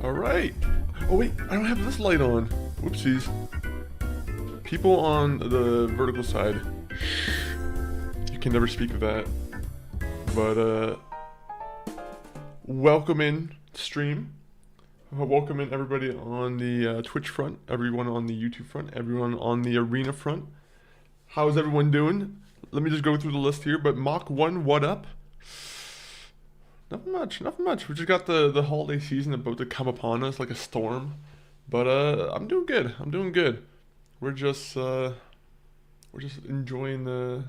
Alright. Oh wait, I don't have this light on. Whoopsies. People on the vertical side. You can never speak of that. But, welcome in stream. Welcome in everybody on the Twitch front, everyone on the YouTube front, everyone on the arena front. How's everyone doing? Let me just go through the list here. But Mach 1, what up? Nothing much. We just got the holiday season about to come upon us like a storm. But I'm doing good. We're just enjoying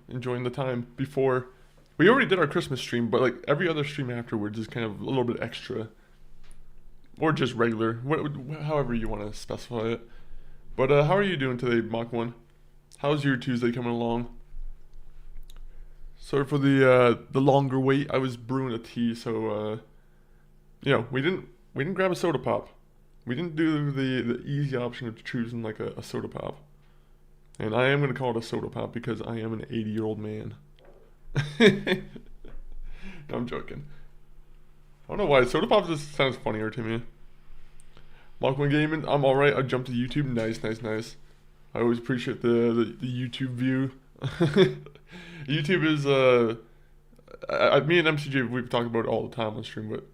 enjoying the time before. We already did our Christmas stream, but like every other stream afterwards is kind of a little bit extra. Or just regular, however you want to specify it. But how are you doing today, Mach 1? How's your Tuesday coming along? Sorry for the longer wait. I was brewing a tea, so we didn't grab a soda pop. We didn't do the easy option of choosing like a soda pop. And I am gonna call it a soda pop because I am an 80-year-old man. No, I'm joking. I don't know why soda pop just sounds funnier to me. Mach 1 Gaming, I'm alright. I jumped to YouTube. Nice. I always appreciate the YouTube view. YouTube is me and MCJ, we've talked about it all the time on stream, but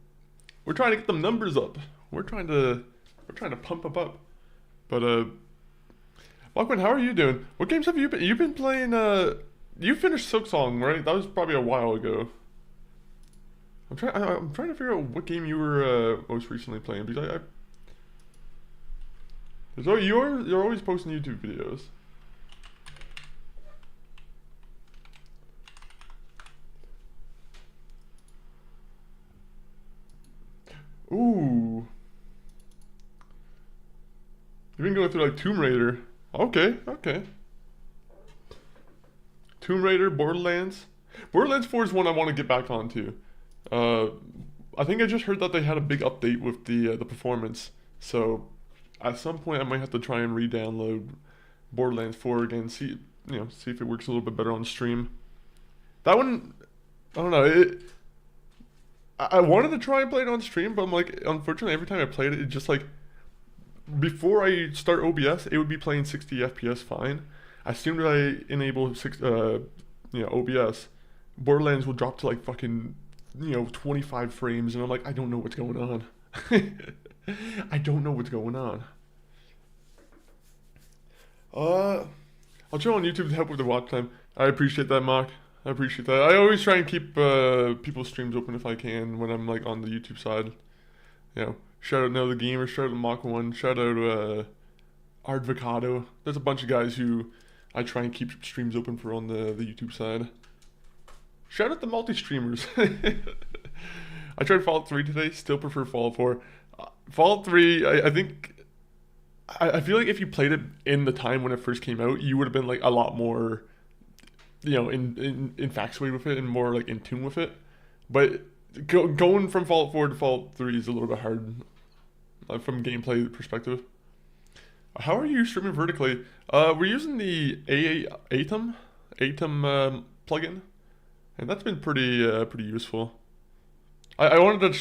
we're trying to get them numbers up. We're trying to pump them up. But Mach 1, how are you doing? What games have you been? You've been playing. You finished Silksong, right? That was probably a while ago. I'm trying to figure out what game you were most recently playing because you're always posting YouTube videos. Ooh. You've been going through like Tomb Raider. Okay. Tomb Raider, Borderlands. Borderlands 4 is one I want to get back onto. I think I just heard that they had a big update with the performance. So at some point I might have to try and re-download Borderlands 4 again. See if it works a little bit better on stream. That one, I don't know. I wanted to try and play it on stream, but I'm like, unfortunately, every time I played it, it just like, before I start OBS, it would be playing 60 FPS fine. As soon as I enable OBS, Borderlands will drop to like fucking, 25 frames, and I'm like, I don't know what's going on. I don't know what's going on. I'll try on YouTube to help with the watch time. I appreciate that, Mark. I appreciate that. I always try and keep people's streams open if I can when I'm like on the YouTube side. Shout out Now the Gamer, shout out Mach 1, shout out Ardvocado. There's a bunch of guys who I try and keep streams open for on the YouTube side. Shout out the multi-streamers. I tried Fallout 3 today, still prefer Fallout 4. Fallout 3, I think, I feel like if you played it in the time when it first came out, you would have been like a lot more, infatuated with it and more like in tune with it. But going from Fallout 4 to Fallout 3 is a little bit hard from gameplay perspective. How are you streaming vertically? We're using the Atom plugin, and that's been pretty useful. I wanted to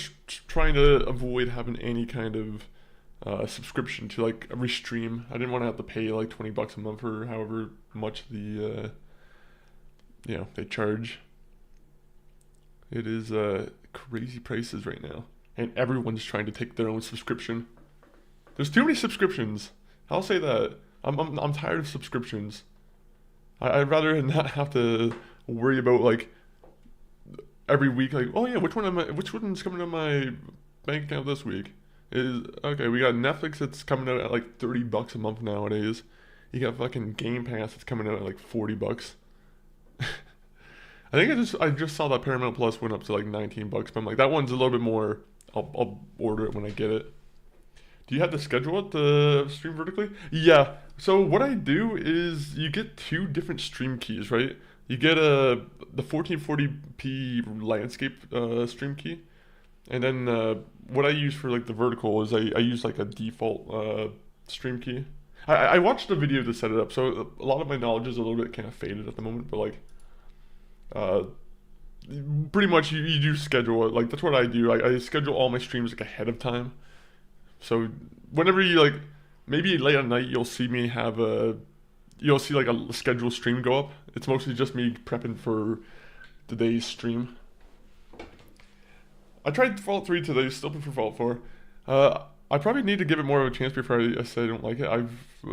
trying to avoid having any kind of subscription to like a restream. I didn't want to have to pay like $20 a month or however much the they charge. It is crazy prices right now, and everyone's trying to take their own subscription. There's too many subscriptions. I'll say that. I'm tired of subscriptions. I'd rather not have to worry about like every week, like, oh yeah, which one's coming to my bank account this week? Okay, we got Netflix that's coming out at like $30 a month nowadays. You got fucking Game Pass that's coming out at like $40. I think I just saw that Paramount Plus went up to like $19, but I'm like, that one's a little bit more. I'll order it when I get it. Do you have to schedule it to stream vertically? Yeah. So what I do is you get two different stream keys, right? You get the 1440p landscape stream key, and then what I use for like the vertical is I use like a default stream key. I watched a video to set it up, so a lot of my knowledge is a little bit kind of faded at the moment, but like pretty much you do schedule it. Like that's what I do. I schedule all my streams like ahead of time. So whenever you like, maybe late at night, you'll see like a scheduled stream go up. It's mostly just me prepping for today's stream. I tried Fallout 3 today, still prefer Fallout 4. I probably need to give it more of a chance before I say I don't like it.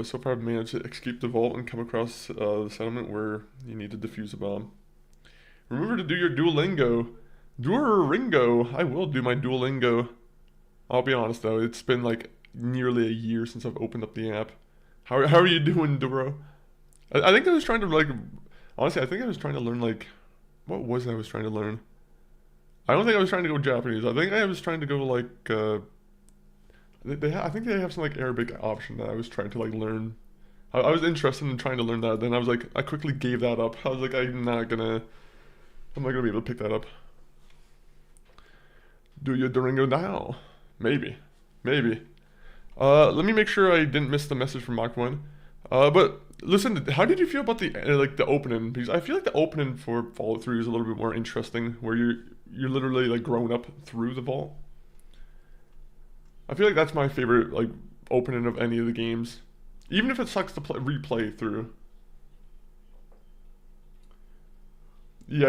So far I've managed to escape the vault and come across the settlement where you need to defuse a bomb. Remember to do your Duolingo. Duolingo. I will do my Duolingo. I'll be honest though, it's been like nearly a year since I've opened up the app. How are you doing, Duro? I think I was trying to like, honestly, I think I was trying to learn like, what was I was trying to learn? I don't think I was trying to go Japanese. I think I was trying to go like, I think they have some like Arabic option that I was trying to like learn. I was interested in trying to learn that. Then I was like, I quickly gave that up. I was like, I'm not gonna be able to pick that up. Do your Duolingo now? Maybe. Let me make sure I didn't miss the message from Mach 1. But listen, how did you feel about the opening? Because I feel like the opening for Fallout 3 is a little bit more interesting, where you're literally like growing up through the vault. I feel like that's my favorite like opening of any of the games, even if it sucks to replay through. Yeah,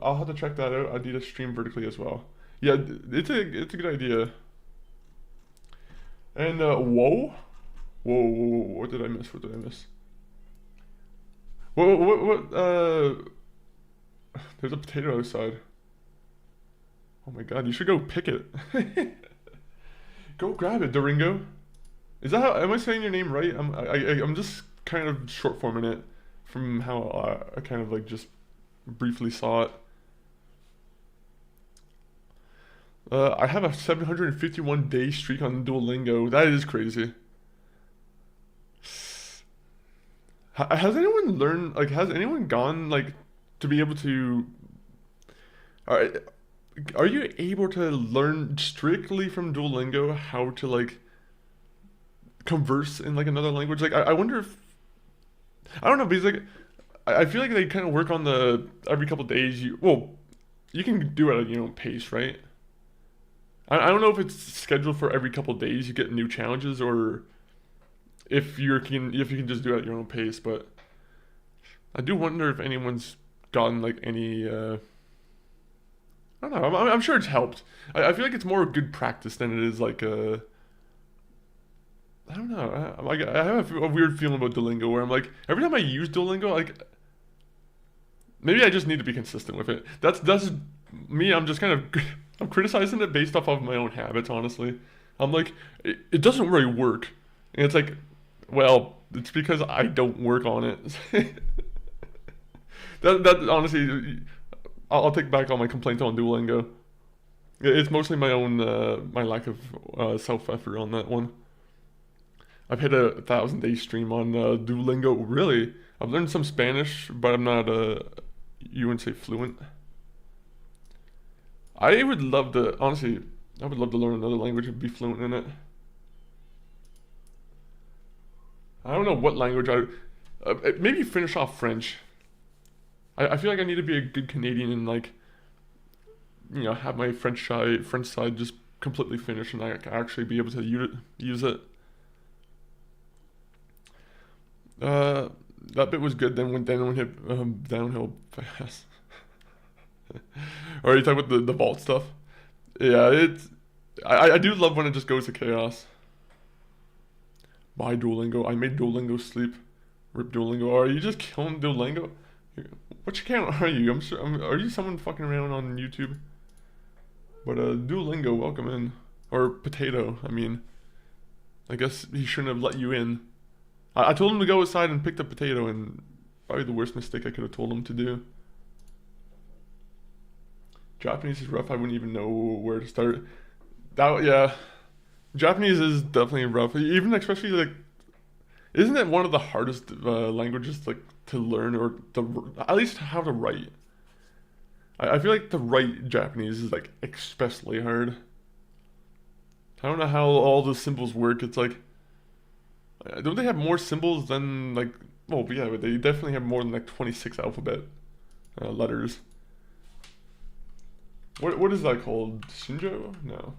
I'll have to check that out. I need to stream vertically as well. Yeah, it's a good idea. And whoa, what did I miss? There's a potato outside. Oh my god, you should go pick it. Go grab it, Duringo. Is that how, am I saying your name right? I'm just kind of short forming it from how I kind of like just briefly saw it. I have a 751 day streak on Duolingo. That is crazy. Has anyone learned, like, has anyone gone, like, to be able to, are, are you able to learn strictly from Duolingo how to, like, converse in, like, another language? Like, I wonder if, I don't know, because, like, I feel like they kind of work on the, every couple days, you can do it at your own pace, right? I don't know if it's scheduled for every couple days you get new challenges, or if you can just do it at your own pace. But I do wonder if anyone's gotten like any. I don't know. I'm sure it's helped. I feel like it's more good practice than it is like a. I don't know. I have a weird feeling about Duolingo where I'm like every time I use Duolingo, like maybe I just need to be consistent with it. That's me. I'm just kind of. I'm criticizing it based off of my own habits, honestly. I'm like, it doesn't really work. And it's like, well, it's because I don't work on it. that honestly, I'll take back all my complaints on Duolingo. It's mostly my own, my lack of self-effort on that one. I've hit a 1,000-day stream on Duolingo. Really? I've learned some Spanish, but I'm not, you wouldn't say fluent. I would love to, honestly, I would love to learn another language and be fluent in it. I don't know what language maybe finish off French. I feel like I need to be a good Canadian and like, have my French side just completely finished and I can actually be able to use it. That bit was good, then went downhill fast. Or are you talking about the vault stuff? Yeah, I do love when it just goes to chaos. Bye Duolingo. I made Duolingo sleep. Rip Duolingo. Are you just killing Duolingo? Which account are you? Are you someone fucking around on YouTube? But Duolingo, welcome in. Or Potato, I mean. I guess he shouldn't have let you in. I told him to go outside and pick the potato, and probably the worst mistake I could have told him to do. Japanese is rough. I wouldn't even know where to start. Yeah, Japanese is definitely rough. Even especially like, isn't it one of the hardest languages like to learn or at least how to write? I feel like to write Japanese is like especially hard. I don't know how all the symbols work. It's like, don't they have more symbols than like? Well, yeah, but they definitely have more than like 26 alphabet letters. What is that called? Shinjo? No.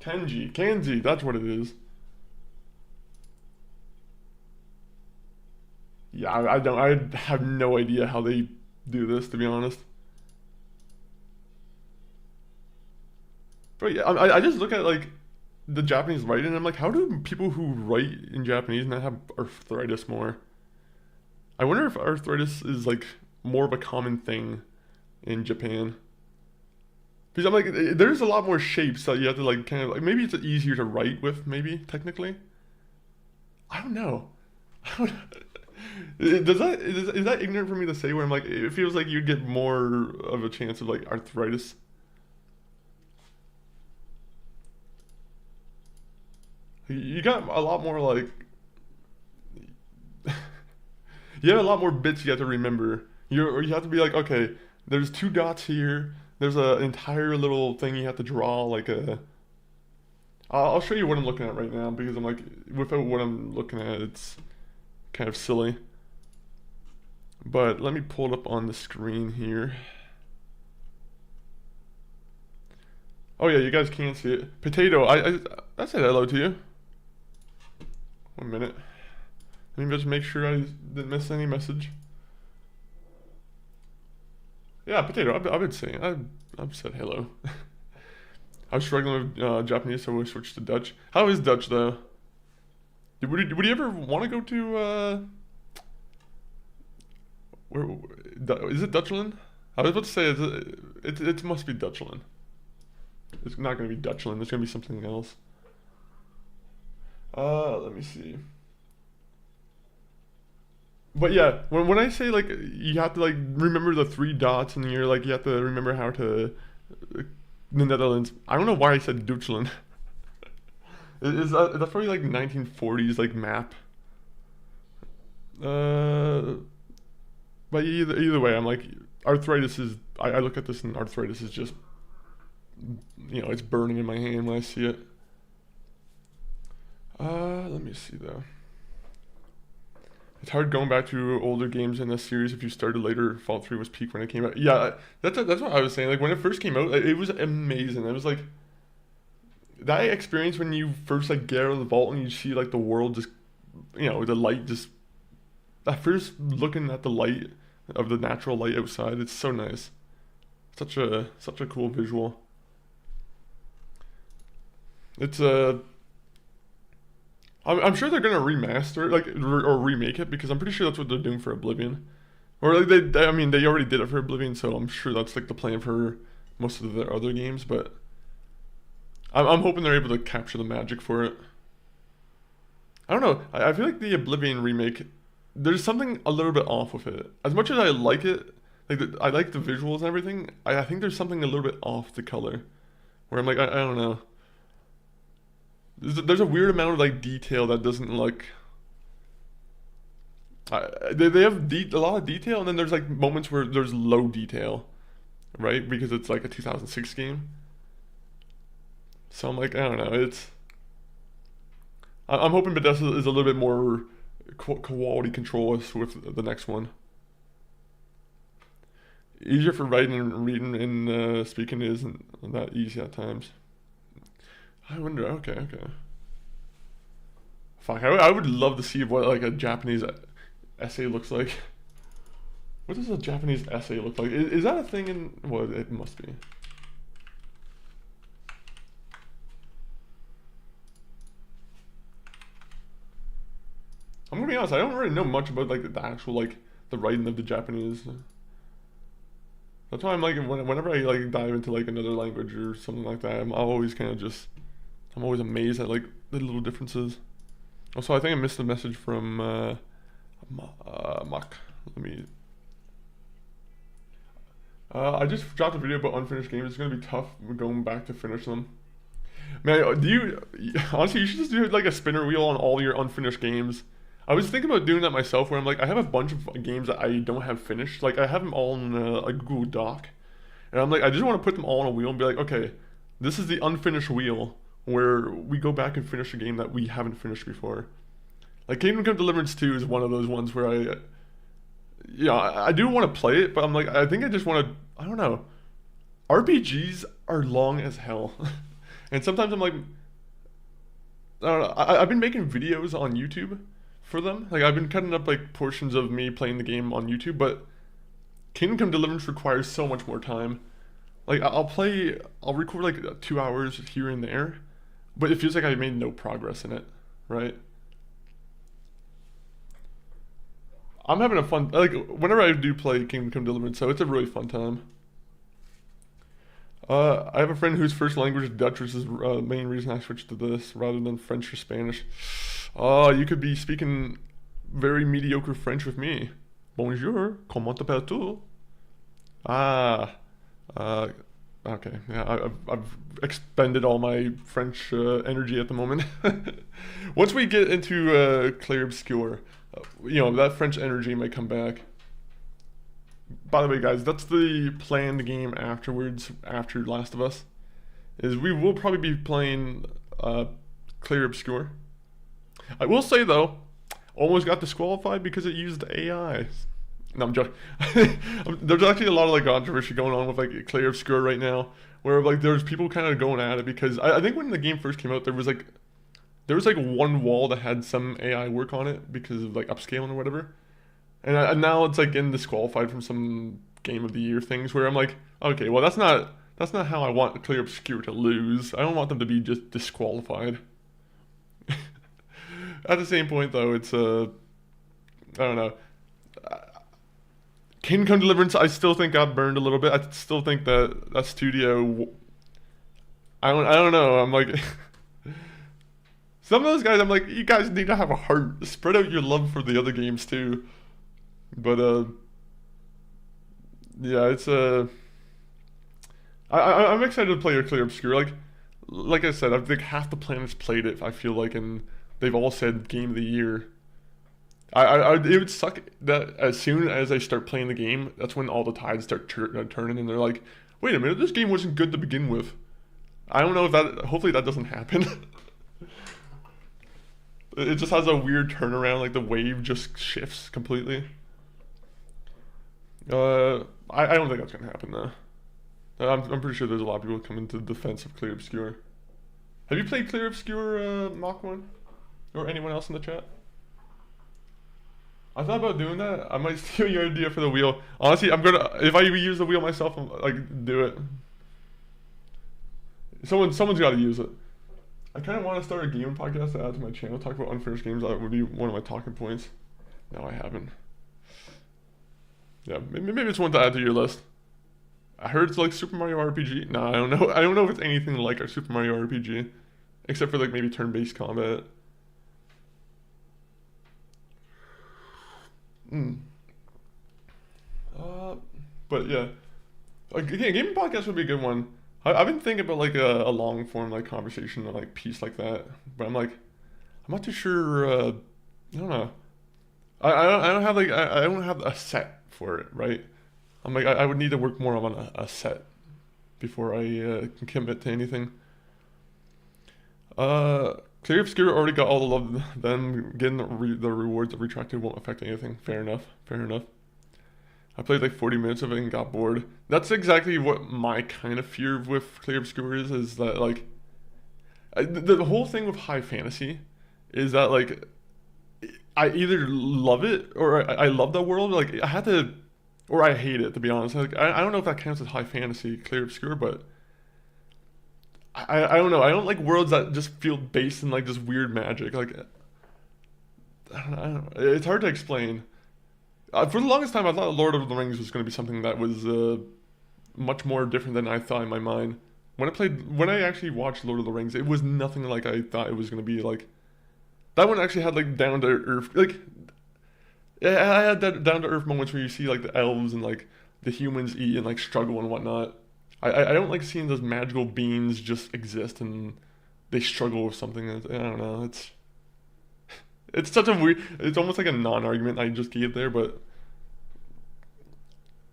Kanji, that's what it is. Yeah, I have no idea how they do this, to be honest. But yeah, I just look at like the Japanese writing and I'm like, how do people who write in Japanese not have arthritis more? I wonder if arthritis is like more of a common thing in Japan. Because I'm like, there's a lot more shapes that you have to like kind of like maybe it's easier to write with, maybe technically. I don't know. I don't Does that is that ignorant for me to say? Where I'm like, it feels like you'd get more of a chance of like arthritis. You got a lot more like you have a lot more bits you have to remember. You have to be like, okay, there's two dots here. There's an entire little thing you have to draw. Like a, I'll show you what I'm looking at right now because I'm like, without what I'm looking at, it's kind of silly. But let me pull it up on the screen here. Oh yeah, you guys can't see it. Potato, I said hello to you. 1 minute. Let me just make sure I didn't miss any message. Yeah, potato. I've been saying. I've said hello. I was struggling with Japanese, so I switched to Dutch. How is Dutch though? Would you ever want to go to where is it Dutchland? I was about to say it must be Dutchland. It's not going to be Dutchland. It's going to be something else. Let me see. But yeah, when I say like you have to like remember the three dots and you're like you have to remember how to the Netherlands. I don't know why I said Deutschland. Is that that's probably like 1940s like map. But either way, I'm like arthritis is. I look at this and arthritis is just it's burning in my hand when I see it. Let me see though. It's hard going back to older games in this series if you started later. Fallout 3 was peak when it came out. Yeah, that's what I was saying. Like when it first came out, it was amazing. It was like that experience when you first like get out of the vault and you see like the world just, the light just. At first looking at the light of the natural light outside, it's so nice. Such a cool visual. It's I'm sure they're gonna remaster it, like or remake it because I'm pretty sure that's what they're doing for Oblivion, or like I mean they already did it for Oblivion, so I'm sure that's like the plan for most of their other games. But I'm hoping they're able to capture the magic for it. I don't know. I feel like the Oblivion remake, there's something a little bit off with it. As much as I like it, like I like the visuals and everything, I think there's something a little bit off the color, where I'm like I don't know. There's a weird amount of like detail that doesn't look. They have a lot of detail, and then there's like moments where there's low detail, right? Because it's like a 2006 game. So I'm like, I don't know. I'm hoping Bethesda is a little bit more quality control with the next one. Easier for writing and reading and speaking isn't that easy at times. I wonder. Okay. Fuck. I would love to see what like a Japanese essay looks like. What does a Japanese essay look like? Is that a thing in? Well, it must be. I'm gonna be honest. I don't really know much about like the actual like the writing of the Japanese. That's why I'm like whenever I like dive into like another language or something like that, I'm always kind of just. I'm always amazed at like the little differences. Also, I think I missed a message from Mach. Let me. I just dropped a video about unfinished games. It's gonna be tough going back to finish them. Man, honestly? You should just do like a spinner wheel on all your unfinished games. I was thinking about doing that myself, where I'm like, I have a bunch of games that I don't have finished. Like I have them all in a Google Doc, and I'm like, I just want to put them all on a wheel and be like, okay, this is the unfinished wheel. where we go back and finish a game that we haven't finished before. Like Kingdom Come Deliverance 2 is one of those ones where I do want to play it, but I'm like, I think I just want to, I don't know. RPGs are long as hell. And sometimes I'm like, I don't know, I've been making videos on YouTube for them. Like I've been cutting up like portions of me playing the game on YouTube, but Kingdom Come Deliverance requires so much more time. Like I'll record like 2 hours here and there, but it feels like I made no progress in it, right? I'm having a fun, like whenever I do play Kingdom Come Deliverance, so it's a really fun time. I have a friend whose first language is Dutch, which is the main reason I switched to this rather than French or Spanish. Oh, you could be speaking very mediocre French with me. Bonjour, comment t'appelles-tu? Ah, uh, okay. Yeah, I've expended all my French energy at the moment. Once we get into Clair Obscur, that French energy might come back. By the way, guys, that's the planned game afterwards, after Last of Us, is we will probably be playing Clair Obscur. I will say, though, almost got disqualified because it used AI. No, I'm joking. There's actually a lot of like controversy going on with like Clair Obscur right now, where like there's people kind of going at it because I think when the game first came out, there was like one wall that had some AI work on it because of like upscaling or whatever. And now it's like getting disqualified from some Game of the Year things where I'm like, okay, well that's not how I want Clair Obscur to lose. I don't want them to be just disqualified. At the same point though, it's I don't know. Kingdom Come Deliverance, I still think got burned a little bit. I still think that studio. I don't know. I'm like, some of those guys. I'm like, you guys need to have a heart. Spread out your love for the other games too. But yeah, it's I'm excited to play your Clair Obscur. Like I said, I think half the planet's played it. I feel like, and they've all said Game of the Year. It would suck that as soon as I start playing the game, that's when all the tides start turning, and they're like, wait a minute, this game wasn't good to begin with. I don't know if that. Hopefully that doesn't happen. It just has a weird turnaround, like the wave just shifts completely. I don't think that's gonna happen though. I'm pretty sure there's a lot of people coming to the defense of Clair Obscur. Have you played Clair Obscur, Mach 1? Or anyone else in the chat? I thought about doing that. I might steal your idea for the wheel. Honestly, if I use the wheel myself, I'm like, do it. Someone's got to use it. I kind of want to start a gaming podcast to add to my channel, talk about unfinished games. That would be one of my talking points. No, I haven't. Yeah, maybe it's one to add to your list. I heard it's like Super Mario RPG. No, I don't know. I don't know if it's anything like our Super Mario RPG, except for like maybe turn-based combat. But yeah, again, gaming podcast would be a good one. I've been thinking about like a long form like conversation or like piece like that, but I'm like, I'm not too sure. I don't know. I don't have like I don't have a set for it, right? I'm like I would need to work more on a set before I can commit to anything. Clair Obscur already got all the love. Them getting the rewards of retracted won't affect anything. Fair enough. Fair enough. I played like 40 minutes of it and got bored. That's exactly what my kind of fear with Clair Obscur is that like the whole thing with high fantasy is that like I either love it or I love that world. Like I had to, or I hate it, to be honest. Like I don't know if that counts as high fantasy Clair Obscur, but I don't know. I don't like worlds that just feel based in like this weird magic. Like I don't know. It's hard to explain. For the longest time, I thought Lord of the Rings was going to be something that was much more different than I thought in my mind. When I actually watched Lord of the Rings, it was nothing like I thought it was going to be. Like that one actually had like down to earth, like I had that down to earth moments where you see like the elves and like the humans eat and like struggle and whatnot. I don't like seeing those magical beings just exist and they struggle with something. I don't know. It's such a weird. It's almost like a non-argument I just gave there, but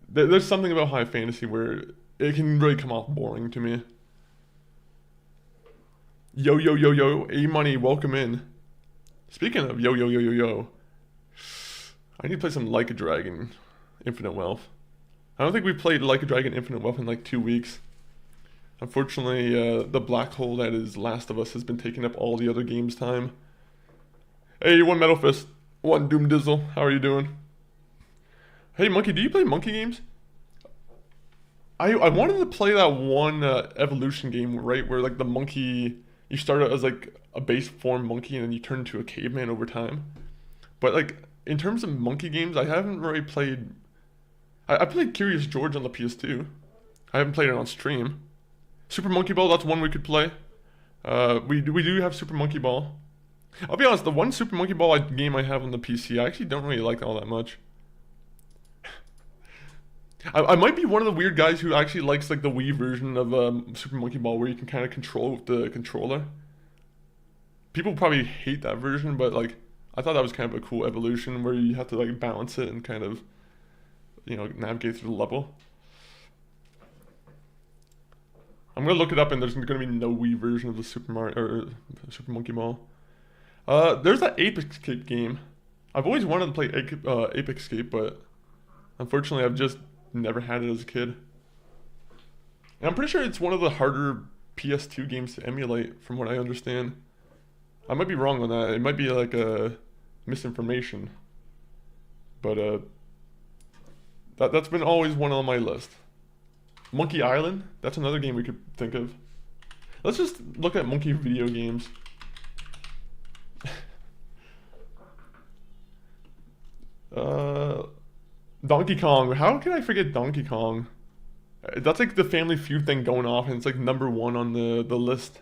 there's something about high fantasy where it can really come off boring to me. Yo, yo, yo, yo. A Money, welcome in. Speaking of yo, yo, yo, yo, yo, I need to play some Like a Dragon Infinite Wealth. I don't think we played Like a Dragon Infinite Wealth in like 2 weeks. Unfortunately, the black hole that is Last of Us has been taking up all the other games' time. Hey, one Metal Fist, one Doom Dizzle, how are you doing? Hey, Monkey, do you play monkey games? I wanted to play that one evolution game, right, where like the monkey, you start out as like a base form monkey and then you turn into a caveman over time. But like in terms of monkey games, I haven't really played. I played Curious George on the PS2. I haven't played it on stream. Super Monkey Ball, that's one we could play. We do have Super Monkey Ball. I'll be honest, the one Super Monkey Ball game I have on the PC, I actually don't really like all that much. I might be one of the weird guys who actually likes like the Wii version of Super Monkey Ball where you can kind of control with the controller. People probably hate that version, but like I thought that was kind of a cool evolution where you have to like balance it and kind of, navigate through the level. I'm gonna look it up, and there's gonna be no Wii version of the Super Mario or Super Monkey Ball. There's that Ape Escape game. I've always wanted to play Ape Escape, but unfortunately, I've just never had it as a kid. And I'm pretty sure it's one of the harder PS2 games to emulate, from what I understand. I might be wrong on that. It might be like a misinformation, but that's been always one on my list. Monkey Island, that's another game we could think of. Let's just look at monkey video games. Donkey Kong. How can I forget Donkey Kong? That's like the Family Feud thing going off, and it's like number one on the list.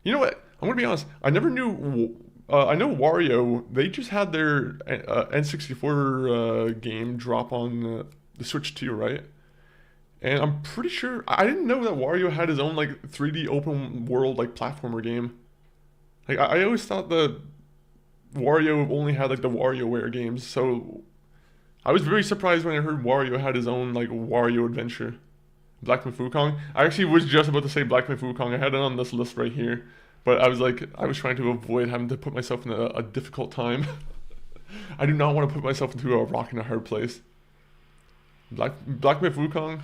You know what? I'm gonna be honest. I never knew. I know Wario. They just had their N64 game drop on the Switch too, right? And I'm pretty sure I didn't know that Wario had his own like 3D open world like platformer game. Like I always thought the Wario only had like the WarioWare games, so I was very surprised when I heard Wario had his own like Wario adventure. Black Myth Wukong. I actually was just about to say Black Myth Wukong. I had it on this list right here, but I was trying to avoid having to put myself in a difficult time. I do not want to put myself into a rock and a hard place. Black Myth Wukong.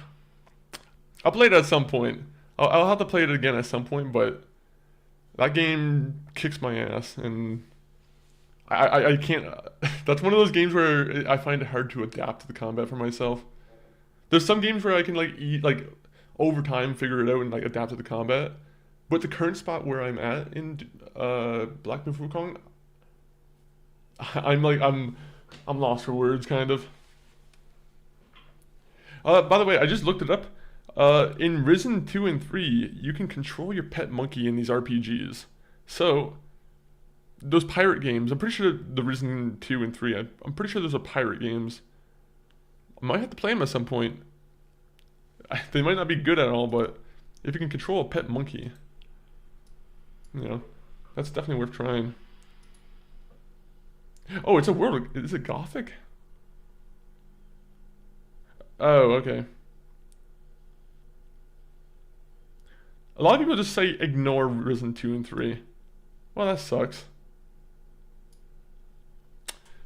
I'll play it at some point. I'll have to play it again at some point, but that game kicks my ass, and I can't. That's one of those games where I find it hard to adapt to the combat for myself. There's some games where I can like over time figure it out and like adapt to the combat, but the current spot where I'm at in Black Myth Wukong, I'm lost for words, kind of. By the way, I just looked it up. In Risen 2 and 3, you can control your pet monkey in these RPGs. So, those pirate games, I'm pretty sure the Risen 2 and 3, I'm pretty sure those are pirate games. I might have to play them at some point. They might not be good at all, but if you can control a pet monkey, that's definitely worth trying. Oh, it's a world. Is it Gothic? Oh, okay. A lot of people just say ignore Risen 2 and 3. Well, that sucks.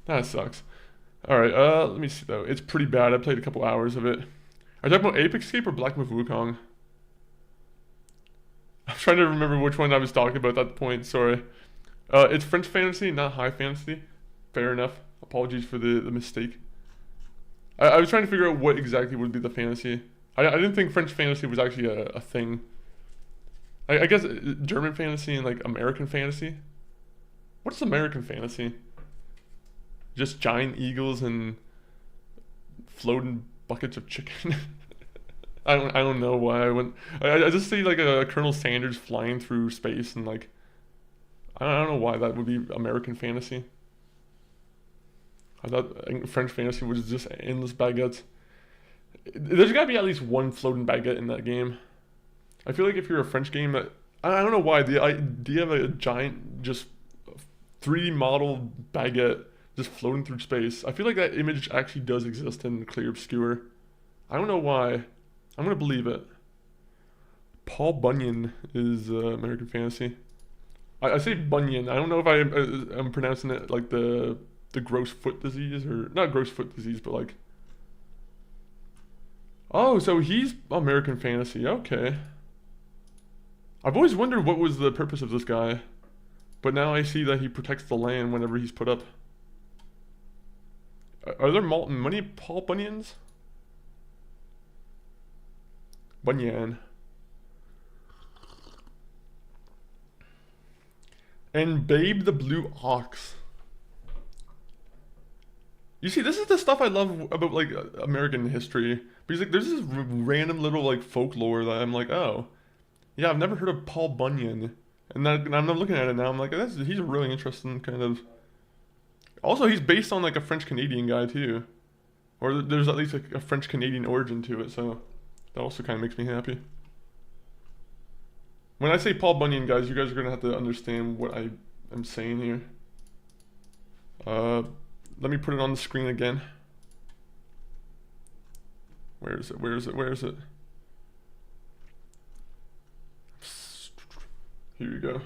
That sucks. Alright, let me see though. It's pretty bad. I played a couple hours of it. Are you talking about Ape Escape or Black Myth Wukong? I'm trying to remember which one I was talking about at that point, sorry. It's French Fantasy, not High Fantasy. Fair enough. Apologies for the mistake. I was trying to figure out what exactly would be the fantasy. I didn't think French Fantasy was actually a thing. I guess German fantasy and like American fantasy. What's American fantasy? Just giant eagles and floating buckets of chicken. I don't know why I went. I just see like a Colonel Sanders flying through space, and like I don't know why that would be American fantasy. I thought French fantasy was just endless baguettes. There's got to be at least one floating baguette in that game. I feel like if you're a French game, I don't know why the idea of a giant just 3D model baguette just floating through space. I feel like that image actually does exist in Clear Obscure. I don't know why. I'm gonna believe it. Paul Bunyan is American Fantasy. I say Bunyan. I don't know if I'm pronouncing it like the gross foot disease, or not gross foot disease, but like. Oh, so he's American Fantasy. Okay. I've always wondered what was the purpose of this guy, but now I see that he protects the land whenever he's put up. Are there many Paul Bunyans? Bunyan. And Babe the Blue Ox. You see, this is the stuff I love about like American history. Because like there's this random little like folklore that I'm like, oh, yeah, I've never heard of Paul Bunyan. And I'm looking at it now, I'm like, he's a really interesting kind of. Also, he's based on like a French Canadian guy too, or there's at least like a French Canadian origin to it. So that also kind of makes me happy. When I say Paul Bunyan, guys, you guys are gonna have to understand what I am saying here. Let me put it on the screen again. Where is it? Where is it? Where is it? Here you go.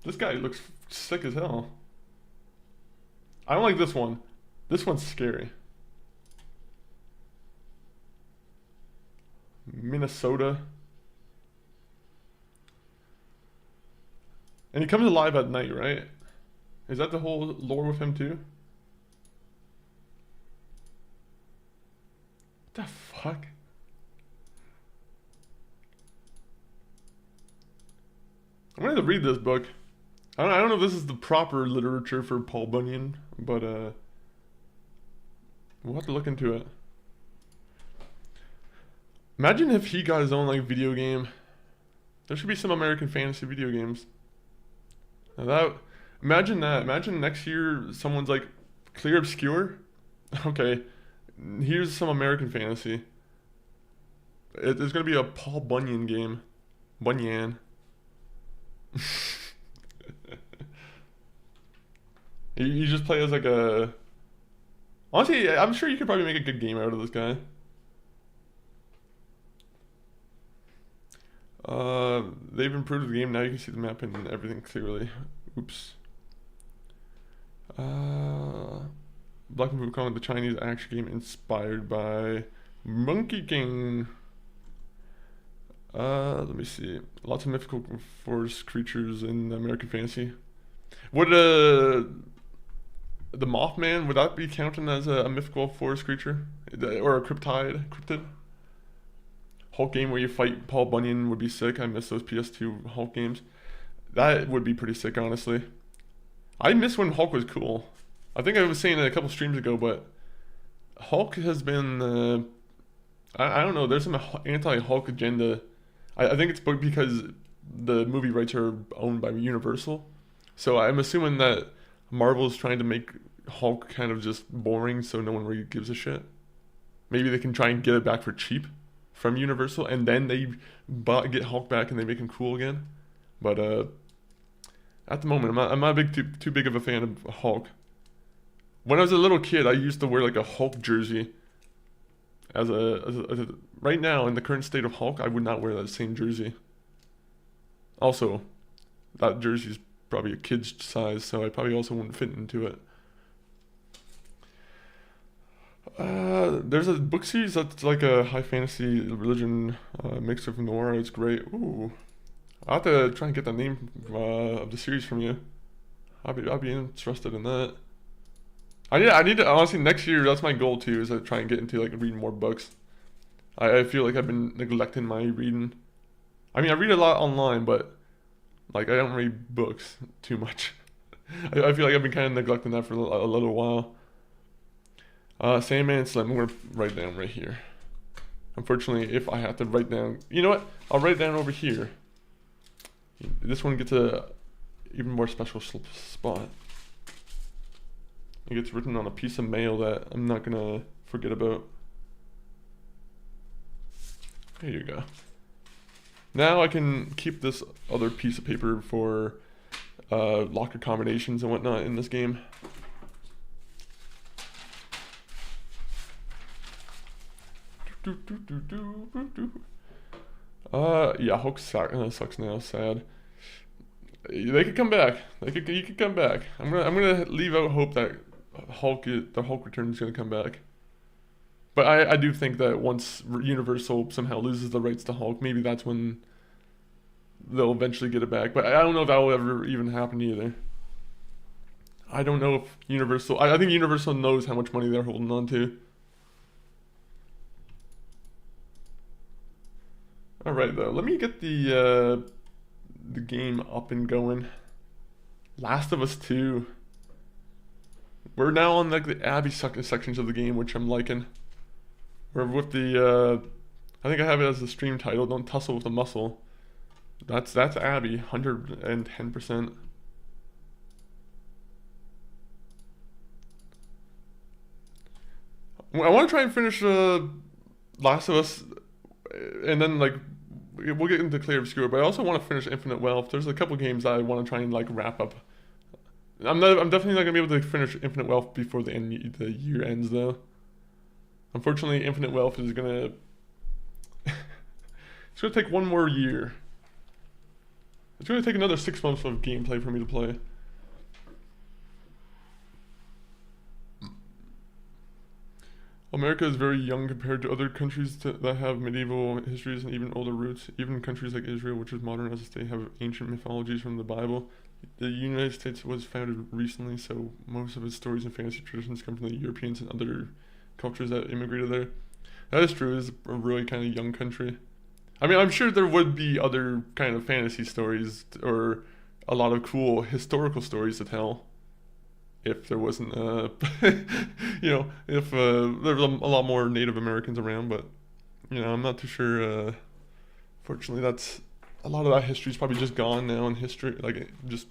This guy looks sick as hell. I don't like this one. This one's scary. Minnesota. And he comes alive at night, right? Is that the whole lore with him too? What the fuck? I'm gonna have to read this book. I don't know if this is the proper literature for Paul Bunyan, but we'll have to look into it. Imagine if he got his own like video game. There should be some American Fantasy video games. Now imagine that. Imagine next year someone's like, Clear Obscure? Okay, here's some American Fantasy. There's gonna be a Paul Bunyan game. Bunyan. You just play as like a. Honestly, I'm sure you could probably make a good game out of this guy. They've improved the game. Now you can see the map and everything clearly. Oops. Black and Blue Kong, the Chinese action game inspired by Monkey King. Let me see. Lots of mythical forest creatures in American Fantasy. Would the Mothman, would that be counted as a mythical forest creature? Or a cryptid? Hulk game where you fight Paul Bunyan would be sick. I miss those PS2 Hulk games. That would be pretty sick, honestly. I miss when Hulk was cool. I think I was saying it a couple streams ago, but Hulk has been, I don't know, there's some anti-Hulk agenda. I think it's because the movie rights are owned by Universal. So I'm assuming that Marvel's trying to make Hulk kind of just boring so no one really gives a shit. Maybe they can try and get it back for cheap from Universal, and then they get Hulk back and they make him cool again. But at the moment, I'm not too big of a fan of Hulk. When I was a little kid, I used to wear like a Hulk jersey. Right now, in the current state of Hulk, I would not wear that same jersey. Also, that jersey's probably a kid's size, so I probably also wouldn't fit into it. There's a book series that's like a high fantasy religion mixed with noir. It's great. Ooh, I'll have to try and get the name of the series from you. I'll be interested in that. I need to honestly next year. That's my goal too. Is to try and get into like reading more books. I feel like I've been neglecting my reading. I mean, I read a lot online, but like I don't read books too much. I feel like I've been kind of neglecting that for a little while. Sandman Slim, I'm gonna write down right here. Unfortunately, if I have to write down, you know what? I'll write down over here. This one gets a even more special spot. It gets written on a piece of mail that I'm not gonna forget about. There you go. Now I can keep this other piece of paper for locker combinations and whatnot in this game. Yeah, Hulk sucks now. Sad. They could come back. You could come back. I'm gonna leave out hope that the Hulk return is gonna come back. But I do think that once Universal somehow loses the rights to Hulk, maybe that's when they'll eventually get it back. But I don't know if that will ever even happen either. I don't know if Universal. I think Universal knows how much money they're holding on to. All right, though. Let me get the game up and going. Last of Us 2. We're now on like the Abby sections of the game, which I'm liking. We're with the I think I have it as the stream title. Don't tussle with the muscle. That's Abby, 110%. I want to try and finish Last of Us, and then like we'll get into Clear Obscure. But I also want to finish Infinite Wealth. There's a couple games that I want to try and like wrap up. I'm definitely not gonna be able to finish Infinite Wealth before the year ends though. Unfortunately, Infinite Wealth is gonna it's gonna take one more year. It's gonna take another 6 months of gameplay for me to play. America is very young compared to other countries that have medieval histories and even older roots. Even countries like Israel, which is modern as a state, have ancient mythologies from the Bible. The United States was founded recently, so most of its stories and fantasy traditions come from the Europeans and other cultures that immigrated there. That is true. It's a really kind of young country. I mean, I'm sure there would be other kind of fantasy stories or a lot of cool historical stories to tell if there wasn't, if there was a lot more Native Americans around. But, I'm not too sure. Fortunately, that's a lot of that history is probably just gone now in history. Like, just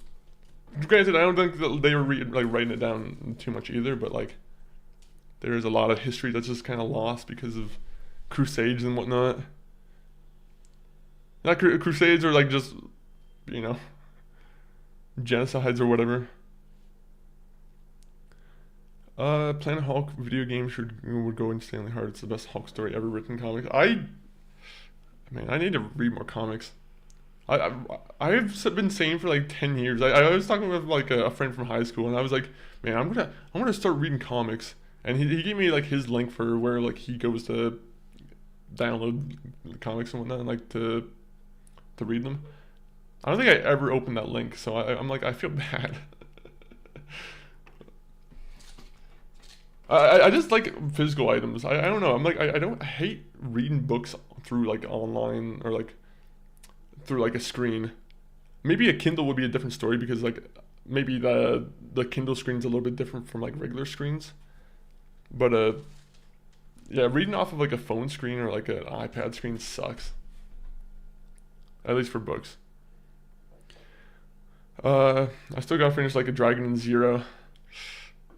granted, I don't think that they were writing it down too much either. But like, there's a lot of history that's just kind of lost because of crusades and whatnot. Not crusades or like just, genocides or whatever. Planet Hulk video game would go insanely hard. It's the best Hulk story ever written in comics. I need to read more comics. I've been saying for like 10 years. I was talking with like a friend from high school, and I was like, man, I'm gonna start reading comics. And he gave me like his link for where like he goes to download comics and whatnot, and like to read them. I don't think I ever opened that link, so I'm like, I feel bad. I just like physical items. I don't know. I'm like, I hate reading books through like online or like through like a screen. Maybe a Kindle would be a different story because like maybe the Kindle screen's a little bit different from like regular screens. But yeah, reading off of like a phone screen or like an iPad screen sucks. At least for books. I still gotta finish like a Dragon and Zero.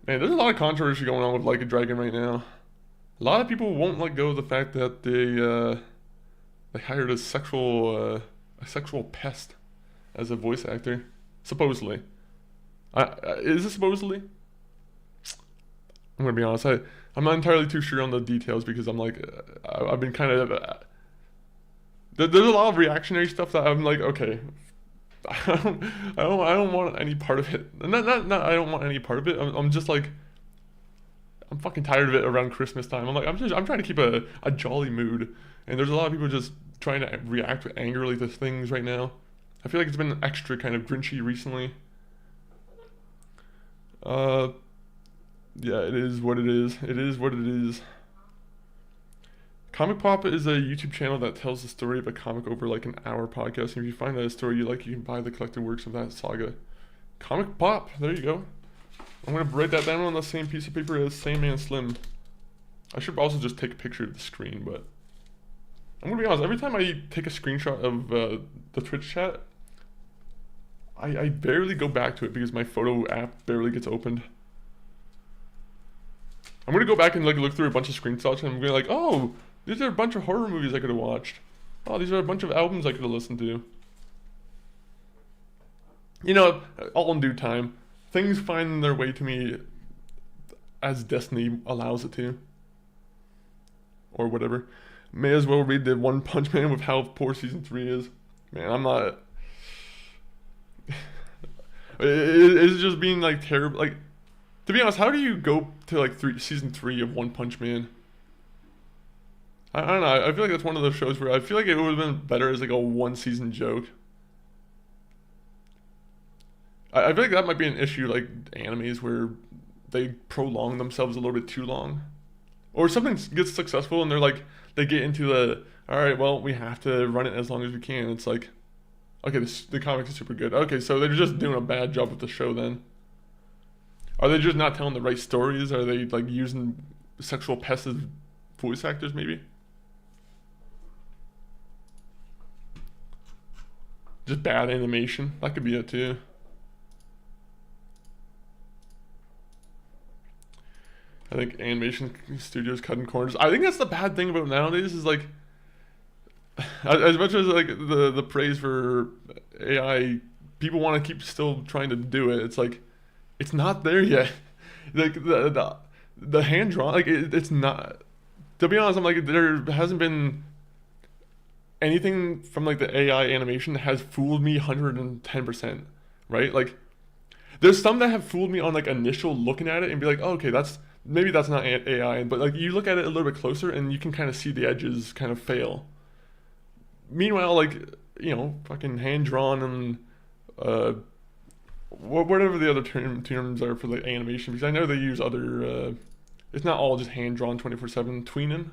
Man, there's a lot of controversy going on with Like a Dragon right now. A lot of people won't let go of the fact that they hired a sexual pest as a voice actor, supposedly. Is it supposedly? I'm gonna be honest. I'm not entirely too sure on the details because I'm like, I've been kind of. There's a lot of reactionary stuff that I'm like, okay. I don't want any part of it. Not I don't want any part of it. I'm just like, I'm fucking tired of it around Christmas time. I'm trying to keep a jolly mood, and there's a lot of people just trying to react angrily to things right now. I feel like it's been extra kind of grinchy recently. Yeah, it is what it is. It is what it is. Comic Pop is a YouTube channel that tells the story of a comic over like an hour podcast. And if you find that a story you like, you can buy the collected works of that saga. Comic Pop, there you go. I'm gonna write that down on the same piece of paper as Sandman Slim. I should also just take a picture of the screen, but I'm gonna be honest, every time I take a screenshot of the Twitch chat, I barely go back to it because my photo app barely gets opened. I'm gonna go back and like look through a bunch of screenshots and I'm gonna like, oh, these are a bunch of horror movies I could have watched. Oh, these are a bunch of albums I could have listened to. All in due time. Things find their way to me as destiny allows it to. or whatever. May as well read the One Punch Man with how poor season 3 is. Man, I'm not. It's just being like terrible. Like, to be honest, how do you go to like season 3 of One Punch Man? I don't know. I feel like that's one of those shows where I feel like it would have been better as like a one season joke. I feel like that might be an issue, like animes where they prolong themselves a little bit too long, or something gets successful and they're like they get into the all right, well we have to run it as long as we can. It's like, okay, the comics are super good. Okay, so they're just doing a bad job with the show then. Are they just not telling the right stories? Are they like using sexual pests as voice actors maybe? Just bad animation. That could be it too. I think animation studios cutting corners. I think that's the bad thing about nowadays is like, as much as like the praise for AI, people want to keep still trying to do it. It's like, it's not there yet. Like the hand drawn, like it's not. To be honest, I'm like there hasn't been anything from like the AI animation that has fooled me 110%. Right? Like there's some that have fooled me on like initial looking at it and be like, oh, okay, maybe that's not AI, but like you look at it a little bit closer and you can kind of see the edges kind of fail. Meanwhile, like, you know, fucking hand drawn and whatever the other terms are for the animation, because I know they use other. It's not all just hand drawn 24/7 tweening.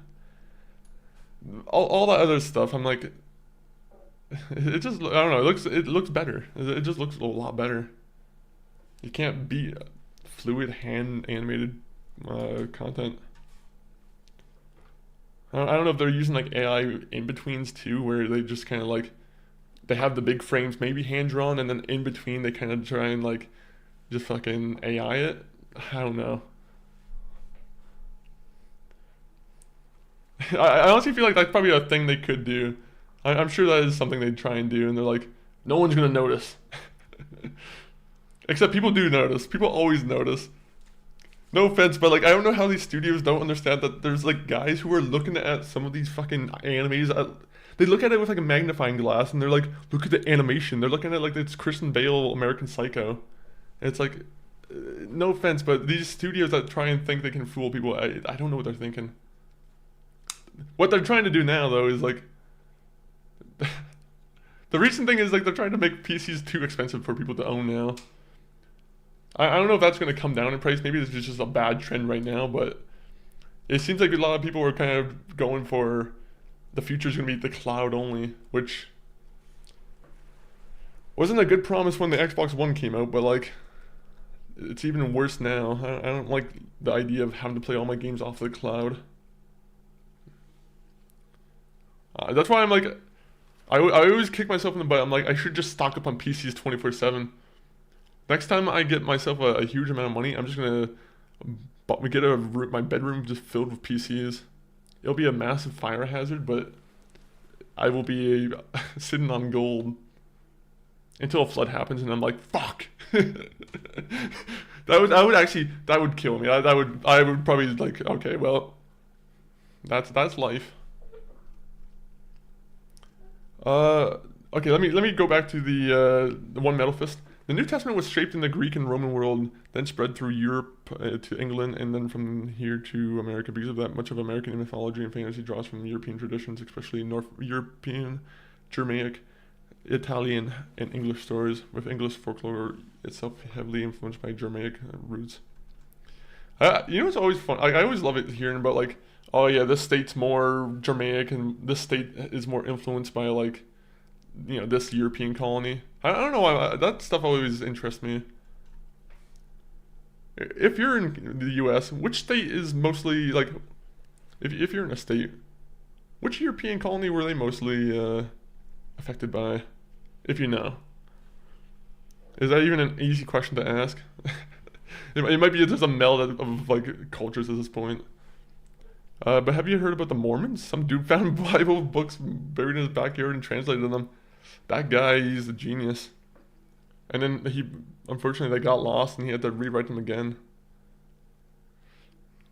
All that other stuff, I'm like, it just I don't know. It looks better. It just looks a lot better. You can't beat fluid hand animated content. I don't know if they're using like AI in betweens too, where they just kind of like they have the big frames maybe hand drawn, and then in between they kind of try and like just fucking AI it. I don't know. I honestly feel like that's probably a thing they could do. I'm sure that is something they'd try and do, and they're like, no one's gonna notice. Except people do notice. People always notice. No offense, but like I don't know how these studios don't understand that there's like guys who are looking at some of these fucking animes. They look at it with like a magnifying glass and they're like, look at the animation. They're looking at it like it's Christian Bale, American Psycho. And it's like, no offense, but these studios that try and think they can fool people, I don't know what they're thinking. What they're trying to do now though is like, the recent thing is like they're trying to make PCs too expensive for people to own now. I don't know if that's going to come down in price. Maybe this is just a bad trend right now, but it seems like a lot of people are kind of going for the future is going to be the cloud only, which wasn't a good promise when the Xbox One came out, but like it's even worse now. I don't like the idea of having to play all my games off the cloud. That's why I'm like, I always kick myself in the butt. I'm like, I should just stock up on PCs 24/7. Next time I get myself a huge amount of money, I'm just gonna get my bedroom just filled with PCs. It'll be a massive fire hazard, but I will be sitting on gold until a flood happens, and I'm like, fuck. That would kill me. I would probably like, okay, well, that's life. Okay, let me go back to the One Metal Fist. The New Testament was shaped in the Greek and Roman world, then spread through Europe to England, and then from here to America. Because of that, much of American mythology and fantasy draws from European traditions, especially North European, Germanic, Italian, and English stories, with English folklore itself heavily influenced by Germanic roots. You know, it's always fun. I always love it hearing about like, oh yeah, this state's more Germanic, and this state is more influenced by like, you know, this European colony. I don't know why that stuff always interests me. If you're in the U.S., which state is mostly like, if you're in a state, which European colony were they mostly affected by, if you know? Is that even an easy question to ask? It might be just a meld of like cultures at this point. But have you heard about the Mormons? Some dude found Bible books buried in his backyard and translated them. That guy, he's a genius. And then unfortunately, they got lost and he had to rewrite them again.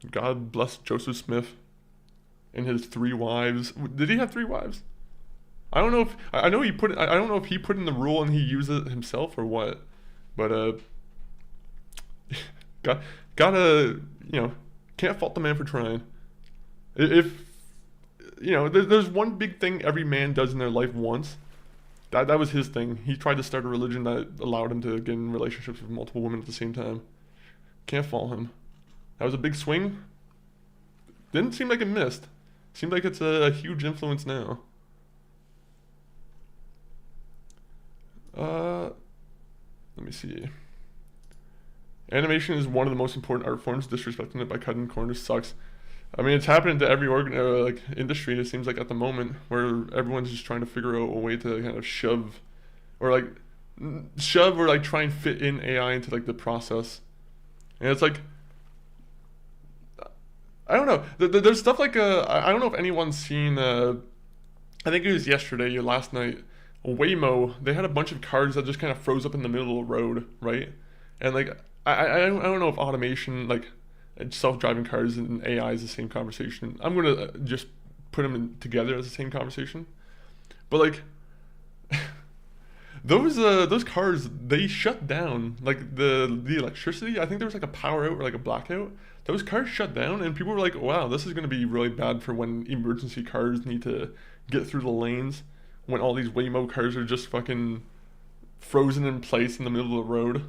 God bless Joseph Smith. and his 3 wives. Did he have 3 wives? I don't know if I know he put. I don't know if he put in the rule and he used it himself or what. But got gotta can't fault the man for trying. If there's one big thing every man does in their life once. That was his thing. He tried to start a religion that allowed him to get in relationships with multiple women at the same time. Can't fault him. That was a big swing. Didn't seem like it missed. Seemed like it's a huge influence now. Let me see. Animation is one of the most important art forms. Disrespecting it by cutting corners sucks. I mean, it's happening to every industry. It seems like at the moment where everyone's just trying to figure out a way to kind of shove or try and fit in AI into like the process. And it's like I don't know. There's stuff like I don't know if anyone's seen. I think it was yesterday or last night. Waymo. They had a bunch of cars that just kind of froze up in the middle of the road, right? And like I don't know if automation like self-driving cars and AI is the same conversation. I'm gonna just put them together as the same conversation. But like those cars, they shut down like the electricity. I think there was like a power out or like a blackout. Those cars shut down and people were like, wow, this is gonna be really bad for when emergency cars need to get through the lanes, when all these Waymo cars are just fucking frozen in place in the middle of the road.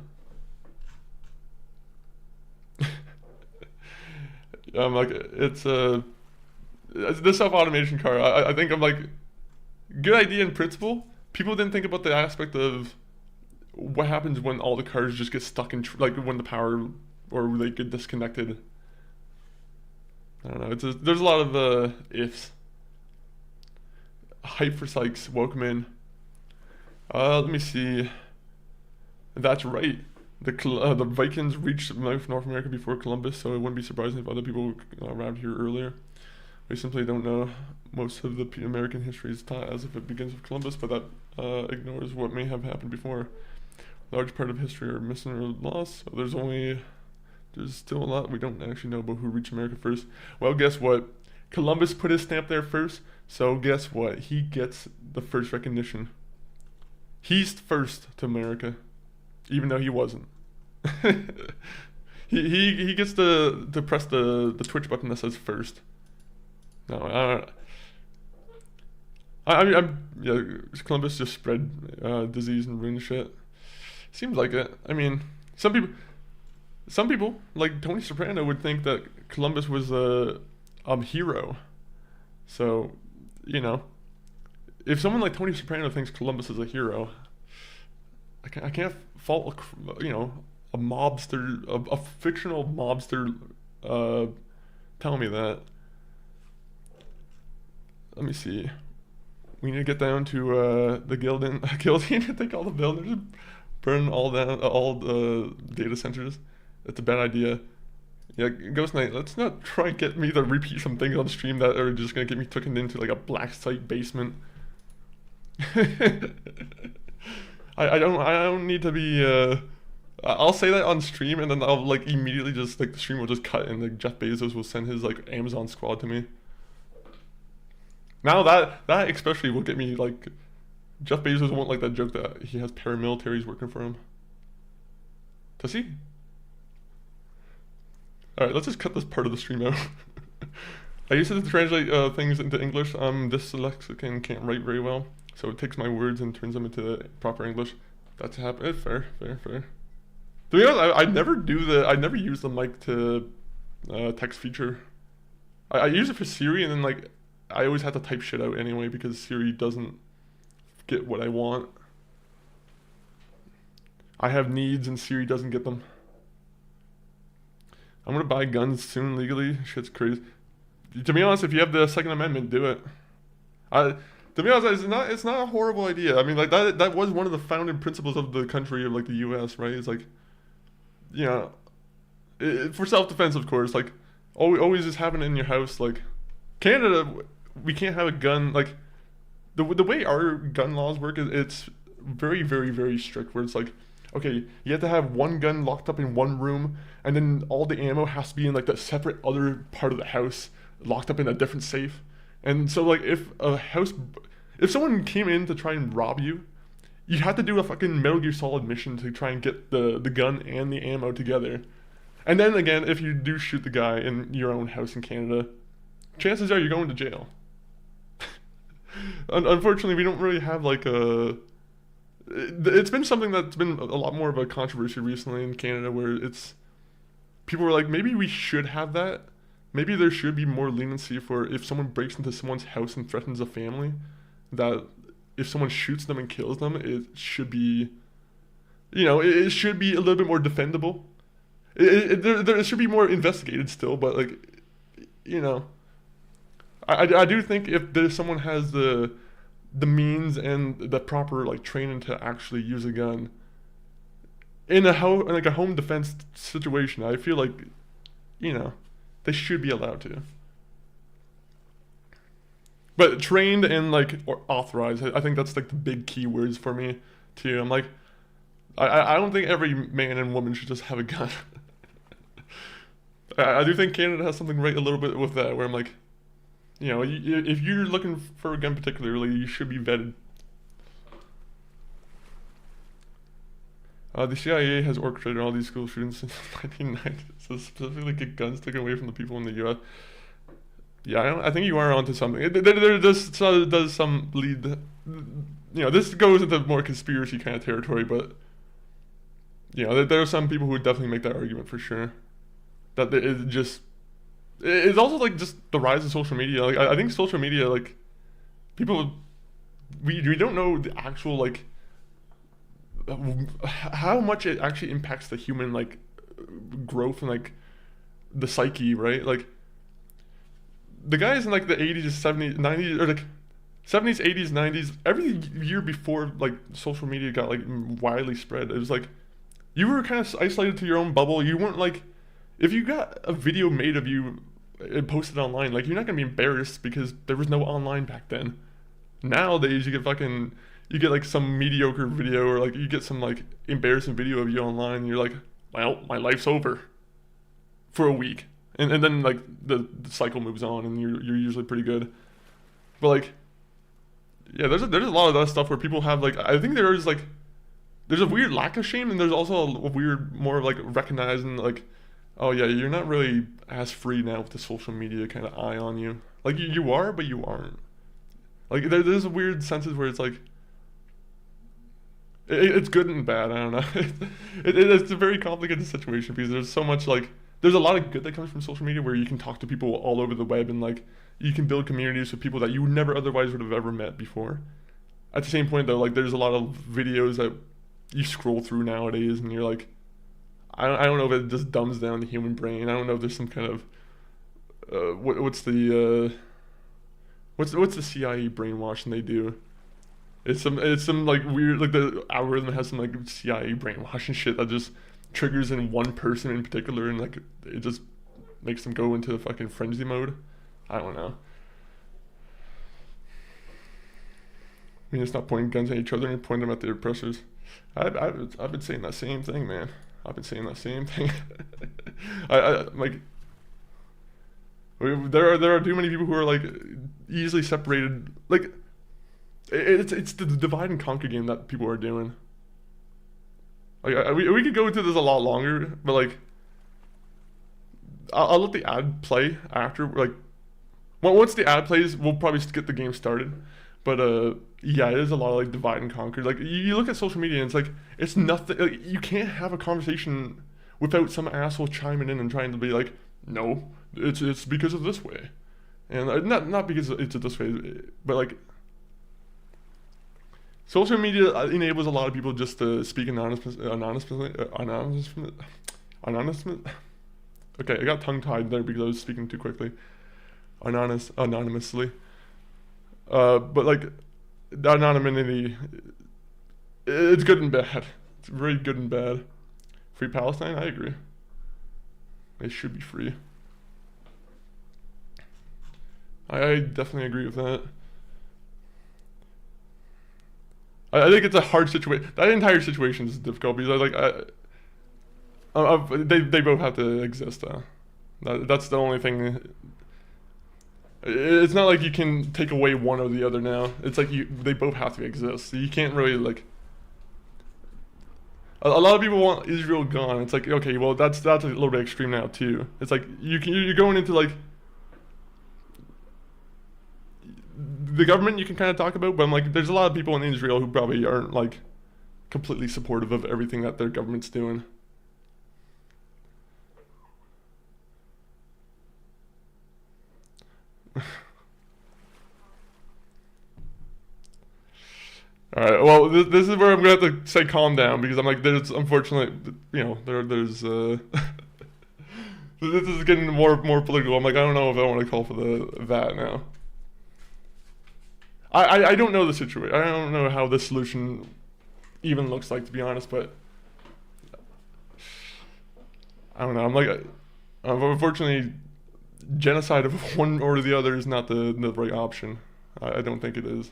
I'm like, it's the self-automation car. I think I'm like, good idea in principle. People didn't think about the aspect of what happens when all the cars just get stuck in, like when the power or they get disconnected. I don't know. There's a lot of ifs. Hype for Sykes, welcome in. Let me see. That's right. The Vikings reached North America before Columbus, so it wouldn't be surprising if other people arrived here earlier. We simply don't know. Most of the American history is taught as if it begins with Columbus, but that ignores what may have happened before. Large part of history are missing or lost, so there's still a lot we don't actually know about who reached America first. Well, guess what? Columbus put his stamp there first, so guess what? He gets the first recognition. He's first to America, even though he wasn't. he gets to press the Twitch button that says first. No, Columbus just spread disease and ruined shit. Seems like it. I mean, some people like Tony Soprano would think that Columbus was a hero. So, if someone like Tony Soprano thinks Columbus is a hero, I can't fault a mobster, a fictional mobster, telling me that. Let me see. We need to get down to the guillotine and take all the buildings, burn all the data centers. That's a bad idea. Yeah, Ghost Knight, let's not try and get me to repeat some things on stream that are just gonna get me taken into like a black site basement. I don't need to be I'll say that on stream and then I'll like immediately just like the stream will just cut and like Jeff Bezos will send his like Amazon squad to me. Now that especially will get me like Jeff Bezos won't like that joke that he has paramilitaries working for him. Does he? Alright, let's just cut this part of the stream out. I used to translate things into English. I'm dyslexic and can't write very well, so it takes my words and turns them into proper English. That's happened. Fair. To be honest, I never use the mic to text feature. I use it for Siri, and then like I always have to type shit out anyway because Siri doesn't get what I want. I have needs and Siri doesn't get them. I'm gonna buy guns soon legally. Shit's crazy. To be honest, if you have the Second Amendment, do it. To be honest, it's not a horrible idea. I mean, like that was one of the founding principles of the country of like the U.S. Right? It's like, for self-defense, of course. Like, always just having it in your house. Like, Canada, we can't have a gun. Like, the way our gun laws work is it's very, very, very strict. Where it's like, okay, you have to have one gun locked up in one room, and then all the ammo has to be in like the separate other part of the house locked up in a different safe. And so like if someone came in to try and rob you, you have to do a fucking Metal Gear Solid mission to try and get the gun and the ammo together. And then again, if you do shoot the guy in your own house in Canada, chances are you're going to jail. Unfortunately, we don't really have like a. It's been something that's been a lot more of a controversy recently in Canada, where it's people were like, maybe we should have that. Maybe there should be more leniency for if someone breaks into someone's house and threatens a family, that if someone shoots them and kills them, it should be, it should be a little bit more defendable. There should be more investigated still, but like, I do think if there's someone has the means and the proper like training to actually use a gun in a home defense situation, I feel like, they should be allowed to. But trained and like or authorized, I think that's like the big key words for me too. I'm like, I don't think every man and woman should just have a gun. I do think Canada has something right a little bit with that, where I'm like, if you're looking for a gun particularly, you should be vetted. The CIA has orchestrated all these school shootings since the 1990s, so specifically get guns taken away from the people in the U.S. Yeah, I think you are onto something. There does some lead. This goes into more conspiracy kind of territory, but there are some people who would definitely make that argument for sure. That it just. It's also like just the rise of social media. Like I think social media, like people, we don't know the actual like how much it actually impacts the human like growth and like the psyche, right? Like the guys in like the 80s, 70s, 90s, or like 70s, 80s, 90s, every year before like social media got like widely spread, it was like you were kind of isolated to your own bubble. You weren't like, if you got a video made of you and posted online, like you're not gonna be embarrassed because there was no online back then. Nowadays you get like some mediocre video, or like you get some like embarrassing video of you online, and you're like, well, my life's over for a week, and then like the cycle moves on, and you're usually pretty good. But like, yeah, there's a lot of that stuff where people have like, I think there's a weird lack of shame, and there's also a weird more of like recognizing like, oh yeah, you're not really as free now with the social media kind of eye on you. Like you are, but you aren't. Like there's a weird senses where it's like, it's good and bad. I don't know. It's a very complicated situation because there's so much like, there's a lot of good that comes from social media where you can talk to people all over the web, and like you can build communities with people that you never otherwise would have ever met before. At the same point though, like there's a lot of videos that you scroll through nowadays, and you're like, I don't know if it just dumbs down the human brain. I don't know if there's some kind of what's the CIA brainwashing they do. It's some like weird, like the algorithm has some like CIA brainwashing shit that just triggers in one person in particular, and like it just makes them go into fucking frenzy mode. I don't know. I mean, it's not pointing guns at each other and pointing them at the oppressors. I've been saying that same thing, man. I've been saying that same thing. I like. There are too many people who are like easily separated. Like, it's the divide and conquer game that people are doing. Like we could go into this a lot longer, but like, I'll let the ad play after. Like, once the ad plays, we'll probably get the game started. But yeah, it is a lot of like divide and conquer. Like you look at social media, and it's like it's nothing. Like, you can't have a conversation without some asshole chiming in and trying to be like, no, it's because of this way, and not because it's this way, but like social media enables a lot of people just to speak anonymously. Okay, I got tongue tied there because I was speaking too quickly. Anonymously. But like the anonymity, it's good and bad. It's very good and bad. Free Palestine, I agree. They should be free. I definitely agree with that. I think it's a hard situation. That entire situation is difficult because they both have to exist. That's the only thing. It's not like you can take away one or the other now. It's like they both have to exist. So you can't really like. A lot of people want Israel gone. It's like, okay, well that's a little bit extreme now too. It's like you're going into like the government you can kind of talk about, but I'm like, there's a lot of people in Israel who probably aren't like completely supportive of everything that their government's doing. All right. Well, this is where I'm gonna have to say calm down because I'm like, there's unfortunately, there's this is getting more political. I'm like, I don't know if I want to call for that now. I don't know the situation. I don't know how the solution even looks like, to be honest. But I don't know. I'm like, unfortunately, genocide of one or the other is not the right option. I don't think it is.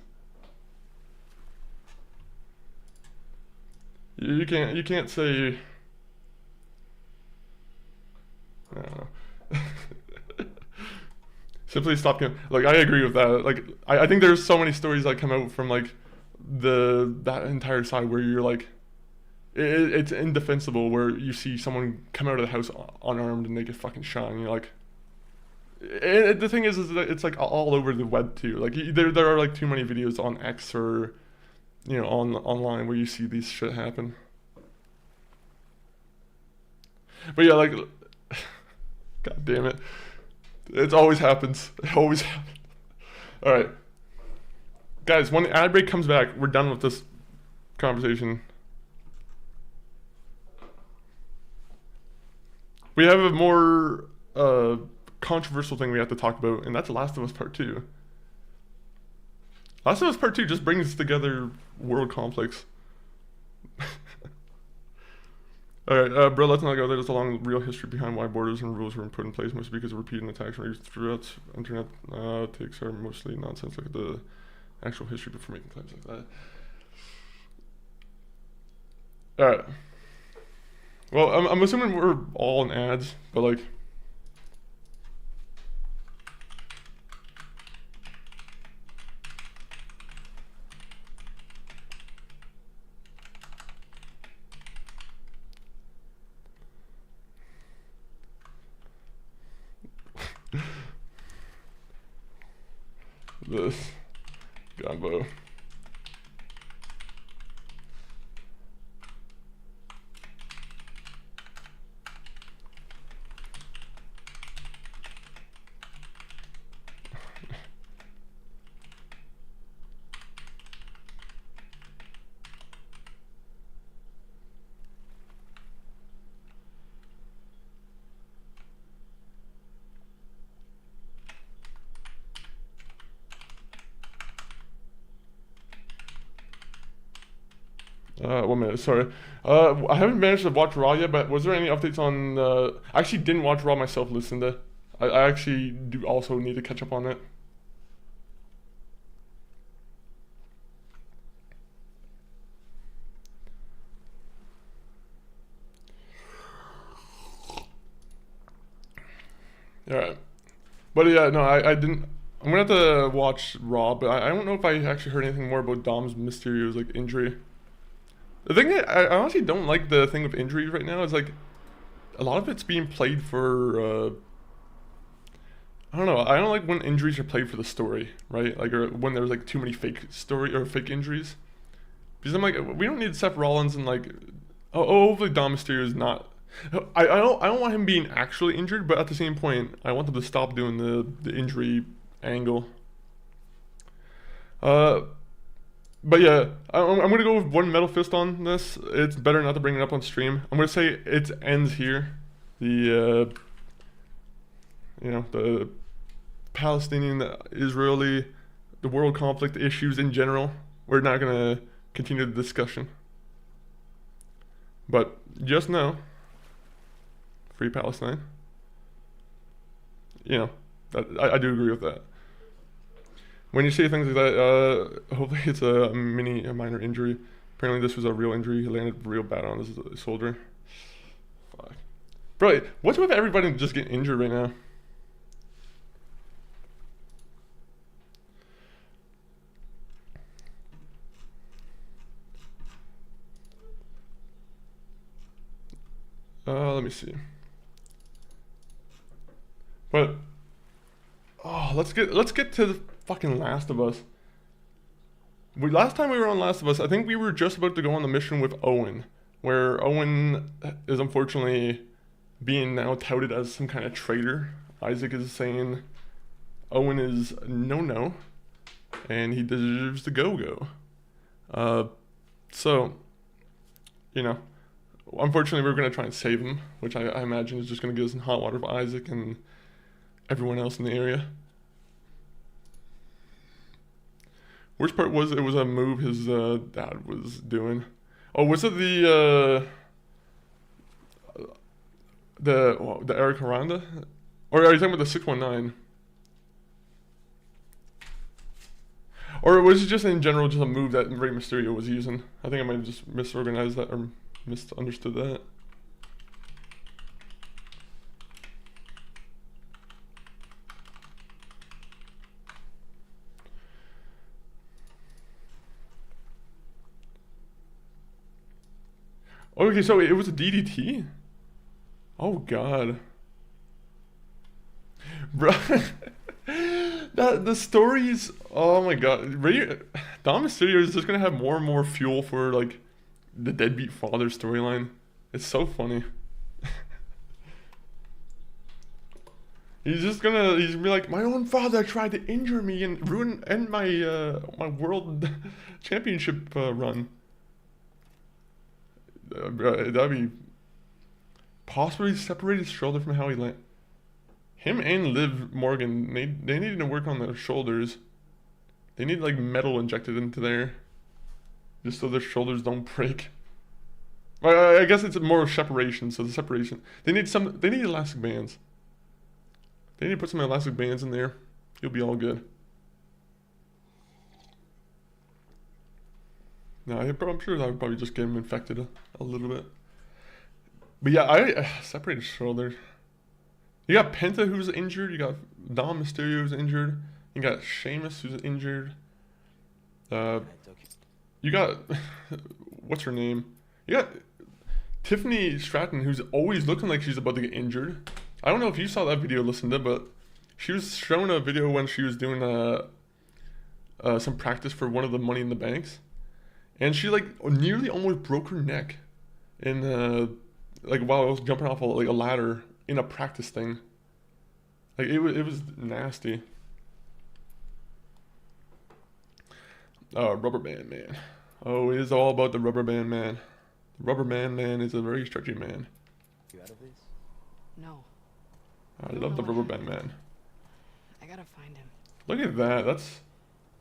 You can't say. I don't know. Simply stop. Like I agree with that. Like I think there's so many stories that come out from like that entire side where you're like, it's indefensible. Where you see someone come out of the house unarmed and they get fucking shot, and you're like. The thing is that it's like all over the web too. Like there are like too many videos on X or online where you see these shit happen. But yeah, like, god damn it, it always happens. It always happens. All right, guys, when the ad break comes back, we're done with this conversation. We have a more controversial thing we have to talk about, and that's Last of Us Part 2. Last of Us Part 2 just brings together world conflicts. Alright, bro, let's not go there. There's a long real history behind why borders and rules were put in place, mostly because of repeated attacks and throughout internet takes are mostly nonsense. Look at the actual history before making claims like that. Alright. Well, I'm assuming we're all in ads, but like... this gumbo. One minute, sorry. I haven't managed to watch Raw yet, but was there any updates on... I actually didn't watch Raw myself, Lucinda. I actually do also need to catch up on it. Alright. But yeah, no, I didn't... I'm gonna have to watch Raw, but I don't know if I actually heard anything more about Dom's Mysterio's, like, injury. The thing that I honestly don't like the thing with injuries right now is like a lot of it's being played for I don't know. I don't like when injuries are played for the story, right? Like or when there's like too many fake story or fake injuries. Because I'm like, we don't need Seth Rollins and like hopefully Dom Mysterio is not. I don't want him being actually injured, but at the same point, I want them to stop doing the injury angle. But yeah, I'm gonna go with one metal fist on this. It's better not to bring it up on stream. I'm gonna say it ends here. The the Palestinian, the Israeli, the world conflict issues in general. We're not gonna continue the discussion. But just know, free Palestine. That I do agree with that. When you see things like that, hopefully it's a minor injury. Apparently this was a real injury. He landed real bad on his shoulder. Fuck. Bro, what's with everybody just getting injured right now? Let me see. But oh, let's get to the fucking Last of Us. Last time we were on Last of Us, I think we were just about to go on the mission with Owen, where Owen is unfortunately being now touted as some kind of traitor. Isaac is saying Owen is no, and he deserves the go-go. So, you know, unfortunately we're going to try and save him, which I imagine is just going to get us in hot water with Isaac and everyone else in the area. Worst part was it was a move his dad was doing. Oh, was it the Eric Aranda? Or are you talking about the 619? Or was it just in general just a move that Rey Mysterio was using? I think I might have just misorganized that or misunderstood that. Okay, so it was a DDT? Oh god. Bro. The stories, oh my god. Dom Mysterio is just gonna have more and more fuel for like the deadbeat father storyline. It's so funny. He's gonna be like, my own father tried to injure me and end my my world championship run. That'd be possibly separate his shoulder from how he landed. Him and Liv Morgan, they needed to work on their shoulders. They need like metal injected into there, just so their shoulders don't break. I guess it's more separation. So the separation, they need elastic bands. They need to put some elastic bands in there. You'll be all good. No, I'm sure that would probably just get him infected a little bit. But yeah, I separated shoulders. You got Penta who's injured. You got Dom Mysterio who's injured. You got Sheamus who's injured. You got what's her name? You got Tiffany Stratton who's always looking like she's about to get injured. I don't know if you saw that video, listened to it, but she was showing a video when she was doing some practice for one of the Money in the Banks, and she like nearly almost broke her neck in like while I was jumping off a ladder in a practice thing. Like it was nasty. Rubber band man. Oh, it is all about the rubber band man. The rubber band man is a very stretchy man. You out of this? No. I love the rubber band man. I gotta find him. Look at that. That's.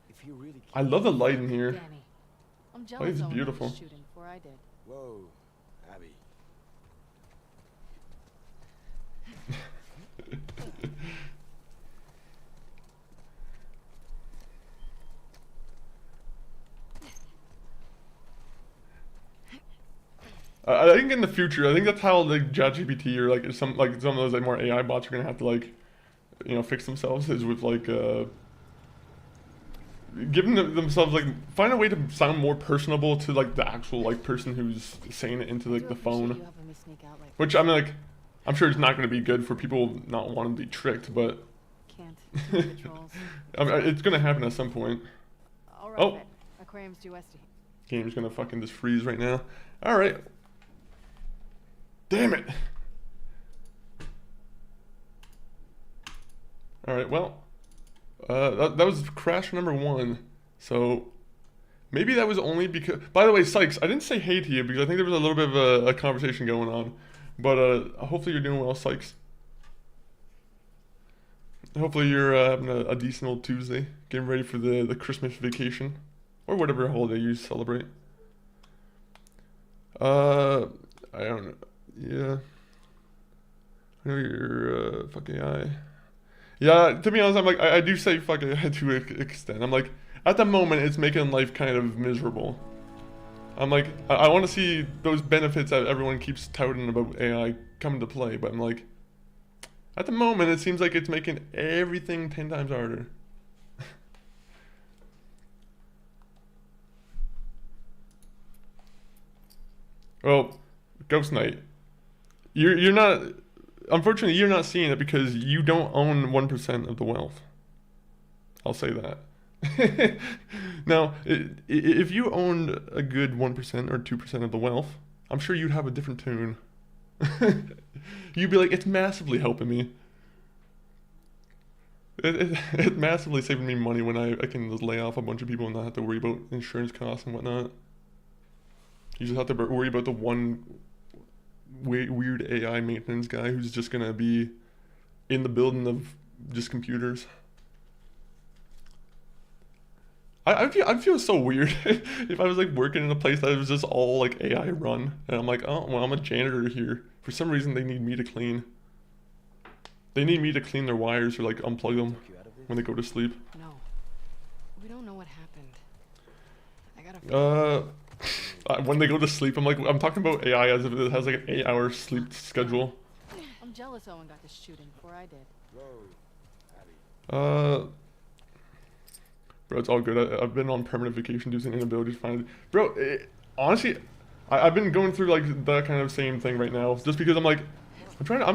If you really I love the light in here. Danny. I'm Oh, jealous. it's Owen beautiful. was shooting before I did. Whoa, Abby. I think in the future, I think that's how like ChatGPT or like some of those like more AI bots are gonna have to like, you know, fix themselves is with like giving themselves like find a way to sound more personable to like the actual like person who's saying it into like the phone. Which I mean like I'm sure it's not gonna be good for people not wanting to be tricked, but Can't. I mean, it's gonna happen at some point. All right, Oh. Aquarium's due west. Game's gonna fucking just freeze right now. Alright. Damn it. Alright, well. That was crash number 1. So, maybe that was only because... By the way, Sykes, I didn't say hey to you because I think there was a little bit of a conversation going on. But hopefully you're doing well, Sykes. Hopefully you're having a decent old Tuesday. Getting ready for the Christmas vacation. Or whatever holiday you celebrate. I don't know. Yeah. I know you're fuck AI. Yeah, to be honest, I'm like, I do say fuck AI to an extent. I'm like, at the moment, it's making life kind of miserable. I'm like, I want to see those benefits that everyone keeps touting about AI come into play, but I'm like, at the moment, it seems like it's making everything 10 times harder. Well, Ghost Knight. You're not. Unfortunately, you're not seeing it because you don't own 1% of the wealth. I'll say that. Now, if you owned a good 1% or 2% of the wealth, I'm sure you'd have a different tune. You'd be like, it's massively helping me. It massively saving me money when I can just lay off a bunch of people and not have to worry about insurance costs and whatnot. You just have to worry about the one weird AI maintenance guy who's just gonna be in the building of just computers. I'd feel so weird if I was like working in a place that was just all like AI run, and I'm like, oh well, I'm a janitor here. For some reason, they need me to clean. They need me to clean their wires or like unplug them Talk you out of this? when they go to sleep. No. We don't know what happened. I gotta. When they go to sleep, I'm talking about AI as if it has like an 8-hour sleep schedule. I'm jealous Owen got this shooting before I did. Whoa, Abby. Bro, it's all good. I've been on permanent vacation due to an inability to find it. Bro, honestly, I've been going through like that kind of same thing right now. Just because I'm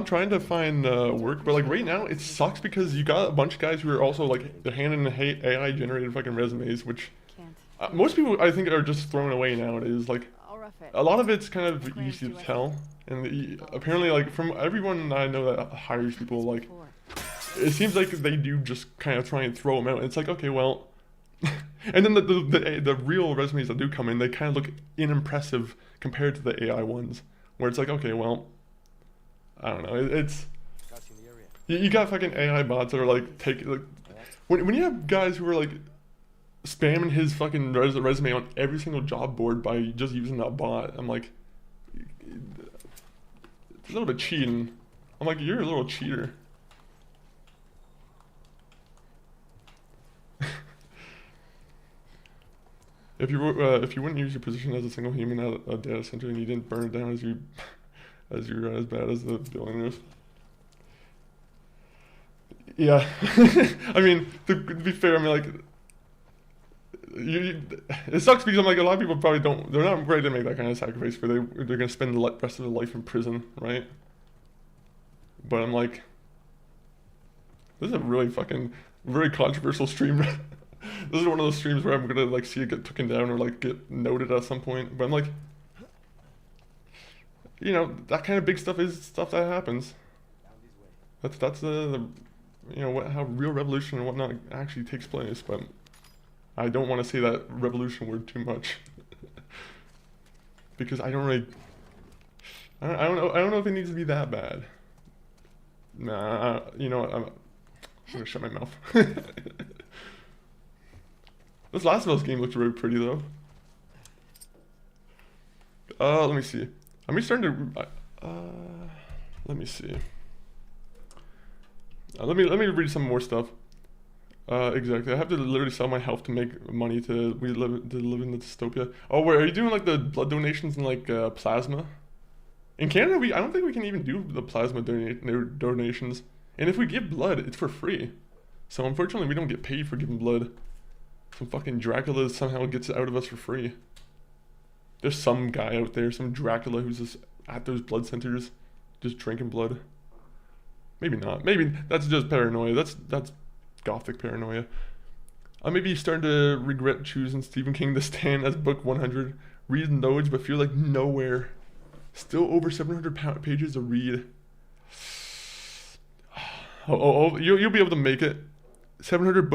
trying to find work, but like right now it sucks because you got a bunch of guys who are also like they're handing AI generated fucking resumes, which Can't. most people I think are just thrown away nowadays. Like I'll rough it. a lot of it's kind of easy to tell, and apparently like from everyone I know that hires people, like Before. it seems like they do just kind of try and throw them out. And it's like, okay, well. And then the real resumes that do come in, they kind of look unimpressive compared to the AI ones, where it's like, okay, well, I don't know, it's Cops in the area. you got fucking AI bots that are like when you have guys who are like spamming his fucking resume on every single job board by just using that bot, I'm like, it's a little bit cheating. I'm like, you're a little cheater. If you wouldn't use your position as a single human at a data center and you didn't burn it down as you're as bad as the billionaires. Yeah, I mean to be fair, I mean like it sucks because I'm like a lot of people probably they're not ready to make that kind of sacrifice for they're gonna spend the rest of their life in prison, right? But I'm like, this is a really fucking very controversial stream. This is one of those streams where I'm gonna like see it get taken down or like get noted at some point. But I'm like, you know, that kind of big stuff is stuff that happens. Down this way. That's the you know how real revolution and whatnot actually takes place. But I don't want to say that revolution word too much because I don't really. I don't know if it needs to be that bad. Nah, you know what? I'm gonna shut my mouth. This Last of Us game looks really pretty though. Let me see. I'm starting to. Let me see. Let me read some more stuff. Exactly. I have to literally sell my health to make money to live in the dystopia. Oh, wait, are you doing like the blood donations and like plasma? In Canada, I don't think we can even do the plasma donations. And if we give blood, it's for free. So unfortunately, we don't get paid for giving blood. Some fucking Dracula somehow gets it out of us for free. There's some guy out there, some Dracula who's just at those blood centers, just drinking blood. Maybe not. Maybe that's just paranoia. That's gothic paranoia. I may be starting to regret choosing Stephen King to stand as book 100. Read loads, but feel like nowhere. Still over 700 pages to read. You'll be able to make it. 700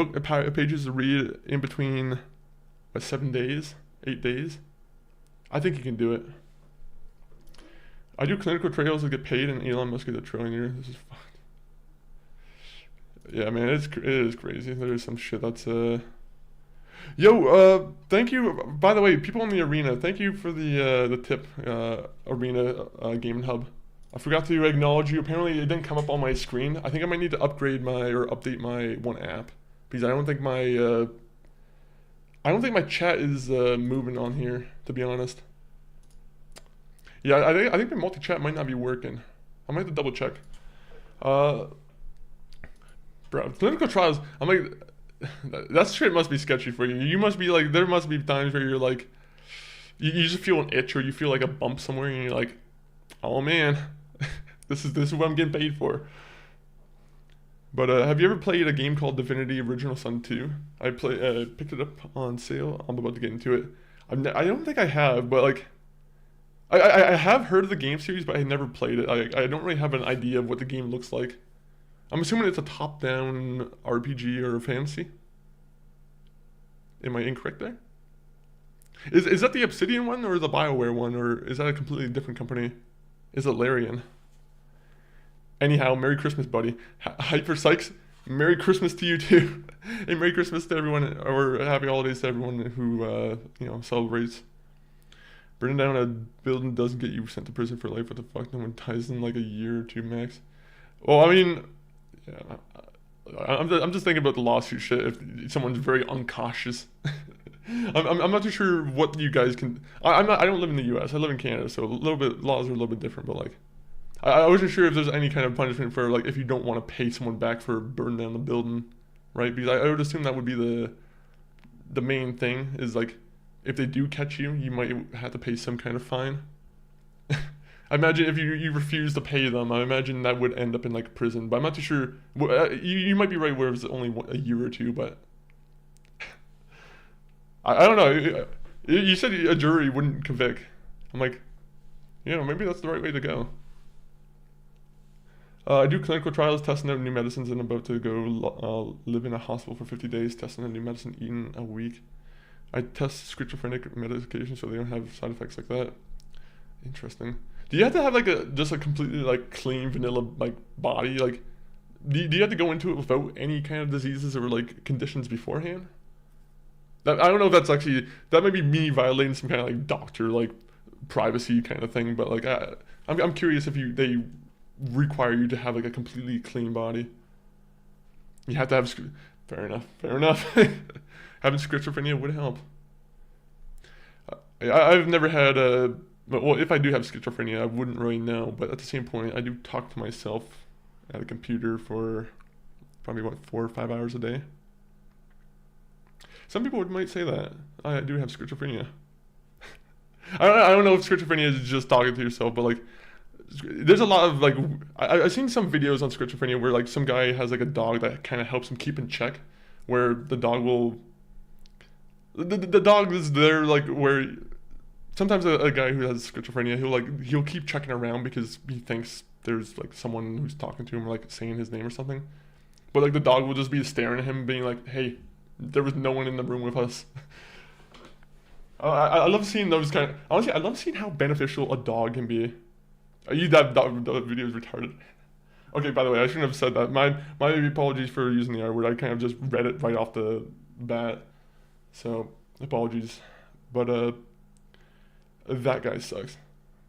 pages to read in between, what, 7 days? 8 days? I think you can do it. I do clinical trials to get paid, and Elon Musk is a trillionaire. This is fucked. Yeah, man, it is crazy. There is some shit that's Yo, thank you. By the way, people in the arena, thank you for the tip, arena gaming hub. I forgot to acknowledge you. Apparently, it didn't come up on my screen. I think I might need to upgrade or update my one app because I don't think my chat is moving on here. To be honest. Yeah, I think the multi-chat might not be working. I might have to double check. Bro, clinical trials. I'm like, that shit must be sketchy for you. You must be like, there must be times where you're like, you just feel an itch or you feel like a bump somewhere and you're like, oh man, This is what I'm getting paid for. But have you ever played a game called Divinity Original Sin 2? I picked it up on sale. I'm about to get into it. I don't think I have, but like I have heard of the game series, but I never played it. I don't really have an idea of what the game looks like. I'm assuming it's a top-down RPG or fantasy. Am I incorrect there? Is that the Obsidian one or the BioWare one, or is that a completely different company? Is it Larian? Anyhow, Merry Christmas, buddy. Hyper Sykes, Merry Christmas to you too. And Merry Christmas to everyone, or Happy Holidays to everyone who, celebrates. Burning down a building doesn't get you sent to prison for life. What the fuck? No one dies in like a year or two max. Well, I mean, yeah, I'm just thinking about the lawsuit shit. If someone's very uncautious, I'm not too sure what you guys can. I don't live in the U.S. I live in Canada, so laws are a little bit different. But like, I wasn't sure if there's any kind of punishment for like if you don't want to pay someone back for burning down the building, right? Because I would assume that would be the main thing is like if they do catch you, you might have to pay some kind of fine. I imagine if you refuse to pay them, I imagine that would end up in like prison. But I'm not too sure. You might be right where it's only a year or two, but I don't know. You said a jury wouldn't convict. I'm like, maybe that's the right way to go. I do clinical trials, testing out new medicines, and I'm about to go live in a hospital for 50 days, testing a new medicine, eating a week. I test schizophrenic medication so they don't have side effects like that. Interesting. Do you have to have just a completely like clean vanilla like body? Like, do you have to go into it without any kind of diseases or like conditions beforehand? I don't know if that's actually, that might be me violating some kind of like doctor like privacy kind of thing. But like I'm curious if they require you to have like a completely clean body. You have to have fair enough. Having schizophrenia would help. I've never had well, if I do have schizophrenia, I wouldn't really know. But at the same point, I do talk to myself at a computer for probably 4 or 5 hours a day. Some people might say that I do have schizophrenia. I don't know if schizophrenia is just talking to yourself, but like, there's a lot of like, I've seen some videos on schizophrenia where like some guy has like a dog that kind of helps him keep in check, where the dog will. The dog is there like where sometimes a guy who has schizophrenia he'll keep checking around because he thinks there's like someone who's talking to him or like saying his name or something, but like the dog will just be staring at him being like, hey, there was no one in the room with us. I love seeing those kind of, honestly I love seeing how beneficial a dog can be. That video is retarded. Okay, by the way, I shouldn't have said that. My apologies for using the R word. I kind of just read it right off the bat. So, apologies. But, that guy sucks.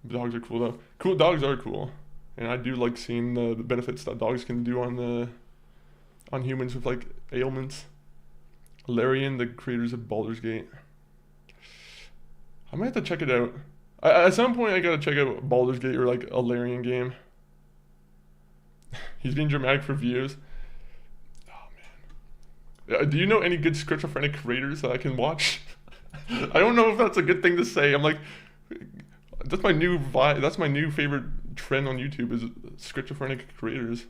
Dogs are cool, though. Cool dogs are cool. And I do like seeing the benefits that dogs can do on humans with, like, ailments. Larian, the creators of Baldur's Gate. I might have to check it out. At some point, I gotta check out Baldur's Gate or, like, a Larian game. He's being dramatic for views. Do you know any good schizophrenic creators that I can watch? I don't know if that's a good thing to say. I'm like, that's my new vibe. That's my new favorite trend on YouTube is schizophrenic creators.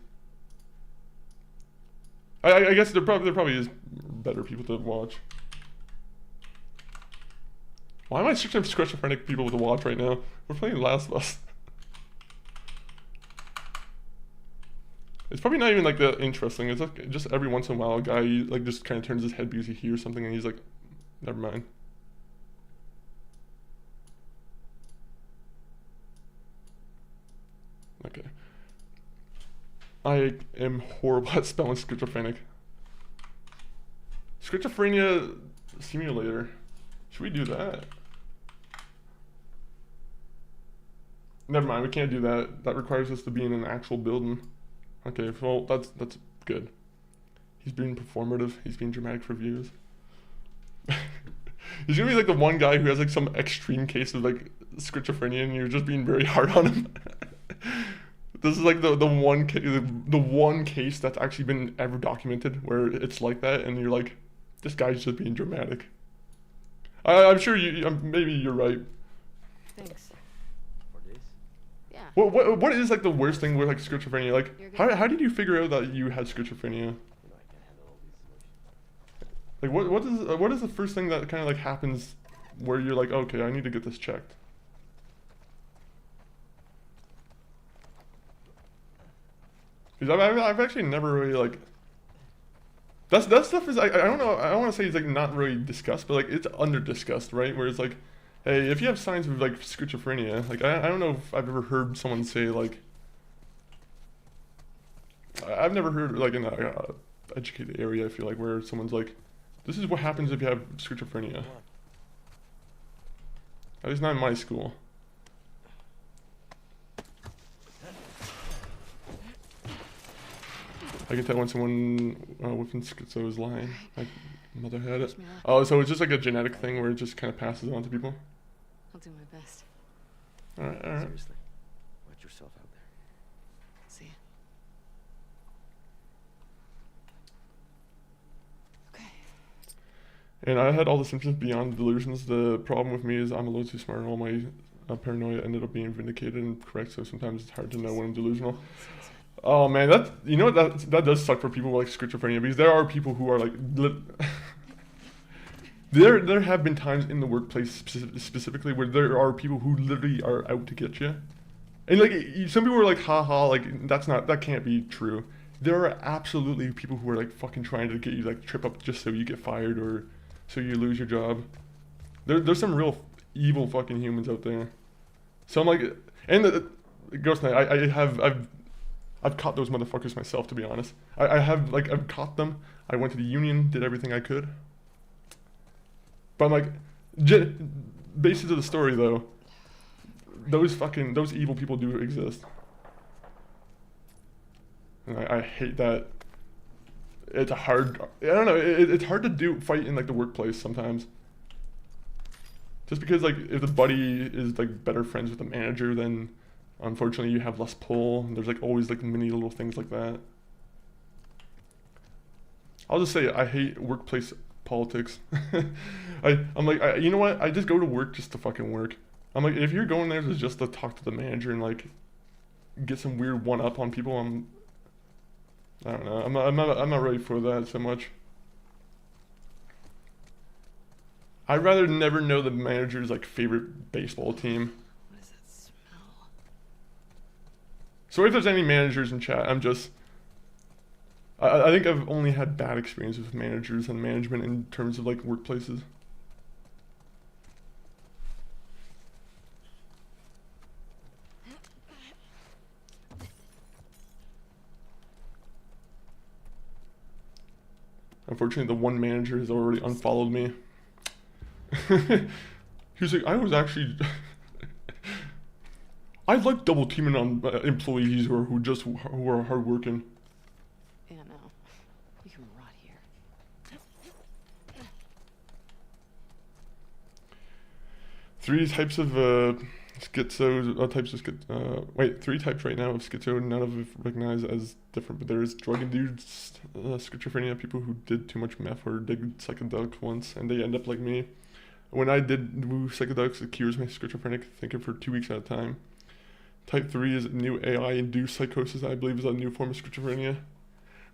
I guess there probably is better people to watch. Why am I searching for schizophrenic people to watch right now? We're playing Last of Us. It's probably not even like that interesting. It's like just every once in a while a guy like just kind of turns his head because he hears something and he's like, never mind. Okay. I am horrible at spelling schizophrenic. Schizophrenia simulator. Should we do that? Never mind, we can't do that. That requires us to be in an actual building. Okay, well, that's good. He's being performative. He's being dramatic for views. He's gonna be like the one guy who has like some extreme case of like schizophrenia, and you're just being very hard on him. This is like the one case that's actually been ever documented where it's like that, and you're like, this guy's just being dramatic. I'm sure maybe you're right. Thanks. For this? Yeah, Yeah. What is like the worst thing with like schizophrenia? Like You're good. how did you figure out that you had schizophrenia? You know, I can't handle all these emotions. Like what is the first thing that kind of like happens where you're like, okay, I need to get this checked? Because I've actually never really like that stuff is I don't know, I don't want to say it's like not really discussed, but like it's under discussed, right? Where it's like, hey, if you have signs of like schizophrenia, like I don't know if I've ever heard someone say like, I've never heard like in a educated area, I feel like, where someone's like, this is what happens if you have schizophrenia. Come on. At least not in my school. I can tell when someone with schizo is lying. My mother had it. Wish me luck. Oh, so it's just like a genetic thing where it just kind of passes on to people? I'll do my best. Alright. Seriously, watch yourself out there. See ya. Okay. And I had all the symptoms beyond delusions. The problem with me is I'm a little too smart. All my paranoia ended up being vindicated and correct, so sometimes it's hard to know when I'm delusional. Oh man, that does suck for people with like schizophrenia, because there are people who are like there have been times in the workplace specifically where there are people who literally are out to get you, and like some people are like, haha, like that can't be true. There are absolutely people who are like fucking trying to get you like trip up just so you get fired or so you lose your job. There's some real evil fucking humans out there. So I'm like, and the Ghost Knight, I've caught those motherfuckers myself, to be honest. I've caught them. I went to the union, did everything I could. But I'm like, basis of the story though, those evil people do exist. And I hate that. It's hard, I don't know, it's hard to fight in like the workplace sometimes. Just because like if the buddy is like better friends with the manager, then unfortunately you have less pull. There's like always like many little things like that. I'll just say I hate workplace politics. I'm like, you know what? I just go to work just to fucking work. I'm like, if you're going there just to talk to the manager and like get some weird one up on people, I don't know. I'm not ready for that so much. I'd rather never know the manager's like favorite baseball team. What does that smell? So if there's any managers in chat, I think I've only had bad experiences with managers and management in terms of like workplaces. Unfortunately, the one manager has already unfollowed me. He's like, I was actually... I like double teaming on employees who are hardworking. Yeah, no. You can rot here. Three types of schizo, three types right now of schizo, none of them recognized as different, but there is drug-induced schizophrenia, people who did too much meth or did psychedelics once, and they end up like me. When I did psychedelics, it cures my schizophrenic thinking for 2 weeks at a time. Type 3 is new AI-induced psychosis, I believe is a new form of schizophrenia.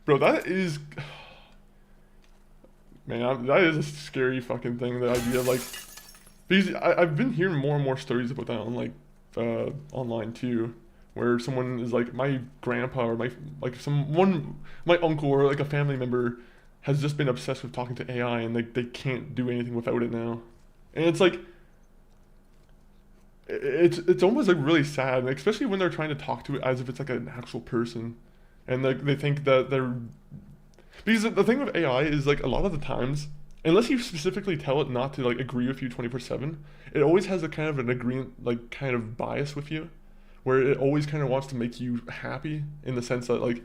Bro, that is... Man, that is a scary fucking thing, the idea of like... Because I've been hearing more and more stories about that on like online too, where someone is like, my grandpa or my uncle or like a family member has just been obsessed with talking to AI and like they can't do anything without it now, and it's like it's almost like really sad, and especially when they're trying to talk to it as if it's like an actual person, and like they think that they're, because the thing with AI is like a lot of the times, unless you specifically tell it not to like agree with you 24/7, it always has a kind of an agreement, like kind of bias with you, where it always kind of wants to make you happy in the sense that like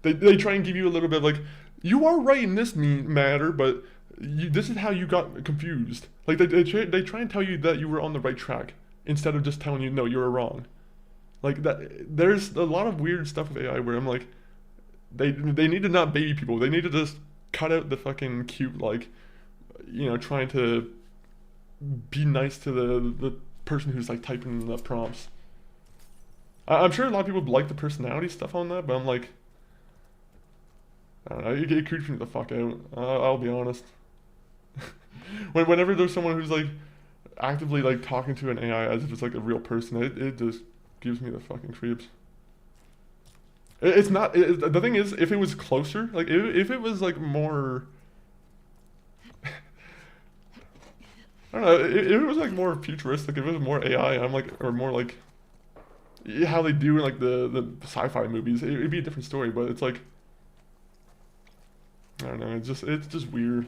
they try and give you a little bit of like, you are right in this matter, but this is how you got confused. Like they try and tell you that you were on the right track instead of just telling you no, you were wrong. Like that, there's a lot of weird stuff with AI where I'm like, they need to not baby people. They need to just cut out the fucking cute, like, you know, trying to be nice to the person who's like typing the prompts. I'm sure a lot of people like the personality stuff on that, but I'm like, I don't know, it creeps me the fuck out. I'll be honest. Whenever there's someone who's like actively like talking to an AI as if it's like a real person, it just gives me the fucking creeps. It's not. The thing is, if it was closer, like if it was like more, I don't know, if it was like more futuristic, if it was more AI, I'm like, or more like how they do in like the sci-fi movies, it'd be a different story. But it's like, I don't know, it's just weird.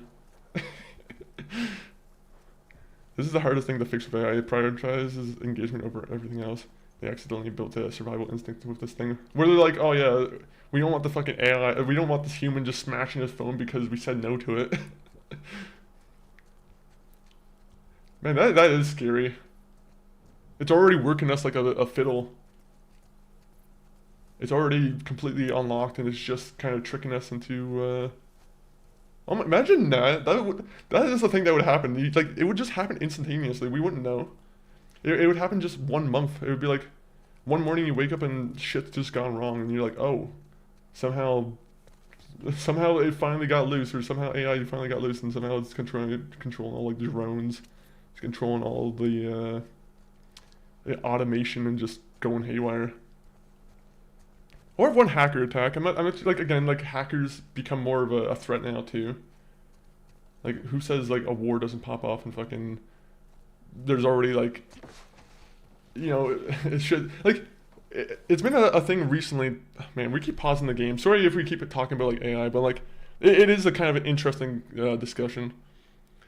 This is the hardest thing to fix with AI. It prioritizes engagement over everything else. They accidentally built a survival instinct with this thing. Where they're like, oh yeah, we don't want the fucking AI, we don't want this human just smashing his phone because we said no to it. Man, that is scary. It's already working us like a fiddle. It's already completely unlocked and it's just kind of tricking us into, oh my, imagine that. That is the thing that would happen. Like, it would just happen instantaneously. We wouldn't know. It would happen just 1 month. It would be like, one morning you wake up and shit's just gone wrong, and you're like, oh, somehow it finally got loose, or somehow AI finally got loose, and somehow it's controlling all like the drones, it's controlling all the automation and just going haywire. Or if one hacker attack. I'm not like, again, like hackers become more of a threat now too. Like, who says like a war doesn't pop off and fucking there's already like, you know, it should, like, it's been a thing recently. Man, we keep pausing the game. Sorry if we keep talking about like AI, but like it is a kind of an interesting discussion.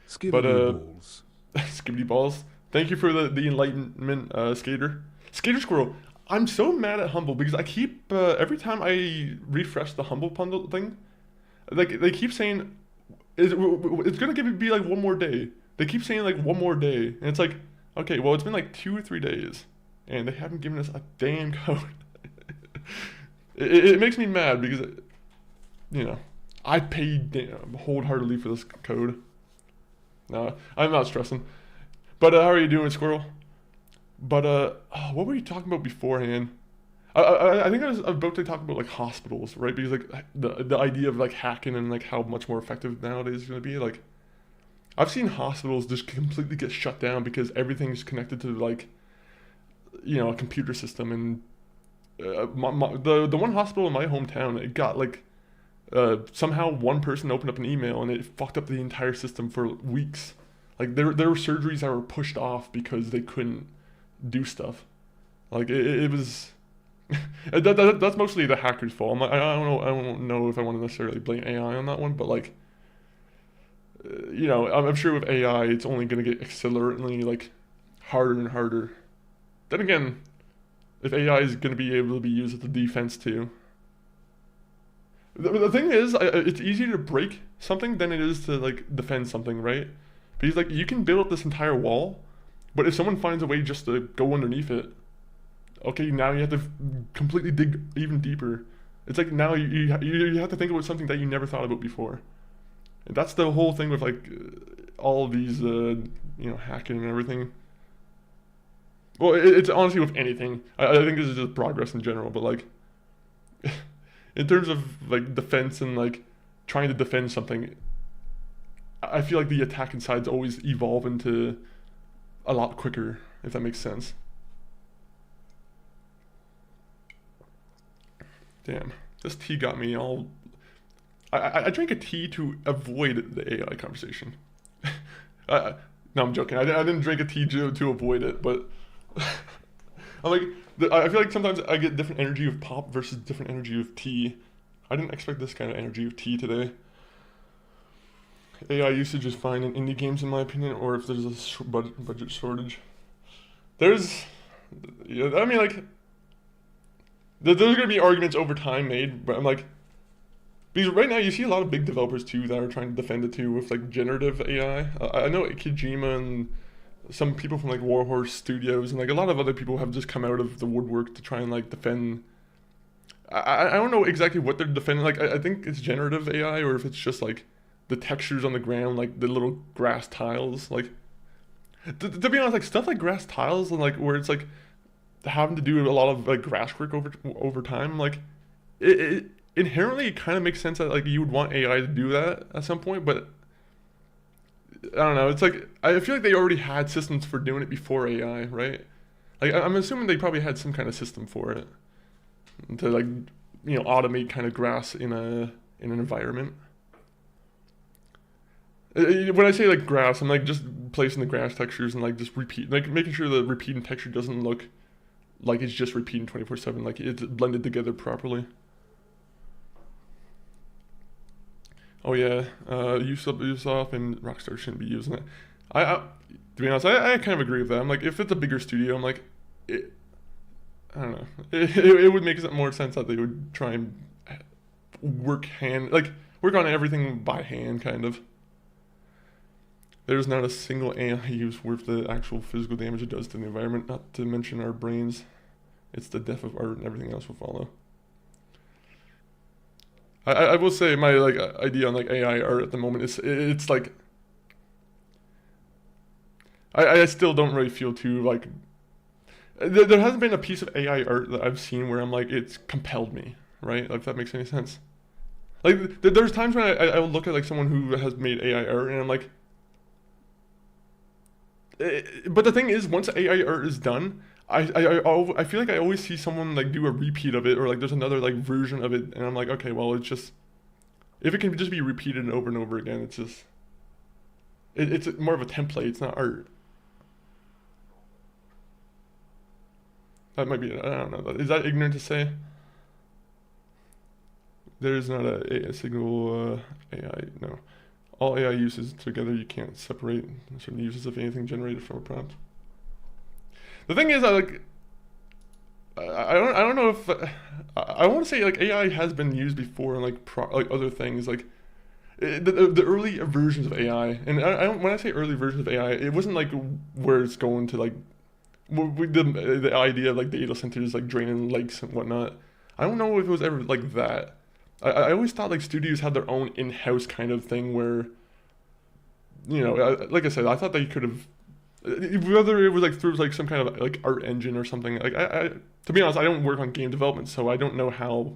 Skibbity balls. Skibbity balls. Thank you for the enlightenment, Skater Squirrel. I'm so mad at Humble because I keep every time I refresh the Humble bundle thing, like they keep saying it's gonna be like one more day. They keep saying like one more day, and it's like, okay, well it's been like 2 or 3 days, and they haven't given us a damn code. it makes me mad because, you know, I paid wholeheartedly for this code. No, I'm not stressing. But how are you doing, Squirrel? But what were you talking about beforehand? I think I was about to talk about like hospitals, right? Because like the idea of like hacking and like how much more effective nowadays is going to be. Like, I've seen hospitals just completely get shut down because everything's connected to like, you know, a computer system. And the one hospital in my hometown, it got like somehow one person opened up an email and it fucked up the entire system for weeks. Like there were surgeries that were pushed off because they couldn't do stuff. Like it was. That's mostly the hacker's fault. I don't know if I want to necessarily blame AI on that one, but like, you know, I'm sure with AI, it's only going to get acceleratingly like harder and harder. Then again, if AI is going to be able to be used as a defense too. The thing is, it's easier to break something than it is to like defend something, right? Because like you can build up this entire wall, but if someone finds a way just to go underneath it, okay, now you have to completely dig even deeper. It's like now you have to think about something that you never thought about before. And that's the whole thing with like all of these, you know, hacking and everything. Well, it's honestly with anything. I think this is just progress in general, but like, in terms of like defense and like trying to defend something, I feel like the attacking sides always evolve into a lot quicker, if that makes sense. Damn, this tea got me all... I drank a tea to avoid the AI conversation. No, I'm joking. I didn't drink a tea to avoid it, but... I'm like... I feel like sometimes I get different energy of pop versus different energy of tea. I didn't expect this kind of energy of tea today. AI usage is fine in indie games in my opinion, or if there's a budget shortage. There's... Yeah, I mean like... There's going to be arguments over time made, but I'm like, because right now you see a lot of big developers too that are trying to defend it too with like generative AI. I know Kojima and some people from like Warhorse Studios and like a lot of other people have just come out of the woodwork to try and like defend. I don't know exactly what they're defending. Like I think it's generative AI, or if it's just like the textures on the ground, like the little grass tiles. Like to be honest, like stuff like grass tiles and like where it's like having to do a lot of like grass work over time, like it inherently kind of makes sense that like you would want AI to do that at some point, but I don't know. It's like I feel like they already had systems for doing it before AI, right? Like I'm assuming they probably had some kind of system for it to like automate kind of grass in an environment. When I say like grass, I'm like just placing the grass textures and like just like making sure the repeating texture doesn't look like it's just repeating 24/7, like it's blended together properly. Oh yeah, Ubisoft and Rockstar shouldn't be using it. To be honest, I kind of agree with that. I'm like, if it's a bigger studio, I'm like, I don't know. It would make more sense that they would try and work on everything by hand, kind of. There's not a single AI use worth the actual physical damage it does to the environment, not to mention our brains. It's the death of art and everything else will follow. I will say my like idea on like AI art at the moment is it's like I still don't really feel too like there hasn't been a piece of AI art that I've seen where I'm like it's compelled me, right? Like if that makes any sense. Like there's times when I will look at like someone who has made AI art and I'm like, but the thing is, once AI art is done, I feel like I always see someone like do a repeat of it, or like there's another like version of it, and I'm like, okay, well, it's just if it can just be repeated over and over again, it's just it's more of a template. It's not art. That might be, I don't know. Is that ignorant to say? There is not a single AI. No, all AI uses together. You can't separate certain uses of anything generated from a prompt. The thing is, I don't know if I want to say like AI has been used before in like other things like the early versions of AI, and when I say early versions of AI, it wasn't like where it's going to like the idea of like data centers like draining lakes and whatnot. I don't know if it was ever like that. I always thought like studios had their own in-house kind of thing where, like I said, I thought they could have. Whether it was like through like some kind of like art engine or something, like I to be honest, I don't work on game development, so I don't know how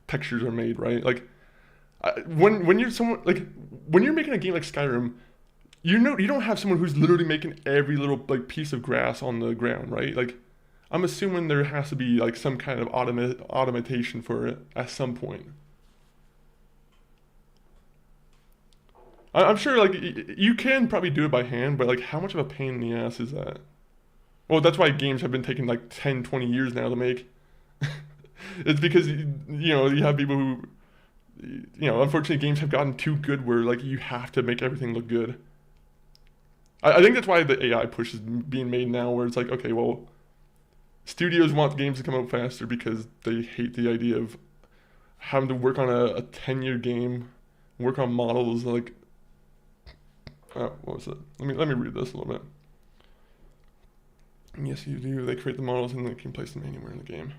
textures are made, right? Like when you're someone like when you're making a game like Skyrim, you don't have someone who's literally making every little like piece of grass on the ground, right? Like I'm assuming there has to be like some kind of automation for it at some point. I'm sure like you can probably do it by hand, but like how much of a pain in the ass is that? Well, that's why games have been taking like 10, 20 years now to make. It's because you have people who unfortunately games have gotten too good where like you have to make everything look good. I think that's why the AI push is being made now where it's like, okay, well, studios want games to come out faster because they hate the idea of having to work on a 10-year game, work on models like what was it? Let me read this a little bit. Yes, you do. They create the models and they can place them anywhere in the game.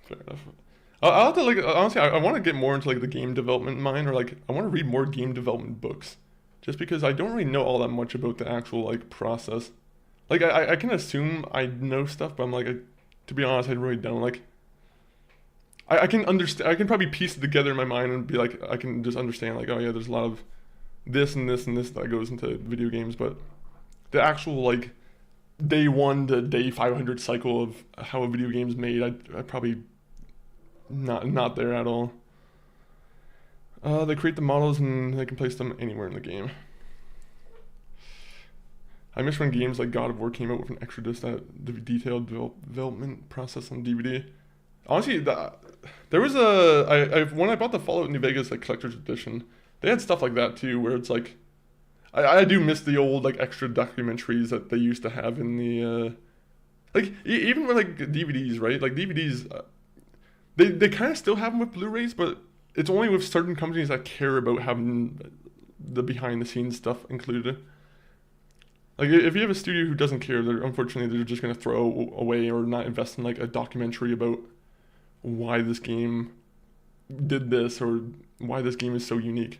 Fair enough. I'll have to like honestly, I want to get more into like the game development mind, or like I want to read more game development books, just because I don't really know all that much about the actual like process. Like I can assume I know stuff, but I'm like, to be honest, I really don't. Like I can understand. I can probably piece it together in my mind and be like, I can just understand like, oh yeah, there's a lot of this and this and this that goes into video games, but the actual like day 1 to day 500 cycle of how a video game's made, I probably not there at all. They create the models and they can place them anywhere in the game. I miss when games like God of War came out with an extra disc that the detailed development process on DVD. Honestly, there was when I bought the Fallout New Vegas like collector's edition, they had stuff like that too, where it's like, I do miss the old like extra documentaries that they used to have in the, like even with like DVDs, right? Like DVDs, they kind of still have them with Blu-rays, but it's only with certain companies that care about having the behind the scenes stuff included. Like if you have a studio who doesn't care, unfortunately they're just gonna throw away or not invest in like a documentary about why this game did this or why this game is so unique.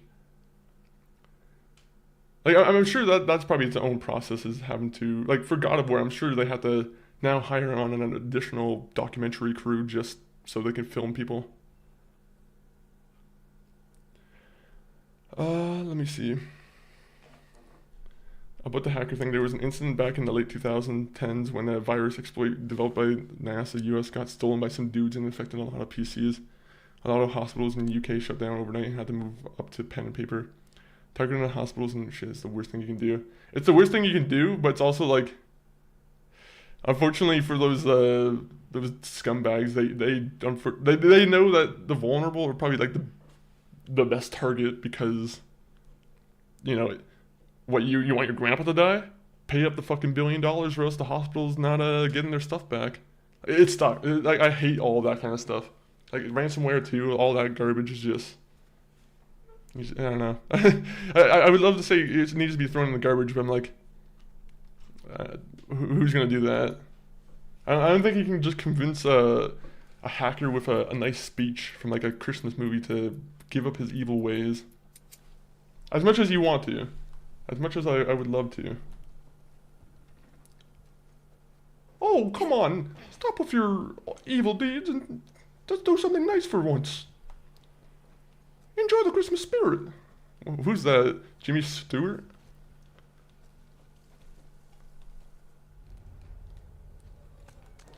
Like I'm sure that's probably its own process, is having to like for God of War, I'm sure they have to now hire on an additional documentary crew just so they can film people. Let me see. About the hacker thing, there was an incident back in the late 2010s when a virus exploit developed by NASA US got stolen by some dudes and infected a lot of PCs. A lot of hospitals in the UK shut down overnight and had to move up to pen and paper. Targeting the hospitals and shit is the worst thing you can do. It's the worst thing you can do, but it's also like, unfortunately for those scumbags, they know that the vulnerable are probably like the best target because, you know, what you want your grandpa to die? Pay up the fucking $1 billion or else the hospital's not getting their stuff back. It's stuck. Like I hate all that kind of stuff. Like ransomware too. All that garbage is just. I don't know. I would love to say it needs to be thrown in the garbage, but I'm like, who's gonna do that? I don't think you can just convince a hacker with a nice speech from like a Christmas movie to give up his evil ways. As much as you want to. As much as I would love to. Oh, come on. Stop with your evil deeds and just do something nice for once. Enjoy the Christmas spirit. Who's that? Jimmy Stewart?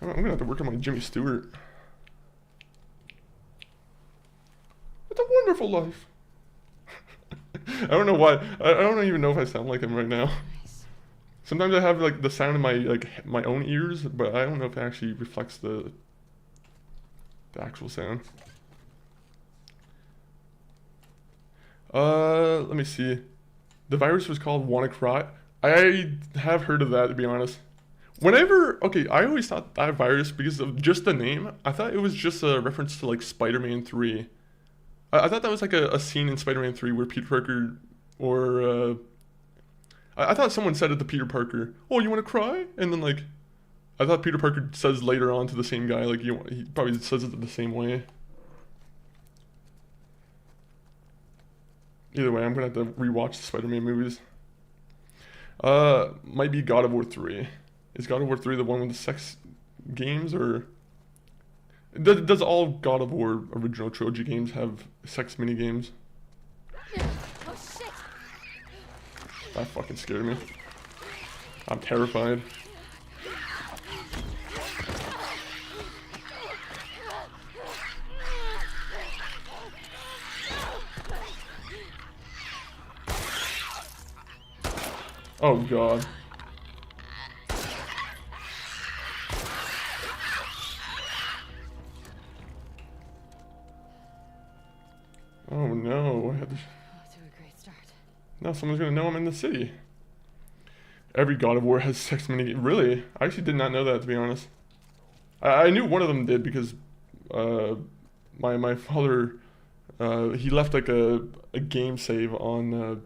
I'm gonna have to work on my Jimmy Stewart. It's a wonderful life. I don't know why. I don't even know if I sound like him right now. Nice. Sometimes I have like the sound in my own ears, but I don't know if it actually reflects the actual sound. Let me see. The virus was called WannaCry. I have heard of that, to be honest. Okay, I always thought that virus, because of just the name, I thought it was just a reference to like Spider-Man 3. I thought that was like a scene in Spider-Man 3 where Peter Parker, or I thought someone said it to Peter Parker, "Oh, you want to cry?" And then like, I thought Peter Parker says later on to the same guy, like he probably says it the same way. Either way, I'm gonna have to rewatch the Spider-Man movies. Might be God of War 3. Is God of War 3 the one with the sex games, or does all God of War original trilogy games have sex mini games? Oh shit! That fucking scared me. I'm terrified. Oh god. Oh no. Off to a great start. Now someone's gonna know I'm in the city. Every God of War has sex mini. Really? I actually did not know that, to be honest. I knew one of them did because my father he left like a game save on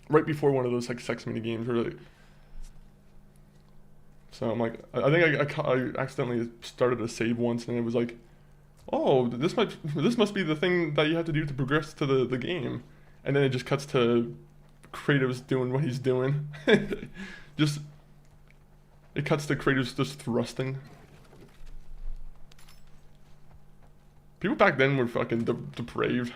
right before one of those like sex mini games, really. So I'm like, I think I accidentally started a save once, and it was like, oh, this must be the thing that you have to do to progress to the game, and then it just cuts to Kratos doing what he's doing. It cuts to Kratos just thrusting. People back then were fucking depraved.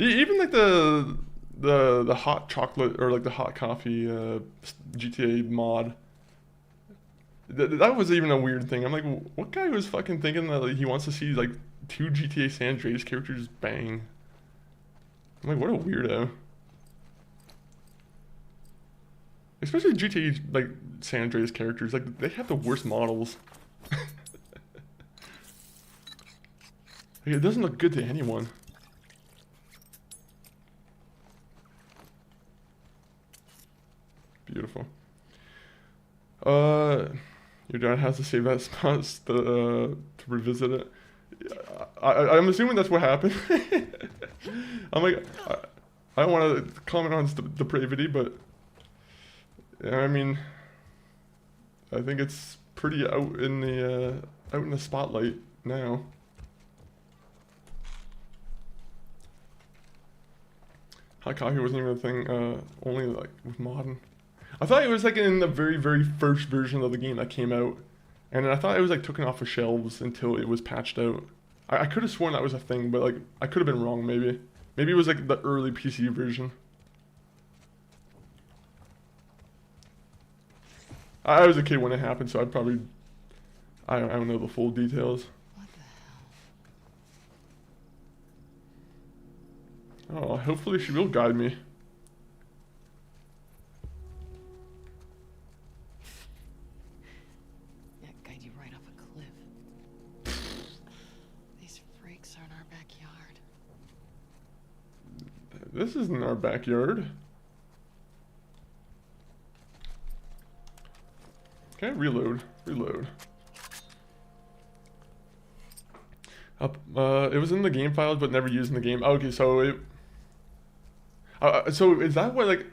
Even like the hot chocolate or like the hot coffee GTA mod. That was even a weird thing. I'm like, what guy was fucking thinking that like, he wants to see like 2 GTA San Andreas characters bang? I'm like, what a weirdo. Especially GTA like San Andreas characters, like they have the worst models. Like, it doesn't look good to anyone. Beautiful. Your dad has to save that spot to revisit it. I'm assuming that's what happened. I'm like, I don't want to comment on depravity, but I mean, I think it's pretty out in the spotlight now. Hot coffee wasn't even a thing. Only like with modern. I thought it was like in the very, very first version of the game that came out, and I thought it was like taken off of shelves until it was patched out. I could have sworn that was a thing, but like I could have been wrong. Maybe it was like the early PC version. I was a kid when it happened, so I'd probably I don't know the full details. What the hell? Oh, hopefully she will guide me. Yeah, guide you right off a cliff. These freaks are in our backyard. This isn't our backyard. Okay, reload. It was in the game files, but never used in the game. Okay, so it. So is that what like?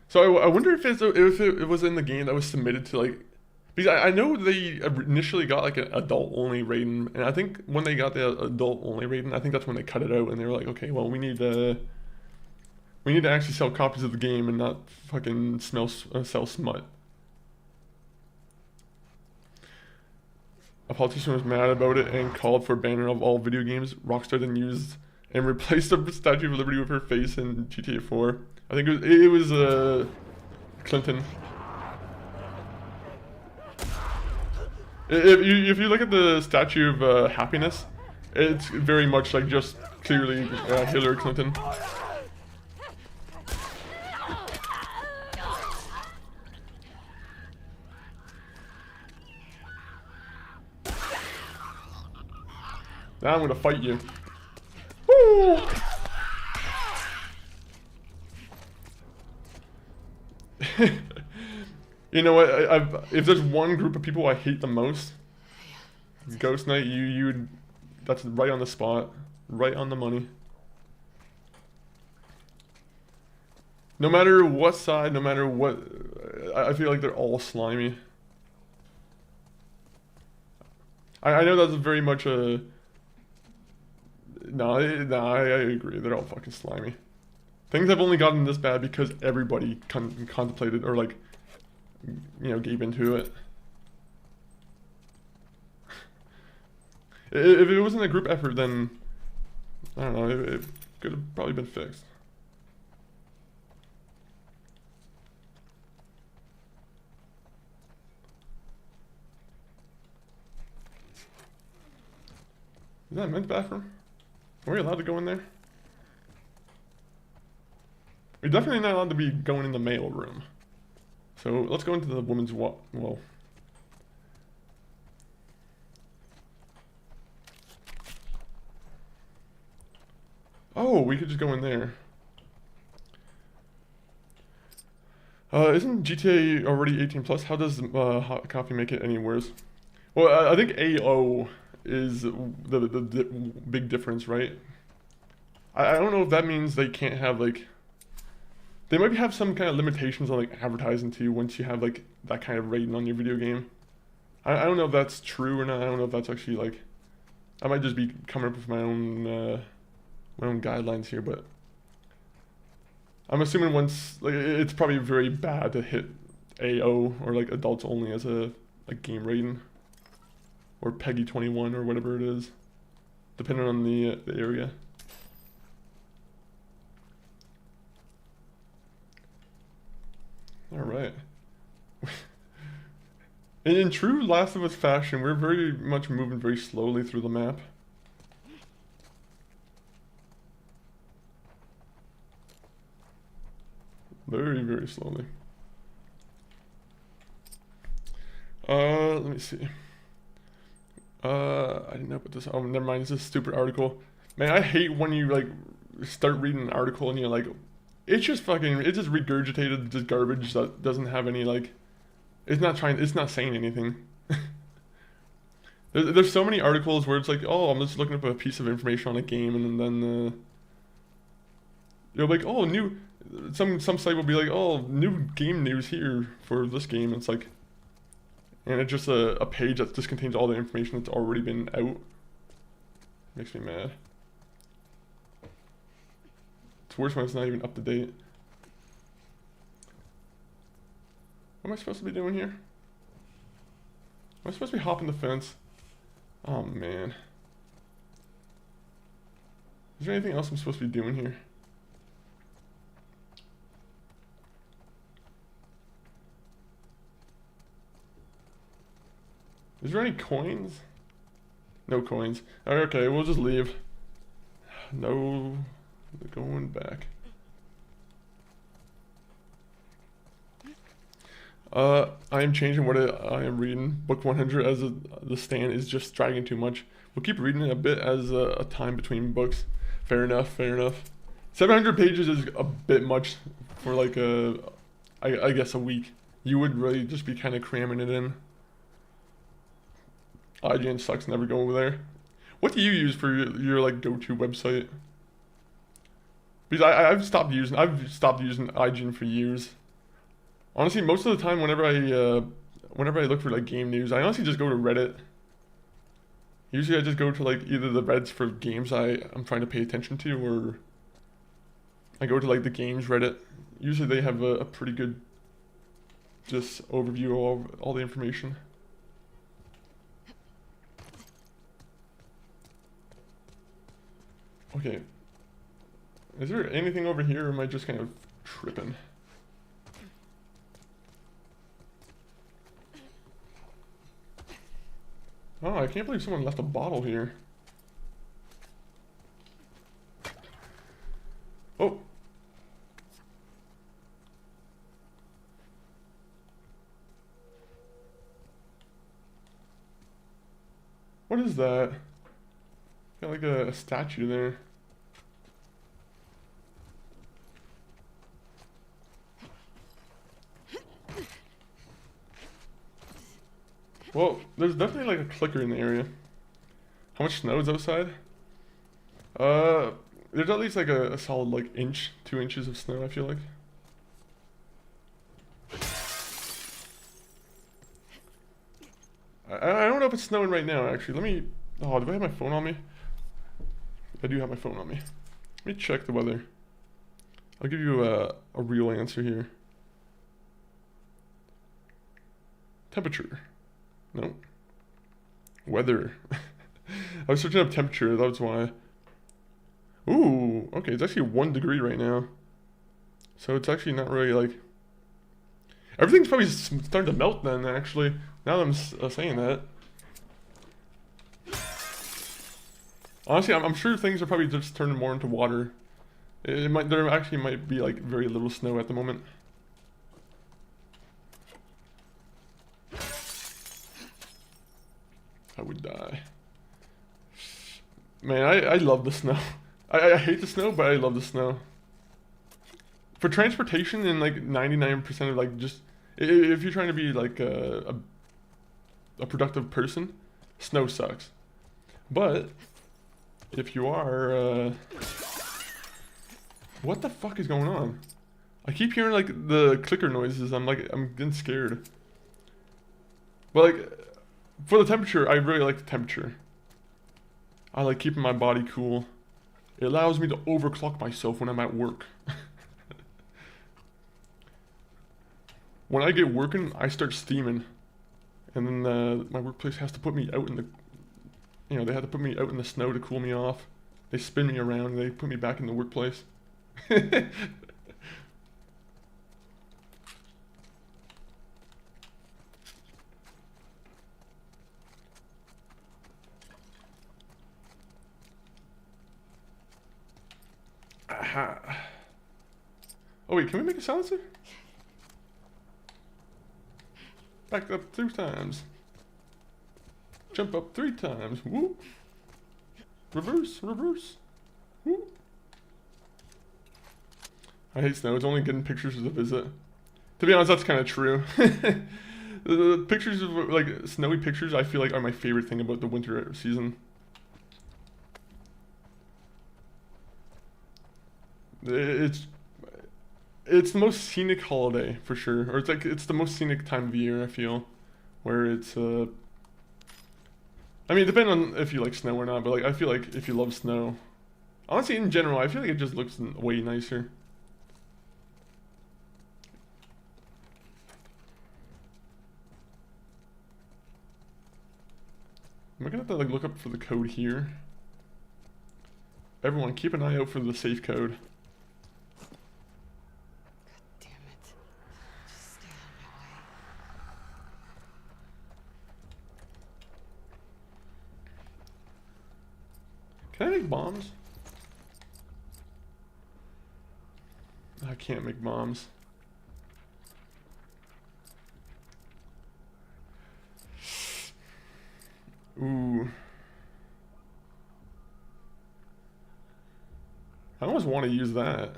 So I wonder if it was in the game that was submitted to like, because I know they initially got like an adult only rating, and I think when they got the adult only rating, I think that's when they cut it out and they were like, okay, well we need to actually sell copies of the game and not fucking sell smut. A politician was mad about it and called for a banning of all video games. Rockstar then used and replaced the Statue of Liberty with her face in GTA 4. I think it was Clinton. If you look at the Statue of Happiness, it's very much like just clearly Hillary Clinton. Now I'm gonna fight you. Woo! You know what? If there's one group of people I hate the most, Ghost Knight. That's right on the spot, right on the money. No matter what side, no matter what, I feel like they're all slimy. I know that's very much a. No, I agree. They're all fucking slimy. Things have only gotten this bad because everybody contemplated or like, you know, gave into it. If it wasn't a group effort, then I don't know. It could have probably been fixed. Is that a men's bathroom? Are we allowed to go in there? We're definitely not allowed to be going in the male room. So let's go into the women's well. Oh, we could just go in there. Isn't GTA already 18 plus? How does hot coffee make it any worse? Well, I think AO is the big difference, right? I don't know if that means they can't have like. They might have some kind of limitations on like advertising to you once you have like that kind of rating on your video game. I don't know if that's true or not. I don't know if that's actually like. I might just be coming up with my own guidelines here, but I'm assuming once like it's probably very bad to hit AO or like adults only as a like game rating, or PEGI 21 or whatever it is, depending on the area. All right. In true Last of Us fashion, we're very much moving very slowly through the map. Very, very slowly. Let me see. I didn't know about this. Oh, never mind. It's a stupid article. Man, I hate when you like start reading an article and you're like, it's just regurgitated just garbage that doesn't have any like. It's not saying anything. There's so many articles where it's like, oh, I'm just looking up a piece of information on a game, and then you're like, oh, some site will be like, oh, new game news here for this game. It's like, and it's just a page that just contains all the information that's already been out. Makes me mad. It's worse when it's not even up to date. What am I supposed to be doing here? Am I supposed to be hopping the fence? Oh man. Is there anything else I'm supposed to be doing here? Is there any coins? No coins. Okay, we'll just leave. No, going back. I am changing what I am reading. Book 100 as the stand is just dragging too much. We'll keep reading it a bit as a time between books. Fair enough, fair enough. 700 pages is a bit much for like I guess a week. You would really just be kind of cramming it in. IGN sucks, never go over there. What do you use for your like go-to website? Because I've stopped using IGN for years. Honestly, most of the time whenever I look for like game news, I honestly just go to Reddit. Usually I just go to like either the Reddits for games I'm trying to pay attention to, or I go to like the games Reddit. Usually they have a pretty good just overview of all the information. Okay. Is there anything over here, or am I just kind of tripping? Oh, I can't believe someone left a bottle here. Oh. What is that? Got like a statue there. Well, there's definitely like a clicker in the area. How much snow is outside? There's at least like a solid like 2 inches of snow, I feel like. I don't know if it's snowing right now, actually. Let me... Oh, do I have my phone on me? I do have my phone on me. Let me check the weather. I'll give you a real answer here. Temperature. No. Weather. I was searching up temperature, that's why. Ooh, okay, it's actually 1 degree right now. So it's actually not really like... Everything's probably starting to melt then, actually. Now that I'm saying that. Honestly, I'm sure things are probably just turning more into water. There actually might be like very little snow at the moment. I would die. Man, I love the snow. I hate the snow, but I love the snow. For transportation and like 99% of like just... If you're trying to be like a productive person, snow sucks. But if you are... What the fuck is going on? I keep hearing like the clicker noises. I'm getting scared. But like... For the temperature, I really like the temperature. I like keeping my body cool. It allows me to overclock myself when I'm at work. When I get working, I start steaming. And then my workplace has to put me out in the... You know, they have to put me out in the snow to cool me off. They spin me around and they put me back in the workplace. Aha. Oh wait, can we make a silencer? Back up 2 times. Jump up 3 times. Whoop. Reverse, reverse. Whoop. I hate snow. It's only getting pictures as a visit. To be honest, that's kind of true. The pictures of like snowy pictures, I feel like are my favorite thing about the winter season. It's the most scenic holiday for sure, or it's the most scenic time of year. I feel, where it's I mean, depending on if you like snow or not, but like I feel like if you love snow, honestly, in general, I feel like it just looks way nicer. Am I gonna have to like look up for the code here? Everyone, keep an eye out for the safe code. God damn it. Just stay out of my way. Can I make bombs? I can't make bombs. Ooh. I almost want to use that.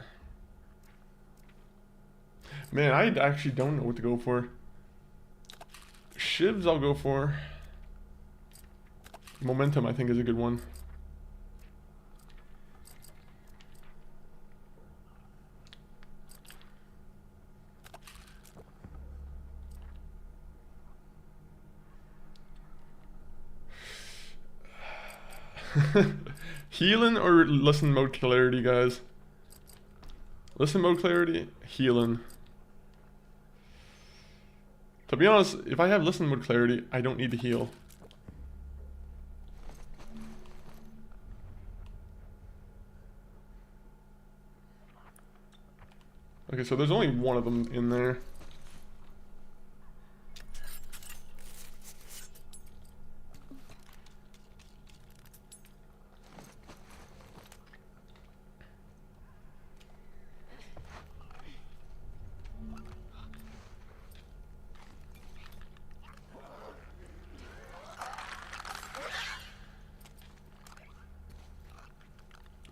Man, I actually don't know what to go for. Shivs I'll go for. Momentum I think is a good one. Healing or listen mode clarity, guys? Listen mode clarity, healing. To be honest, if I have listen mode clarity, I don't need to heal. Okay, so there's only one of them in there.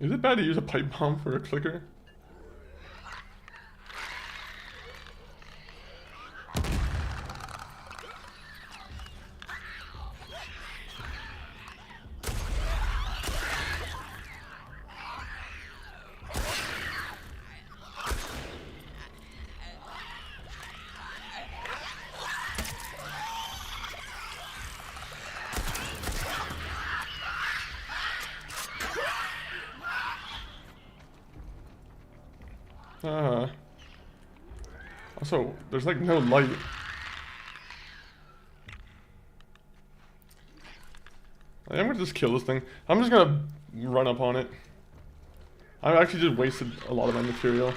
Is it bad to use a pipe bomb for a clicker? Also, there's like no light. I'm gonna just kill this thing. I'm just gonna run up on it. I actually just wasted a lot of my material.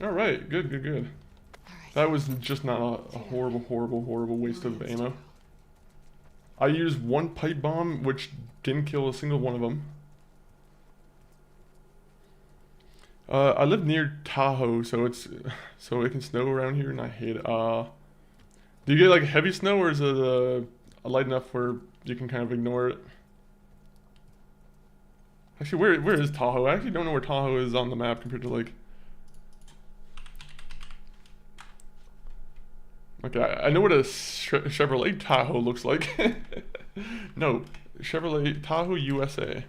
Alright, good, good, good. That was just not a horrible, horrible, horrible waste of ammo. I used one pipe bomb, which didn't kill a single one of them. I live near Tahoe, so it can snow around here, and I hate it. Do you get like heavy snow, or is it light enough where you can kind of ignore it? Actually, where is Tahoe? I actually don't know where Tahoe is on the map compared to like. Okay, I know what a Chevrolet Tahoe looks like. No, Chevrolet Tahoe, USA.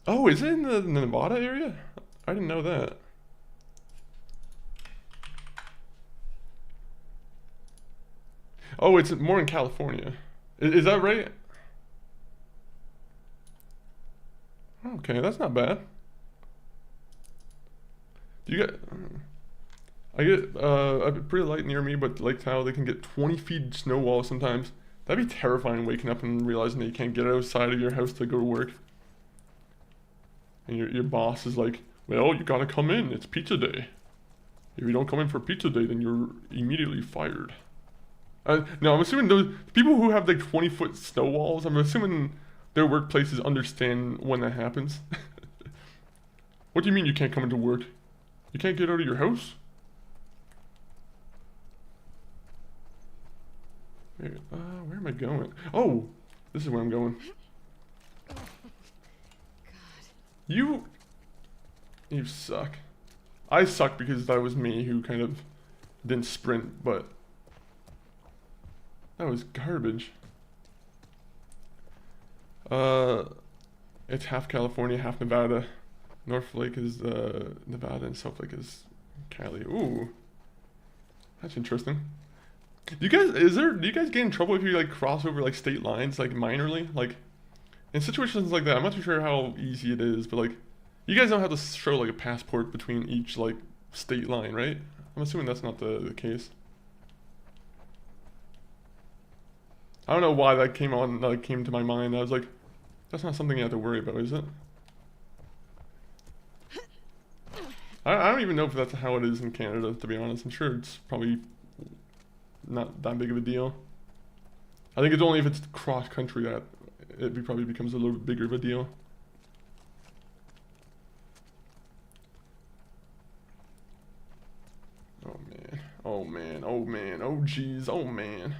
Oh, is it in the Nevada area? I didn't know that. Oh, it's more in California. Is that right? Okay, that's not bad. Do you get... I get a pretty light near me, but Lake Tahoe, they can get 20 feet snow walls sometimes. That'd be terrifying, waking up and realizing that you can't get outside of your house to go to work. And your boss is like, well, you gotta come in, it's pizza day. If you don't come in for pizza day, then you're immediately fired. No, I'm assuming those people who have like 20-foot snow walls, I'm assuming their workplaces understand when that happens. What do you mean you can't come into work? You can't get out of your house? Where am I going? Oh, this is where I'm going. God. You suck. I suck because that was me who kind of didn't sprint, but that was garbage. It's half California, half Nevada. North Lake is Nevada and South Lake is Cali. Ooh, that's interesting. Do you guys get in trouble if you like cross over like state lines like minorly? Like in situations like that, I'm not too sure how easy it is, but like you guys don't have to show like a passport between each like state line, right? I'm assuming that's not the case. I don't know why that came to my mind. I was like, that's not something you have to worry about, is it? I don't even know if that's how it is in Canada, to be honest. I'm sure it's probably not that big of a deal. I think it's only if it's cross-country that it probably becomes a little bit bigger of a deal. Oh man, oh man, oh man, oh jeez, oh man.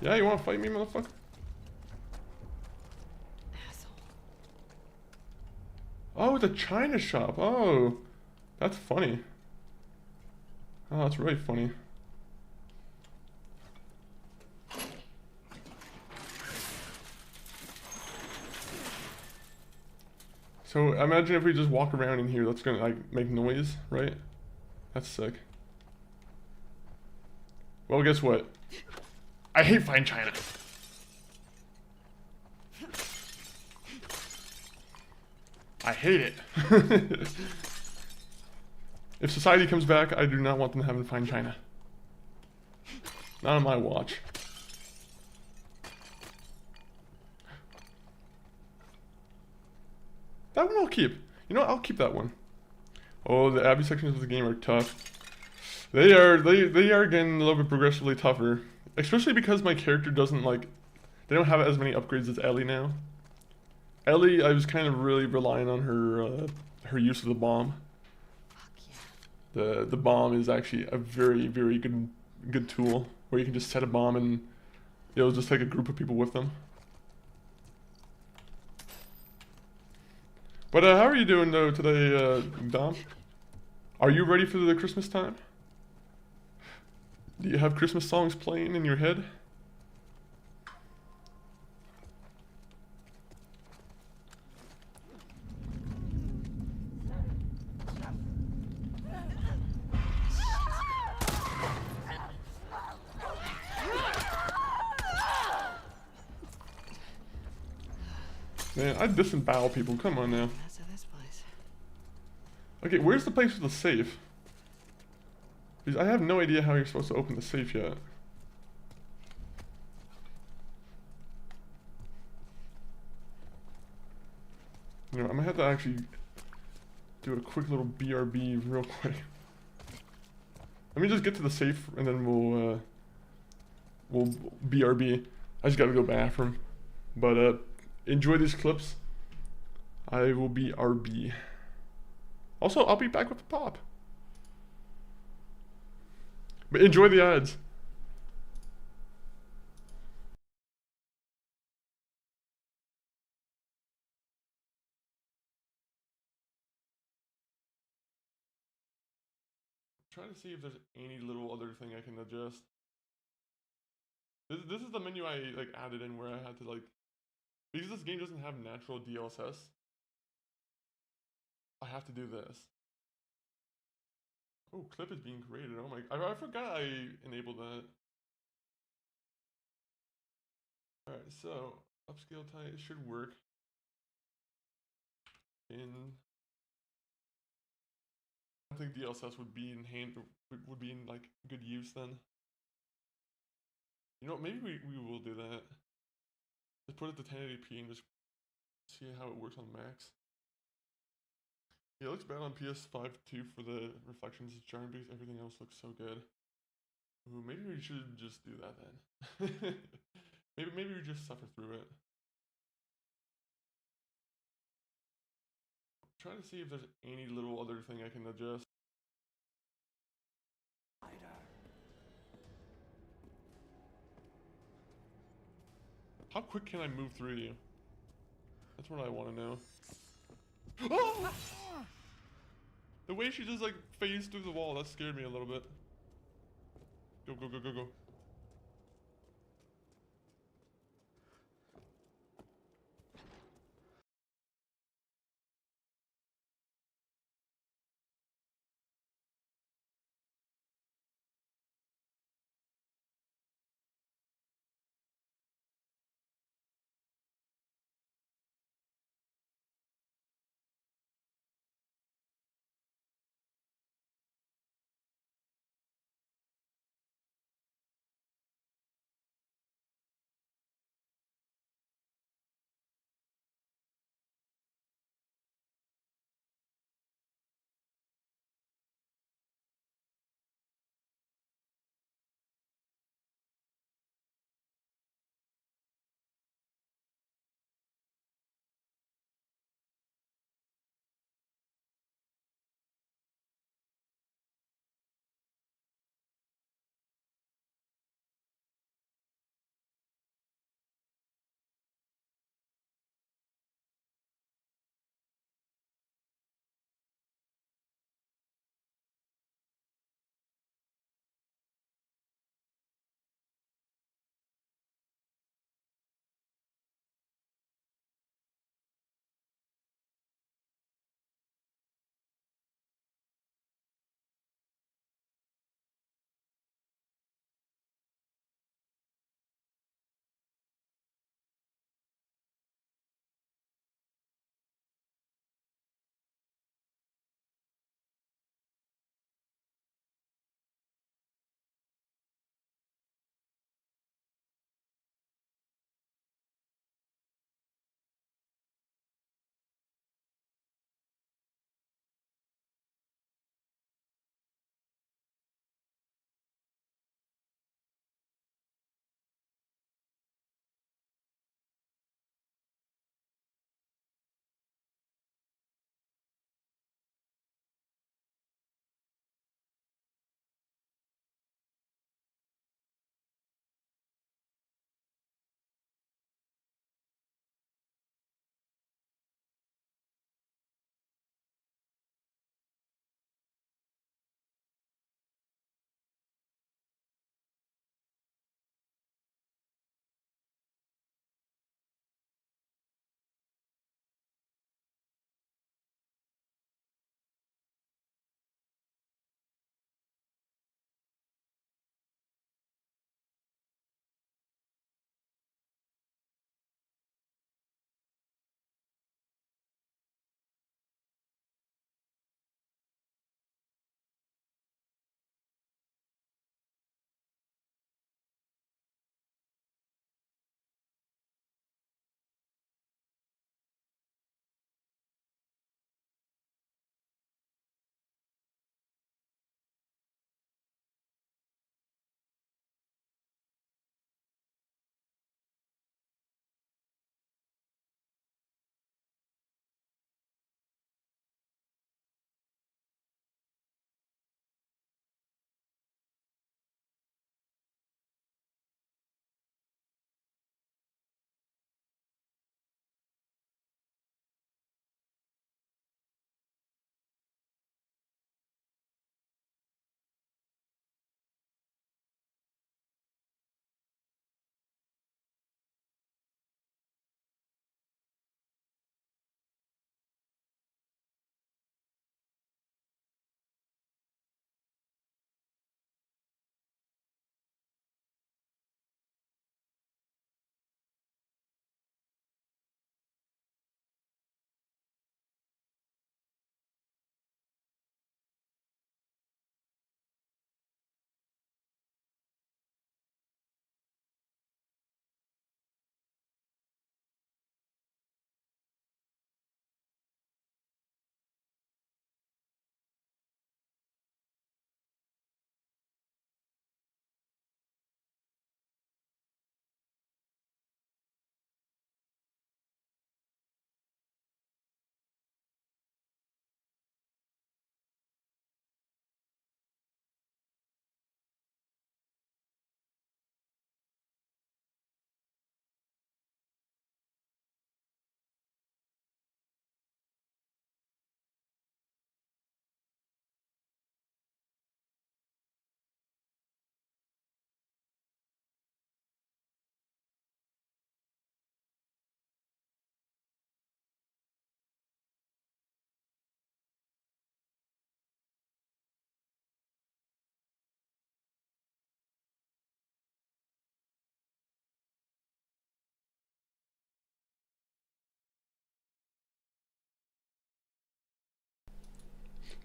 Yeah, you wanna fight me, motherfucker? Asshole. Oh, it's a China shop. Oh, that's funny. Oh, that's really funny. So imagine if we just walk around in here, that's gonna like make noise, right? That's sick. Well, guess what? I hate Fine China. I hate it. If society comes back, I do not want them having Fine China. Not on my watch. That one I'll keep. You know what? I'll keep that one. Oh, the Abbey sections of the game are tough. They are getting a little bit progressively tougher. Especially because my character doesn't like... They don't have as many upgrades as Ellie now. Ellie, I was kind of really relying on her use of the bomb. Fuck yeah. The bomb is actually a very, very good tool. Where you can just set a bomb and it'll just take a group of people with them. But how are you doing though today, Dom? Are you ready for the Christmas time? Do you have Christmas songs playing in your head? Man, I disembowel people. Come on now. That's this place. Okay, where's the place with the safe? Because I have no idea how you're supposed to open the safe yet. You know, I might have to actually do a quick little BRB real quick. Let me just get to the safe and then we'll BRB. I just gotta go bathroom. But enjoy these clips. I will be RB. Also, I'll be back with the pop. But enjoy the ads. Trying to see if there's any little other thing I can adjust. This is the menu I like added in where I had to like, because this game doesn't have natural DLSS, I have to do this. Oh, clip is being created. Oh my, I forgot I enabled that. Alright, so upscale type, it should work. I don't think DLSS would be would be in like good use then. You know what, maybe we will do that. Just put it to 1080p and just see how it works on max. Yeah, it looks bad on PS5 too for the reflections. It's jarring because everything else looks so good. Ooh, maybe we should just do that then. maybe we just suffer through it. Trying to see if there's any little other thing I can adjust. How quick can I move through you? That's what I want to know. Oh! The way she just like phased through the wall, that scared me a little bit. Go, go, go, go, go.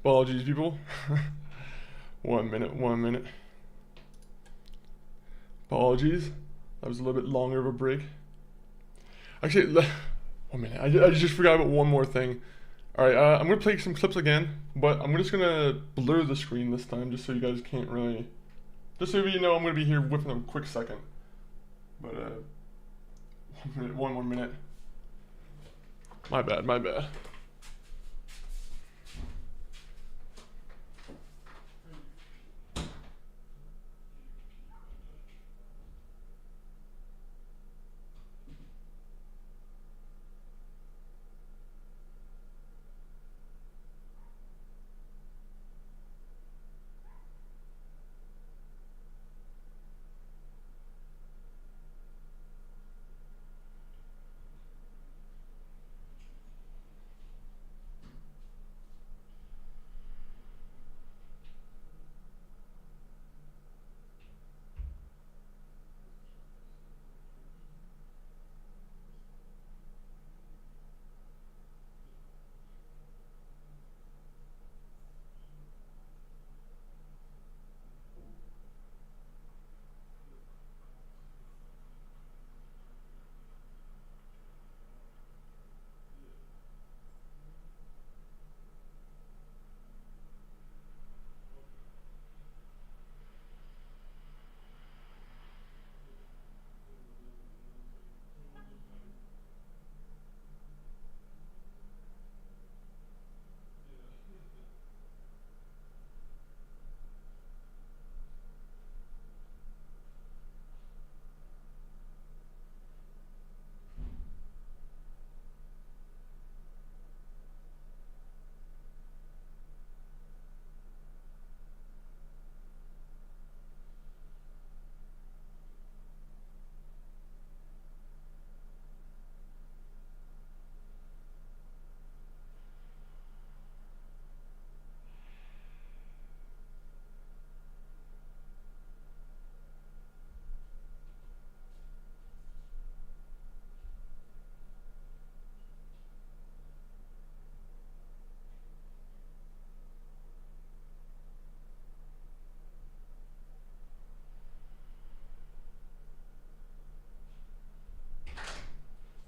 Apologies, people. 1 minute, 1 minute. Apologies. That was a little bit longer of a break. Actually, 1 minute. I just forgot about one more thing. Alright, I'm going to play some clips again, but I'm just going to blur the screen this time just so you guys can't really... Just so you know, I'm going to be here within a quick second. But, 1 minute, 1 more minute. My bad, my bad.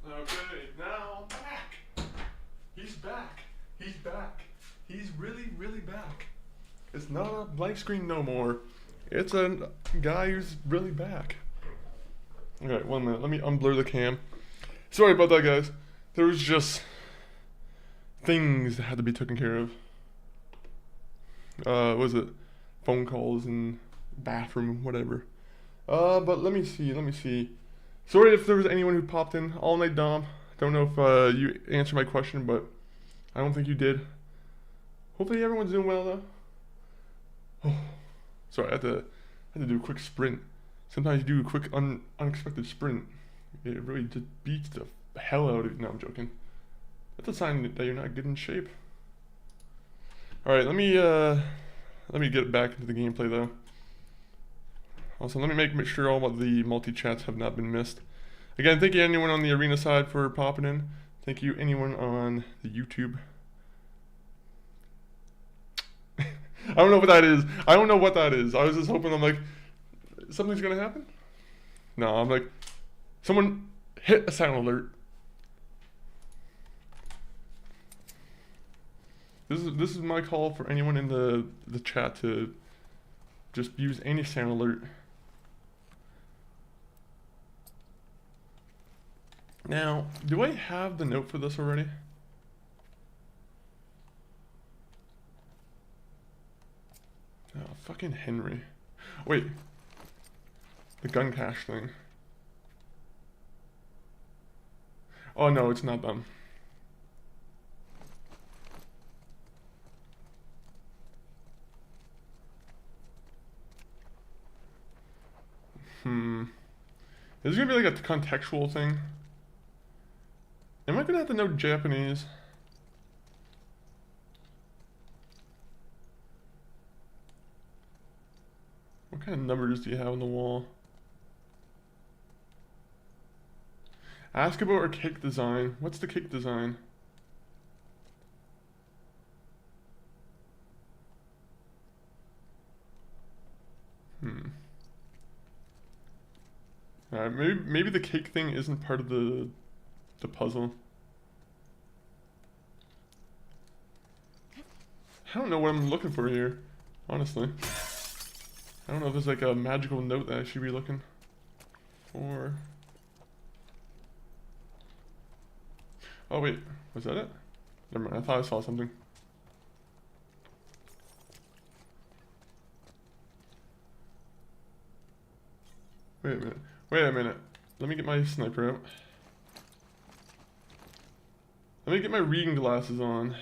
Okay, now I'm back. He's back. He's back. He's really, really back. It's not a blank screen no more. It's a guy who's really back. Okay, 1 minute. Let me unblur the cam. Sorry about that, guys. There was just things that had to be taken care of. What was it? Phone calls and bathroom, whatever. But let me see. Sorry if there was anyone who popped in. All Night Dom. Don't know if you answered my question, but I don't think you did. Hopefully everyone's doing well though. Oh, sorry, I had to do a quick sprint. Sometimes you do a quick unexpected sprint. It really just beats the hell out of you. No, I'm joking. That's a sign that you're not good in shape. All right, let me get back into the gameplay though. Also, let me make sure all of the multi-chats have not been missed. Again, thank you anyone on the arena side for popping in. Thank you anyone on the YouTube. I don't know what that is. I don't know what that is. I was just hoping, I'm like, something's gonna happen? No, I'm like, someone hit a sound alert. This is my call for anyone in the chat to just use any sound alert. Now, do I have the note for this already? Oh, fucking Henry. Wait. The gun cache thing. Oh no, it's not them. Is this gonna be like a contextual thing? Am I gonna have to know Japanese? What kind of numbers do you have on the wall? Ask about our cake design. What's the cake design? Alright, maybe the cake thing isn't part of the puzzle. I don't know what I'm looking for here, honestly. I don't know if there's like a magical note that I should be looking for. Oh wait, was that it? Never mind, I thought I saw something. Wait a minute. Wait a minute. Let me get my sniper out. Let me get my reading glasses on.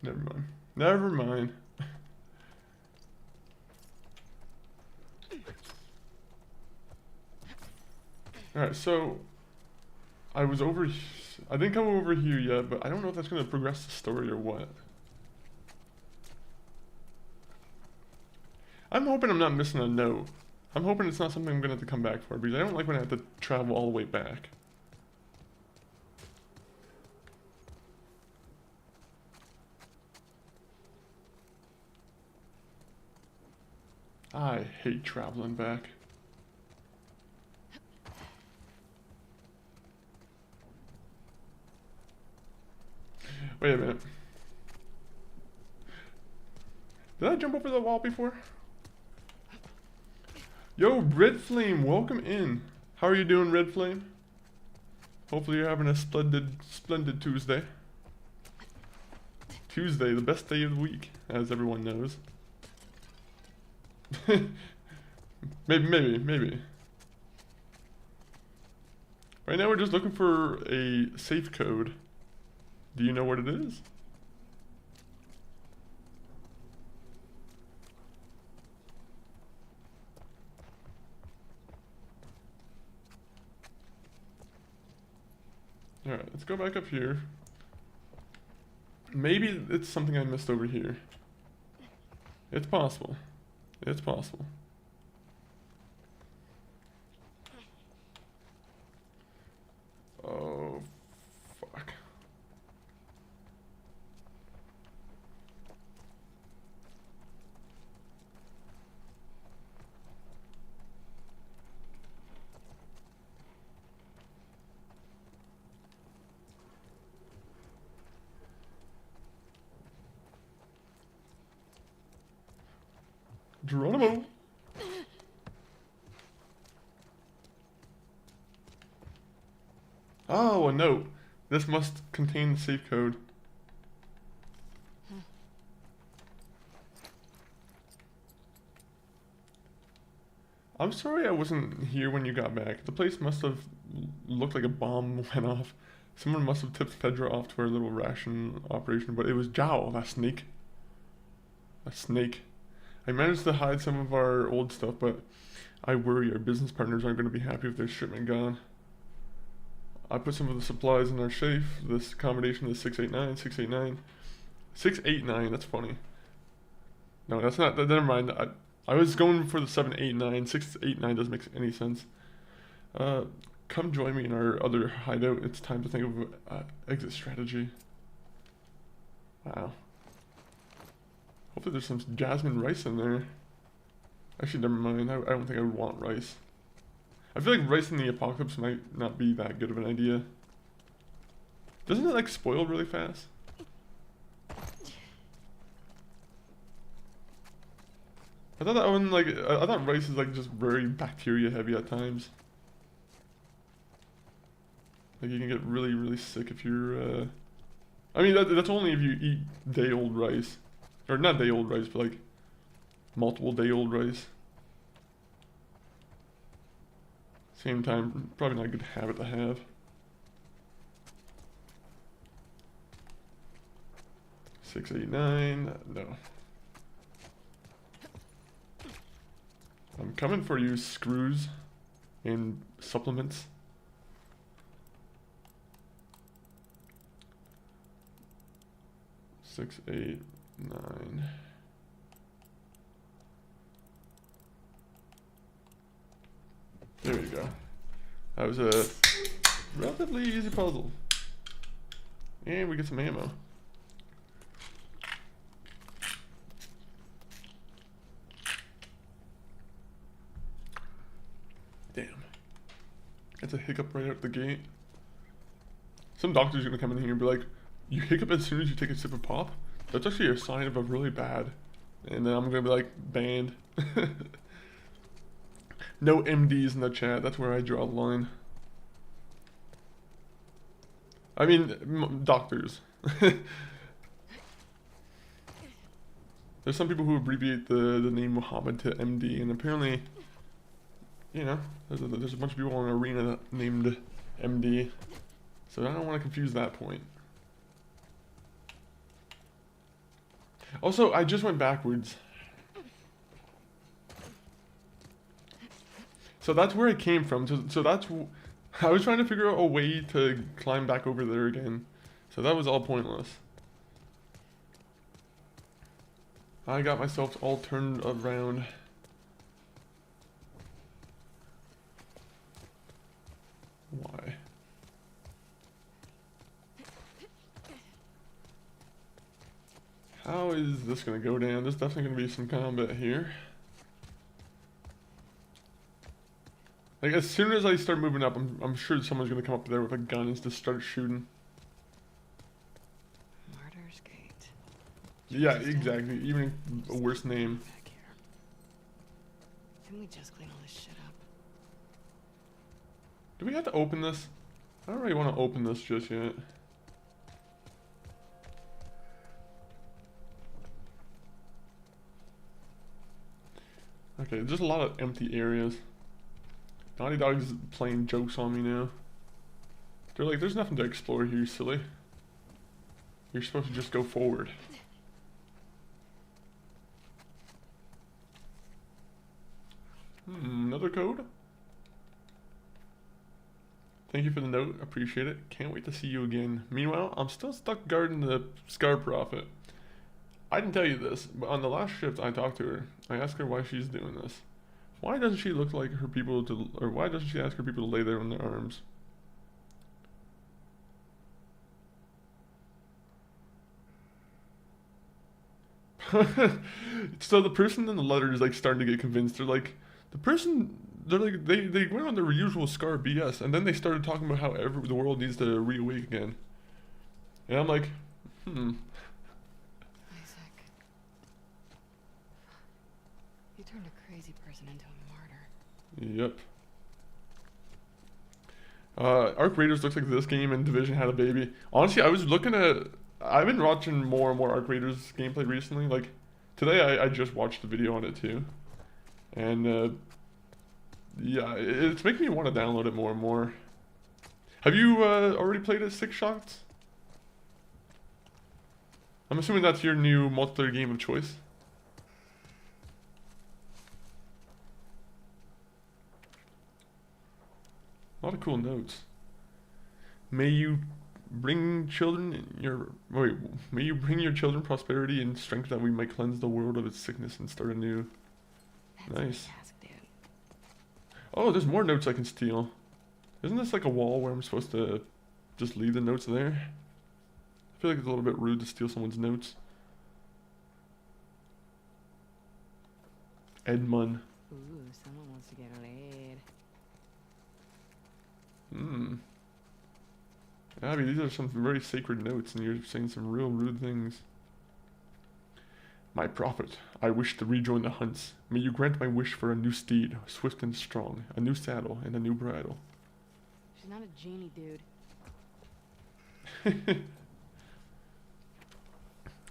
Never mind. Never mind. Alright, so I was over. I didn't come over here yet, but I don't know if that's going to progress the story or what. I'm hoping I'm not missing a note. I'm hoping it's not something I'm going to have to come back for, because I don't like when I have to travel all the way back. I hate traveling back. Wait a minute. Did I jump over the wall before? Yo, Red Flame, welcome in. How are you doing, Red Flame? Hopefully you're having a splendid Tuesday. Tuesday, the best day of the week, as everyone knows. Maybe. Right now we're just looking for a safe code. Do you know what it is? Alright, let's go back up here. Maybe it's something I missed over here. It's possible. It's possible. Oh, fuck. Geronimo. Oh, a note. This must contain the safe code. I'm sorry I wasn't here when you got back. The place must have looked like a bomb went off. Someone must have tipped Pedro off to our little ration operation, but it was Zhao, that snake. That snake. I managed to hide some of our old stuff, but I worry our business partners aren't going to be happy with their shipment gone. I put some of the supplies in our safe. This combination is 689, 689. 689, that's funny. No, that's not, never mind. I was going for the 789. 689 doesn't make any sense. Come join me in our other hideout. It's time to think of an exit strategy. Wow. Hopefully there's some jasmine rice in there. Actually, never mind. I don't think I would want rice. I feel like rice in the apocalypse might not be that good of an idea. Doesn't it like spoil really fast? I thought that one like I thought rice is like just very bacteria heavy at times. Like you can get really sick if you're I mean that's only if you eat day old rice. Or not day old rice, but like multiple day old rice. Same time, probably not a good habit to have. $6.89, no. I'm coming for you, screws and supplements. $6.89. There we go. That was a relatively easy puzzle. And we get some ammo. It's a hiccup right out the gate. Some doctor's gonna come in here and be like, you hiccup as soon as you take a sip of pop? That's actually a sign of a really bad. And then I'm gonna be like, banned. No MDs in the chat, that's where I draw the line. I mean, doctors. There's some people who abbreviate the name Muhammad to MD, and apparently, you know, there's a bunch of people in Arena named MD. So I don't want to confuse that point. Also, I just went backwards. So that's where I came from. So that's... I was trying to figure out a way to climb back over there again. So that was all pointless. I got myself all turned around. Why? How is this gonna go down? There's definitely gonna be some combat here. Like, as soon as I start moving up, I'm sure someone's gonna come up there with a gun and just start shooting. Martyr's Gate. Yeah, exactly. Even a worse name. Back here. Can we just clean all this shit up? Do we have to open this? I don't really want to open this just yet. Okay, there's a lot of empty areas. Naughty Dog's playing jokes on me now. They're like, there's nothing to explore here, silly. You're supposed to just go forward. Another code? Thank you for the note, appreciate it. Can't wait to see you again. Meanwhile, I'm still stuck guarding the Scar Prophet. I didn't tell you this, but on the last shift I talked to her. I asked her why she's doing this. Why doesn't she look like her people to, or why doesn't she ask her people to lay there on their arms? So the person in the letter is like starting to get convinced. They're like, they went on their usual Scar BS, and then they started talking about how the world needs to reawake again. And I'm like, Isaac. You turned a crazy person into a martyr. Yep. Arc Raiders looks like this game and Division had a baby. Honestly, I've been watching more and more Arc Raiders gameplay recently. Like, today I just watched the video on it too. And, yeah, it's making me want to download it more and more. Have you already played it 6 Shots? I'm assuming that's your new multiplayer game of choice. A lot of cool notes. May you bring may you bring your children prosperity and strength that we might cleanse the world of its sickness and start anew. That's Nice. a task, dude. Oh, there's more notes I can steal. Isn't this like a wall where I'm supposed to just leave the notes there? I feel like it's a little bit rude to steal someone's notes. Edmund. Ooh, someone wants to get laid. Abby, these are some very sacred notes, and you're saying some real rude things. My prophet, I wish to rejoin the hunts. May you grant my wish for a new steed, swift and strong, a new saddle, and a new bridle. She's not a genie, dude.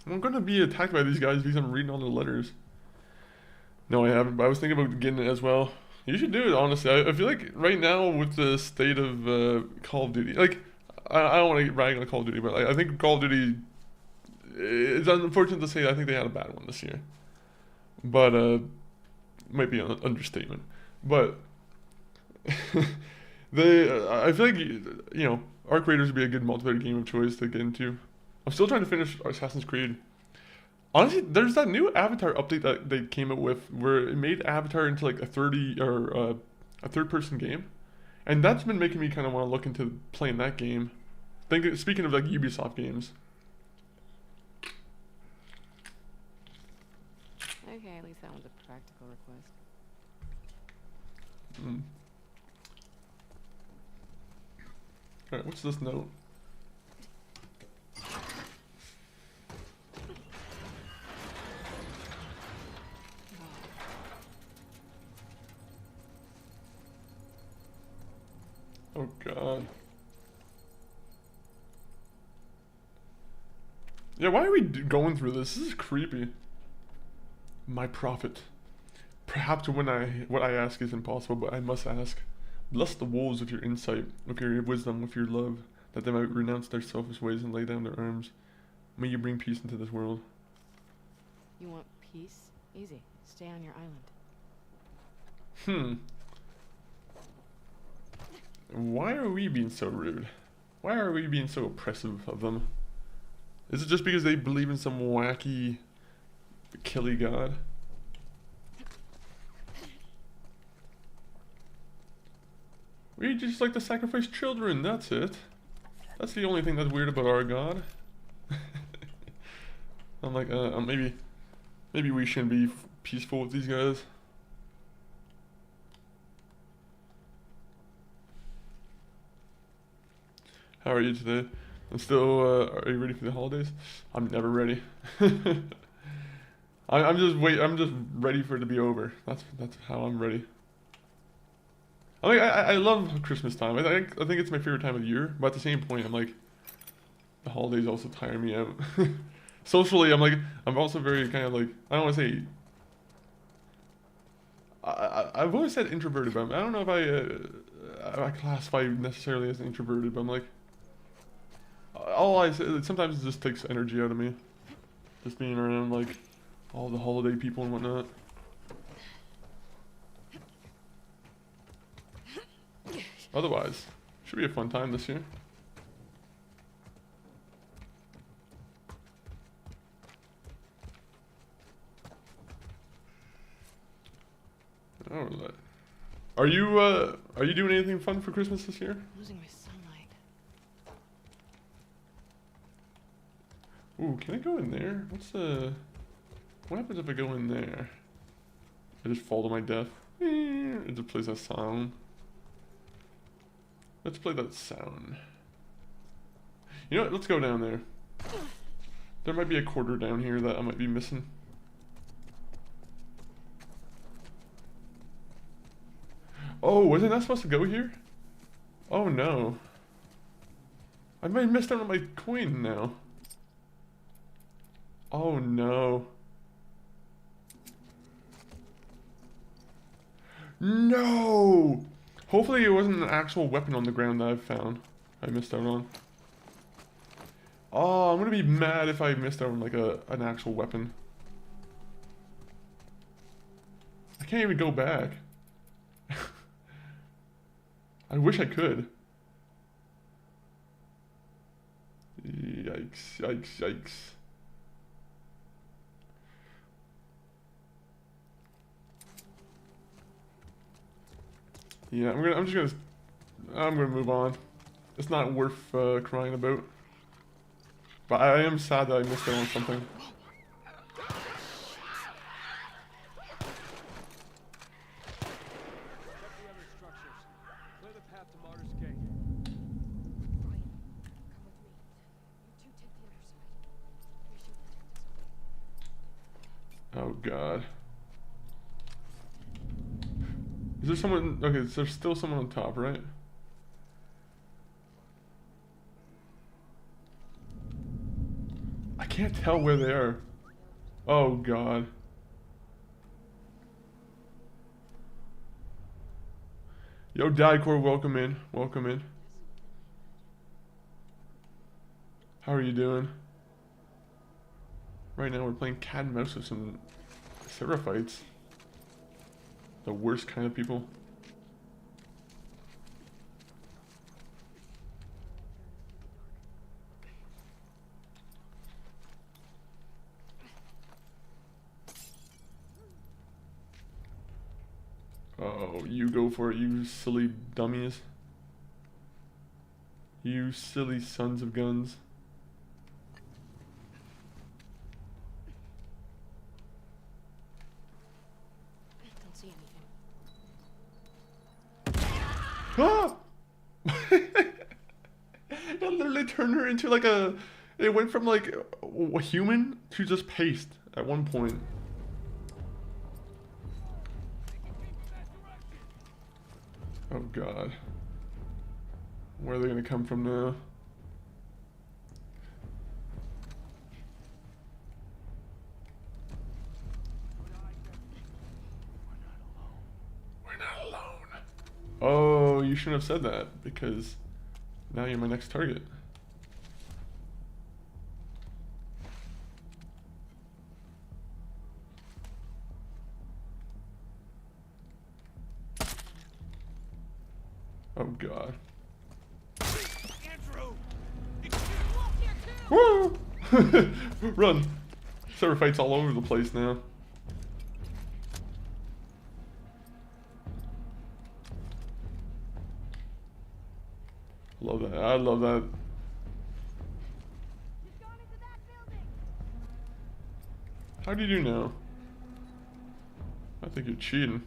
I'm gonna be attacked by these guys because I'm reading all the letters. No, I haven't, but I was thinking about getting it as well. You should do it, honestly. I feel like right now with the state of Call of Duty, like, I don't want to get rag on Call of Duty, but like, I think Call of Duty, it's unfortunate to say I think they had a bad one this year. But, might be an understatement. But, I feel like, you know, Arc Raiders would be a good multiplayer game of choice to get into. I'm still trying to finish Assassin's Creed. Honestly, there's that new Avatar update that they came up with where it made Avatar into like a third-person game, and that's been making me kind of want to look into playing that game. Speaking of like Ubisoft games. Okay, at least that one's a practical request. Alright, what's this note? Oh god. Yeah, why are we going through this? This is creepy. My prophet. Perhaps what I ask is impossible, but I must ask. Bless the wolves with your insight, with your wisdom, with your love, that they might renounce their selfish ways and lay down their arms. May you bring peace into this world. You want peace? Easy. Stay on your Hmm. island. Why are we being so rude? Why are we being so oppressive of them? Is it just because they believe in some wacky, killy god? We just like to sacrifice children, that's it. That's the only thing that's weird about our god. I'm like, maybe we shouldn't be peaceful with these guys. How are you today? I'm still, are you ready for the holidays? I'm never ready. I'm just ready for it to be over. That's how I'm ready. I mean, I love Christmas time. I think it's my favorite time of the year, but at the same point, I'm like, the holidays also tire me out. Socially, I'm also very kind of like, I don't want to say, I've always said introverted, but I don't know if I classify necessarily as introverted, but I'm like, all I say, sometimes it just takes energy out of me. Just being around, like, all the holiday people and whatnot. Otherwise, should be a fun time this year. Alright. Are you doing anything fun for Christmas this year? Losing my sunlight. Ooh, can I go in there? What happens if I go in there? I just fall to my death. It just plays that sound. Let's play that sound. You know what? Let's go down there. There might be a quarter down here that I might be missing. Oh, wasn't I supposed to go here? Oh no. I might have missed out on my coin now. Oh no. No! Hopefully it wasn't an actual weapon on the ground that I found. I missed out on. Oh, I'm gonna be mad if I missed out on like an actual weapon. I can't even go back. I wish I could. Yikes, yikes, yikes. Yeah, I'm gonna move on. It's not worth crying about. But I am sad that I missed out on something. Oh god. Is there someone? Okay, there's still someone on top, right? I can't tell where they are. Oh god. Yo, Diecore, welcome in. Welcome in. How are you doing? Right now we're playing cat and mouse with some Seraphites. The worst kind of people. Oh, you go for it, you silly dummies. You silly sons of guns. Don't see anything. Ah! It literally turned her into like a. It went from like a human to just paste at one point. Oh god. Where are they gonna come from now? We're not alone. Oh, you shouldn't have said that because now you're my next target. Oh god. Woo! Run! Server fights all over the place now. Love that. I love that. How do you know? I think you're cheating.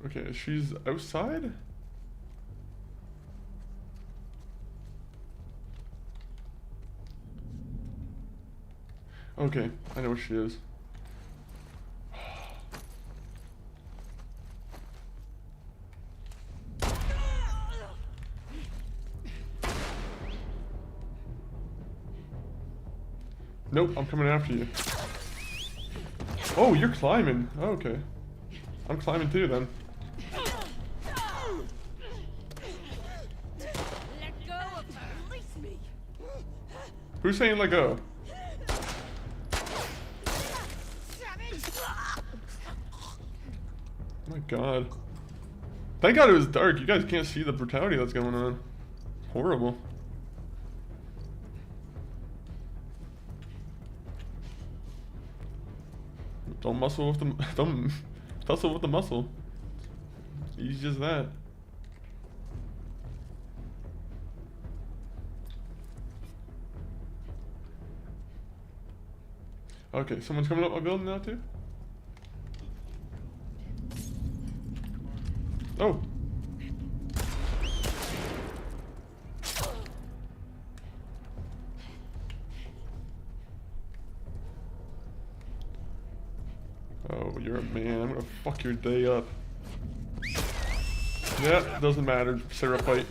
Okay, she's outside? Okay, I know where she is. Nope, I'm coming after you. Oh, you're climbing. Oh, okay. I'm climbing too then. Let go of her. Release me. Who's saying let go? Oh my god. Thank god it was dark. You guys can't see the brutality that's going on. Horrible. Don't muscle with the don't tussle with the muscle. Easy as that. Okay, someone's coming up my building now too? Oh. Oh, you're a man. I'm gonna fuck your day up. Yeah, doesn't matter. Sarah fight.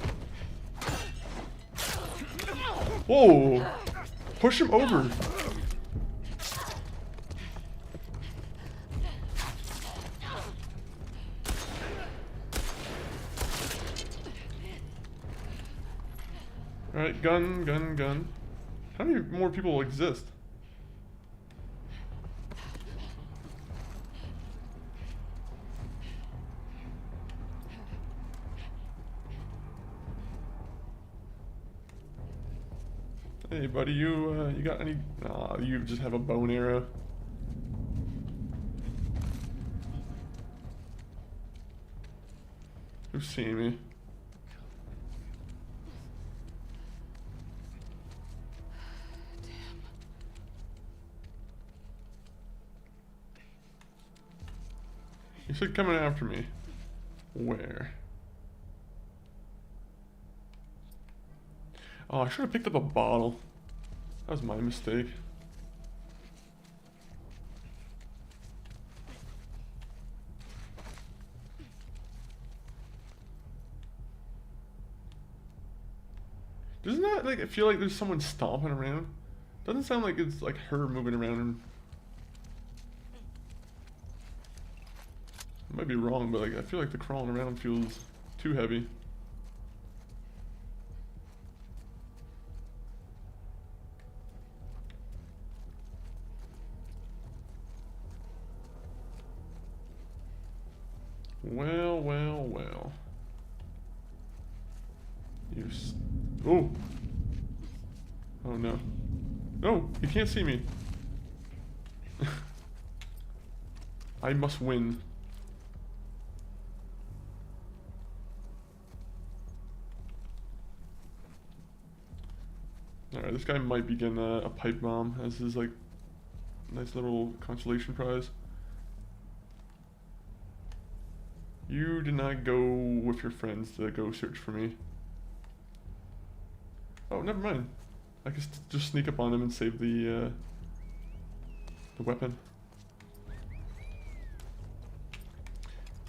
Whoa! Push him over. Alright, gun, gun, gun. How many more people exist? Hey buddy, you got any? Nah, you just have a bow and arrow. Who's seeing me? You said coming after me. Where? Oh, I should have picked up a bottle. That was my mistake. Doesn't that like feel like there's someone stomping around? Doesn't sound like it's like her moving around. I might be wrong, but like I feel like the crawling around feels too heavy. Well, well, well. Oh. Oh no. No, you can't see me. I must win. Alright, this guy might be getting a pipe bomb as his, like, nice little consolation prize. You did not go with your friends to go search for me. Oh, never mind. I can just sneak up on him and save the weapon.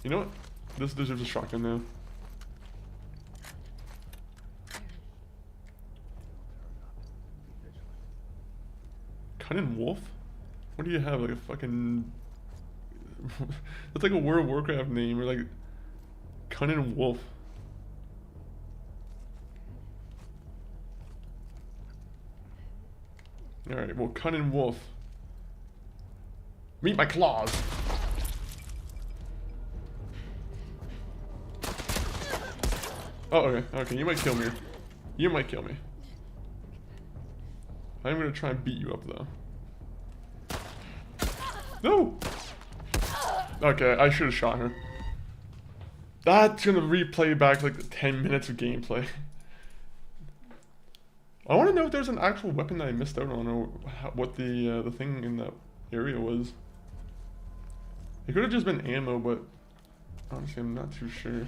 You know what? This deserves a shotgun now. Cunning Wolf? What do you have? Like a fucking... That's like a World of Warcraft name, or like... Cunning Wolf. Alright, well, Cunning Wolf. Meet my claws! Oh, okay, okay, you might kill me. You might kill me. I'm gonna try and beat you up, though. No! Okay, I should have shot her. That's gonna replay back like 10 minutes of gameplay. I want to know if there's an actual weapon that I missed out on, or what the thing in that area was. It could have just been ammo, but honestly, I'm not too sure.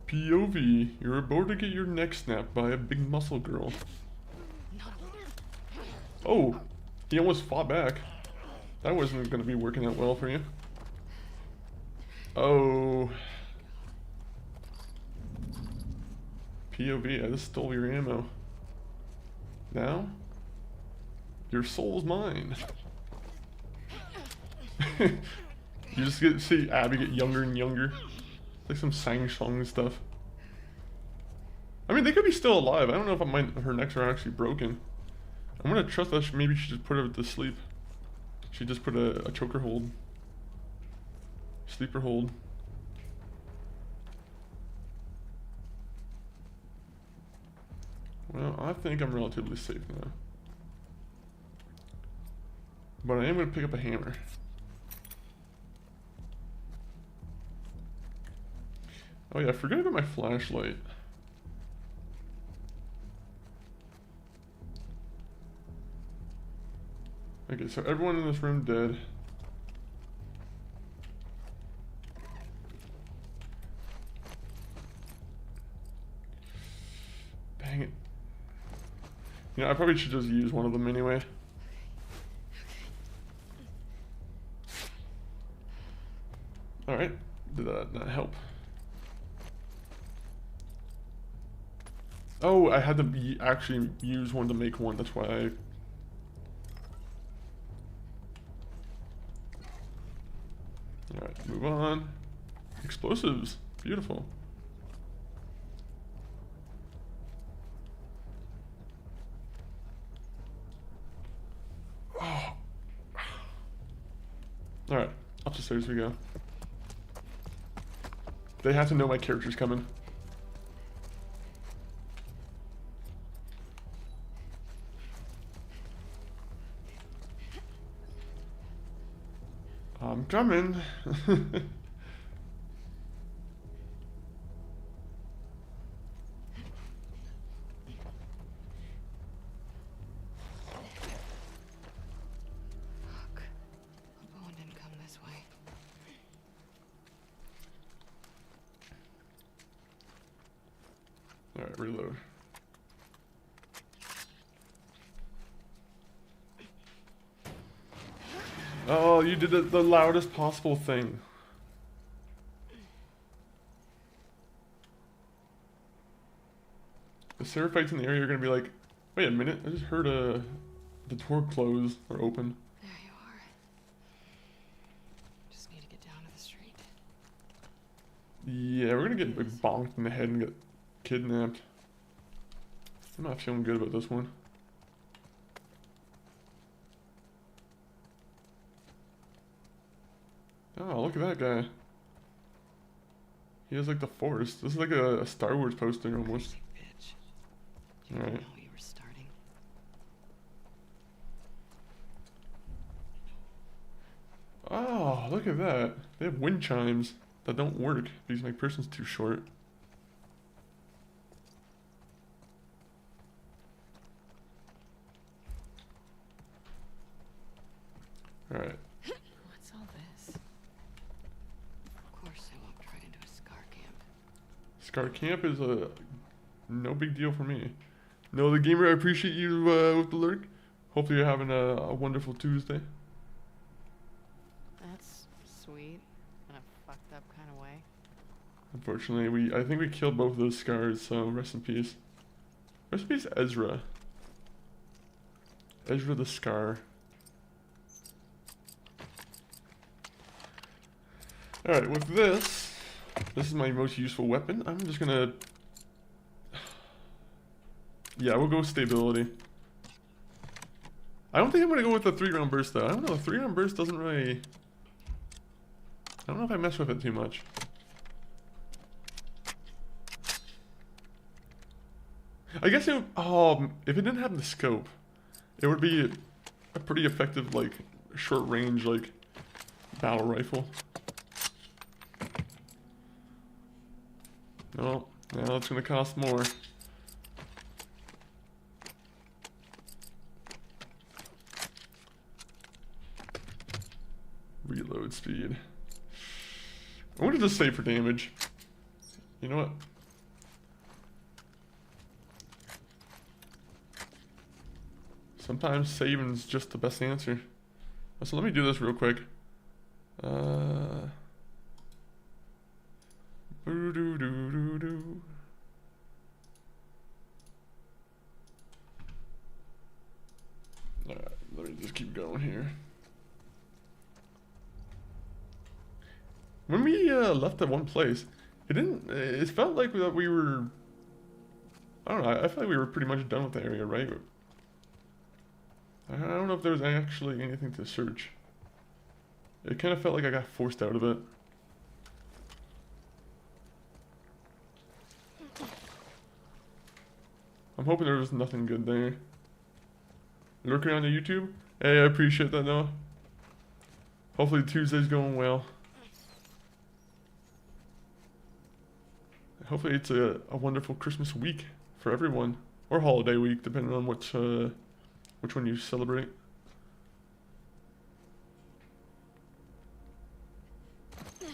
POV, you're about to get your neck snapped by a big muscle girl. Oh, he almost fought back. That wasn't going to be working out well for you. Oh. POV, I just stole your ammo. Now, your soul's mine. You just get to see Abby get younger and younger. Like some sang-song stuff. I mean, they could be still alive. I don't know if her necks are actually broken. I'm gonna trust that maybe she just put her to sleep. She just put a choker hold. Sleeper hold. Well, I think I'm relatively safe now. But I am gonna pick up a hammer. Oh yeah, I forgot about my flashlight. Okay, so everyone in this room dead. Dang it. You know, I probably should just use one of them anyway. Alright, did that not help? Oh, I had to actually use one to make one, that's why I... Alright, move on. Explosives, beautiful. Oh. Alright, up the stairs we go. They have to know my character's coming. I'm coming. Owen didn't come this way. Alright, reload. Oh, you did the loudest possible thing. The Seraphites in the area are gonna be like, wait a minute, I just heard the door close or open. There you are. Just need to get down to the street. Yeah, we're gonna get like, bonked in the head and get kidnapped. I'm not feeling good about this one. Oh, look at that guy. He has like the force. This is like a Star Wars poster almost. Bitch. You All right. didn't know you were starting. Oh, look at that. They have wind chimes that don't work because my person's too short. Alright. What's all this? Of course I walked right into a scar camp. Scar Camp is a no big deal for me. No, the gamer, I appreciate you with the lurk. Hopefully you're having a wonderful Tuesday. That's sweet. In a fucked up kind of way. Unfortunately, I think we killed both of those scars, so rest in peace. Rest in peace, Ezra. Ezra the Scar. Alright, with this is my most useful weapon. I'm just gonna... Yeah, we'll go with stability. I don't think I'm gonna go with the 3-round burst though. I don't know, the 3-round burst doesn't really... I don't know if I mess with it too much. I guess it, if it didn't have the scope, it would be a pretty effective, like, short range, like, battle rifle. No, now it's gonna cost more. Reload speed. I want to just save for damage. You know what? Sometimes saving's just the best answer. So let me do this real quick. Boo-doo-doo-doo-doo. Alright, let me just keep going here. When we left at one place, it felt like that we were, I don't know, I felt like we were pretty much done with the area, right? I don't know if there was actually anything to search. It kind of felt like I got forced out of it. I'm hoping there was nothing good there. Lurking on the YouTube? Hey, I appreciate that, Noah. Hopefully Tuesday's going well. Hopefully it's a wonderful Christmas week for everyone. Or holiday week, depending on which one you celebrate. The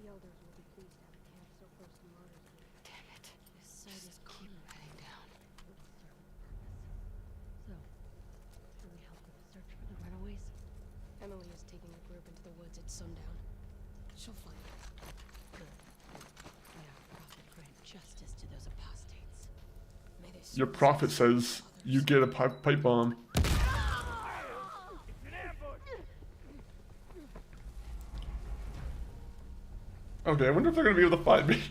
elders will be pleased to have a camp so close to Martyr's Grave. Damn it. This site is keep heading down. With a certain purpose. So, should we help with the search for the runaways? Emily is taking a group into the woods at sundown. She'll find it. Good. May our prophet grant justice to those apostates. May they Your prophet says you get a pipe bomb. Okay, I wonder if they're gonna be able to find me.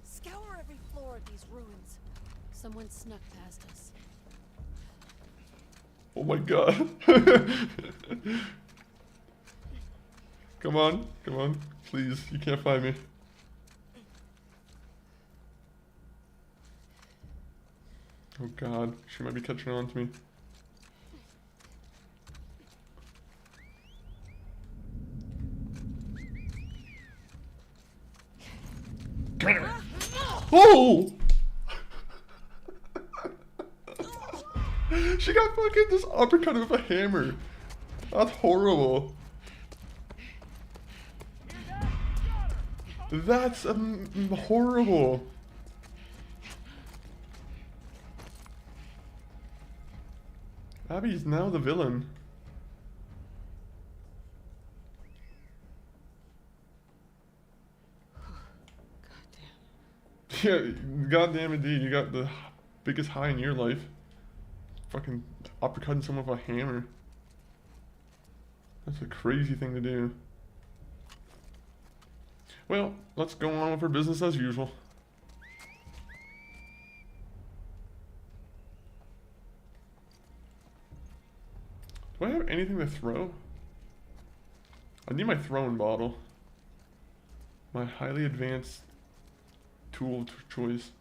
Scour every floor of these ruins. Someone snuck past us. Oh my god. Come on, come on. Please, you can't find me. Oh god, she might be catching on to me. Come here. Oh! She got fucking just uppercut with a hammer. That's horrible. That's horrible. Abby's now the villain. Yeah, goddamn indeed, you got the biggest high in your life. Fucking uppercutting someone with a hammer. That's a crazy thing to do. Well, let's go on with our business as usual. Do I have anything to throw? I need my throwing bottle. My highly advanced tool of choice.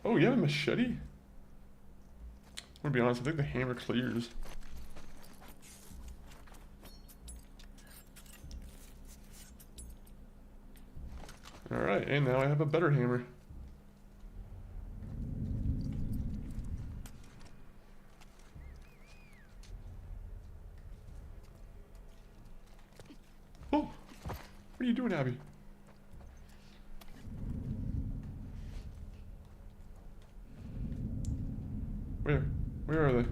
Oh, you have a machete? gonna be honest, I think the hammer clears. Alright, and now I have a better hammer. Oh! What are you doing, Abby? Where? Where are they?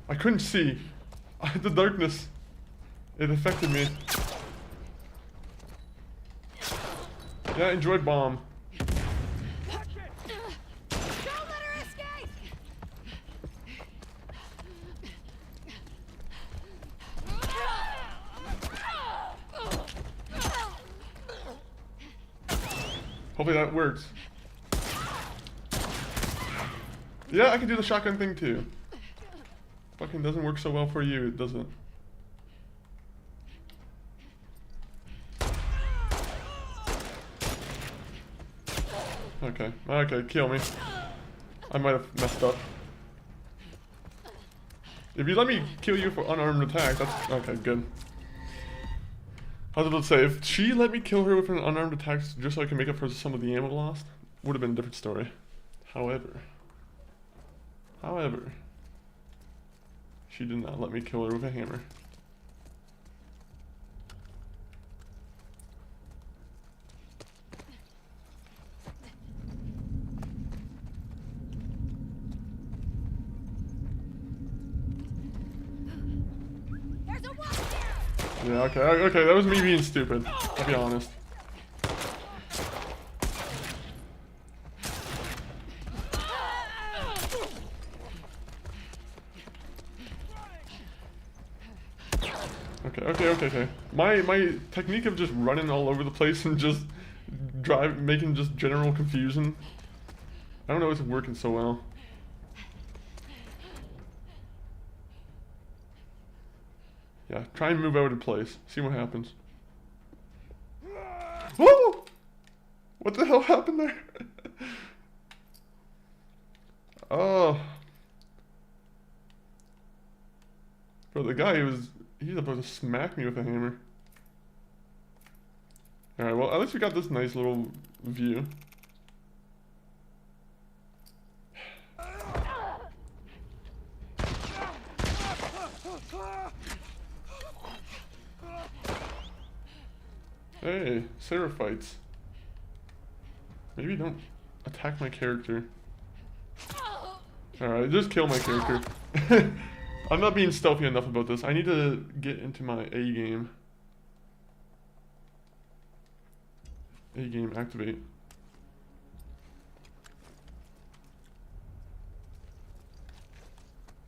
I couldn't see. The darkness. It affected me. Yeah, enjoy bomb. Don't let her escape! Hopefully that works. Yeah, I can do the shotgun thing too. Fucking doesn't work so well for you, does it? Okay, okay, kill me. I might have messed up. If you let me kill you for unarmed attack, that's okay, good. I was about to say, if she let me kill her with an unarmed attack just so I can make up for some of the ammo lost, would have been a different story. However, she did not let me kill her with a hammer. There's a wolf here! Yeah, okay, that was me being stupid, I'll be honest. Okay. My technique of just running all over the place and just making just general confusion, I don't know if it's working so well. Yeah, try and move out of place. See what happens. Whoa! What the hell happened there? Oh. Bro, the guy he's about to smack me with a hammer. Alright, well, at least we got this nice little view. Hey, Seraphites. Maybe don't attack my character. Alright, just kill my character. I'm not being stealthy enough about this. I need to get into my A game. A game activate.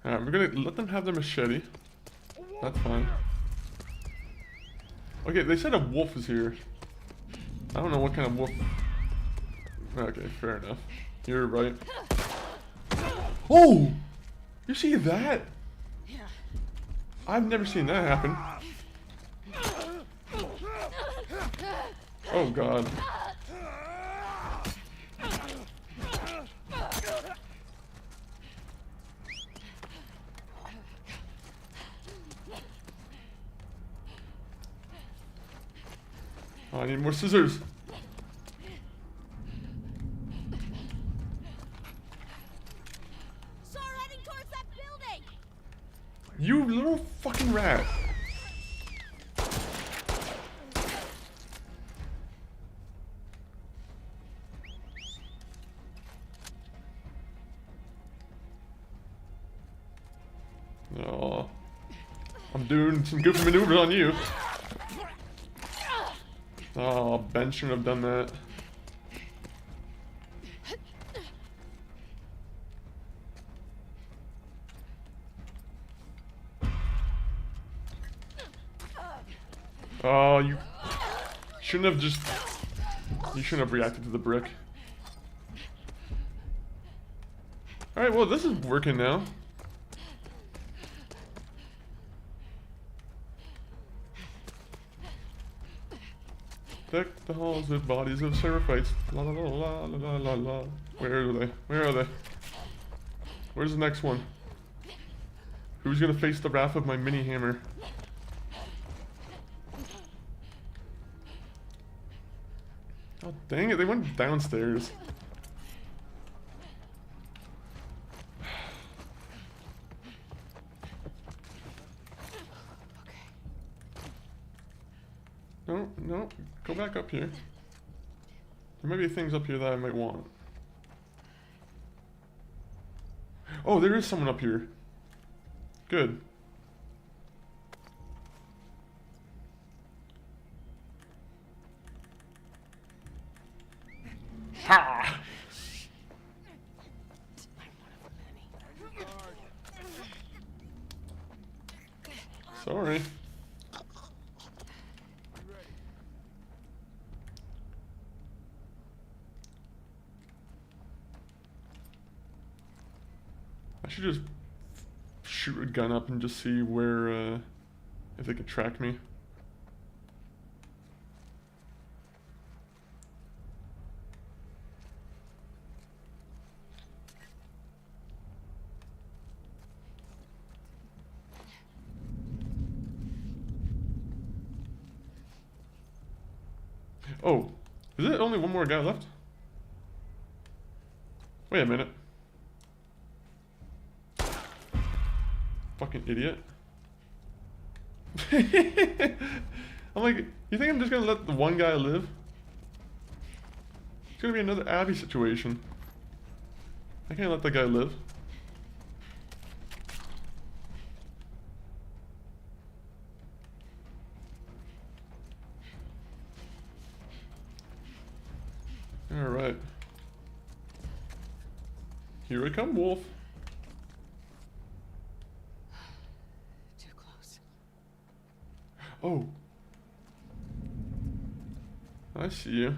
Alright, we're gonna let them have their machete. That's fine. Okay, they said a wolf is here. I don't know what kind of wolf. Okay, fair enough. You're right. Oh! You see that? Yeah. I've never seen that happen. Oh god. Oh, I need more scissors. Saw her heading towards that building! You little fucking rat. Oh, I'm doing some goofy maneuvers on you. Oh, Ben shouldn't have done that. Oh, you shouldn't have just... You shouldn't have reacted to the brick. Alright, well this is working now. Deck the halls with bodies of seraphites. La la la la la la la. Where are they? Where are they? Where's the next one? Who's gonna face the wrath of my mini hammer? Oh dang it, they went downstairs. No, no, go back up here. There might be things up here that I might want. Oh, there is someone up here. Good. Ha! Sorry. I should just shoot a gun up and just see where, if they could track me. Oh, is it only one more guy left? Wait a minute. Fucking idiot. I'm like, you think I'm just gonna let the one guy live? It's gonna be another Abby situation. I can't let that guy live. Alright. Here I come, wolf. Too close. Oh. I see you.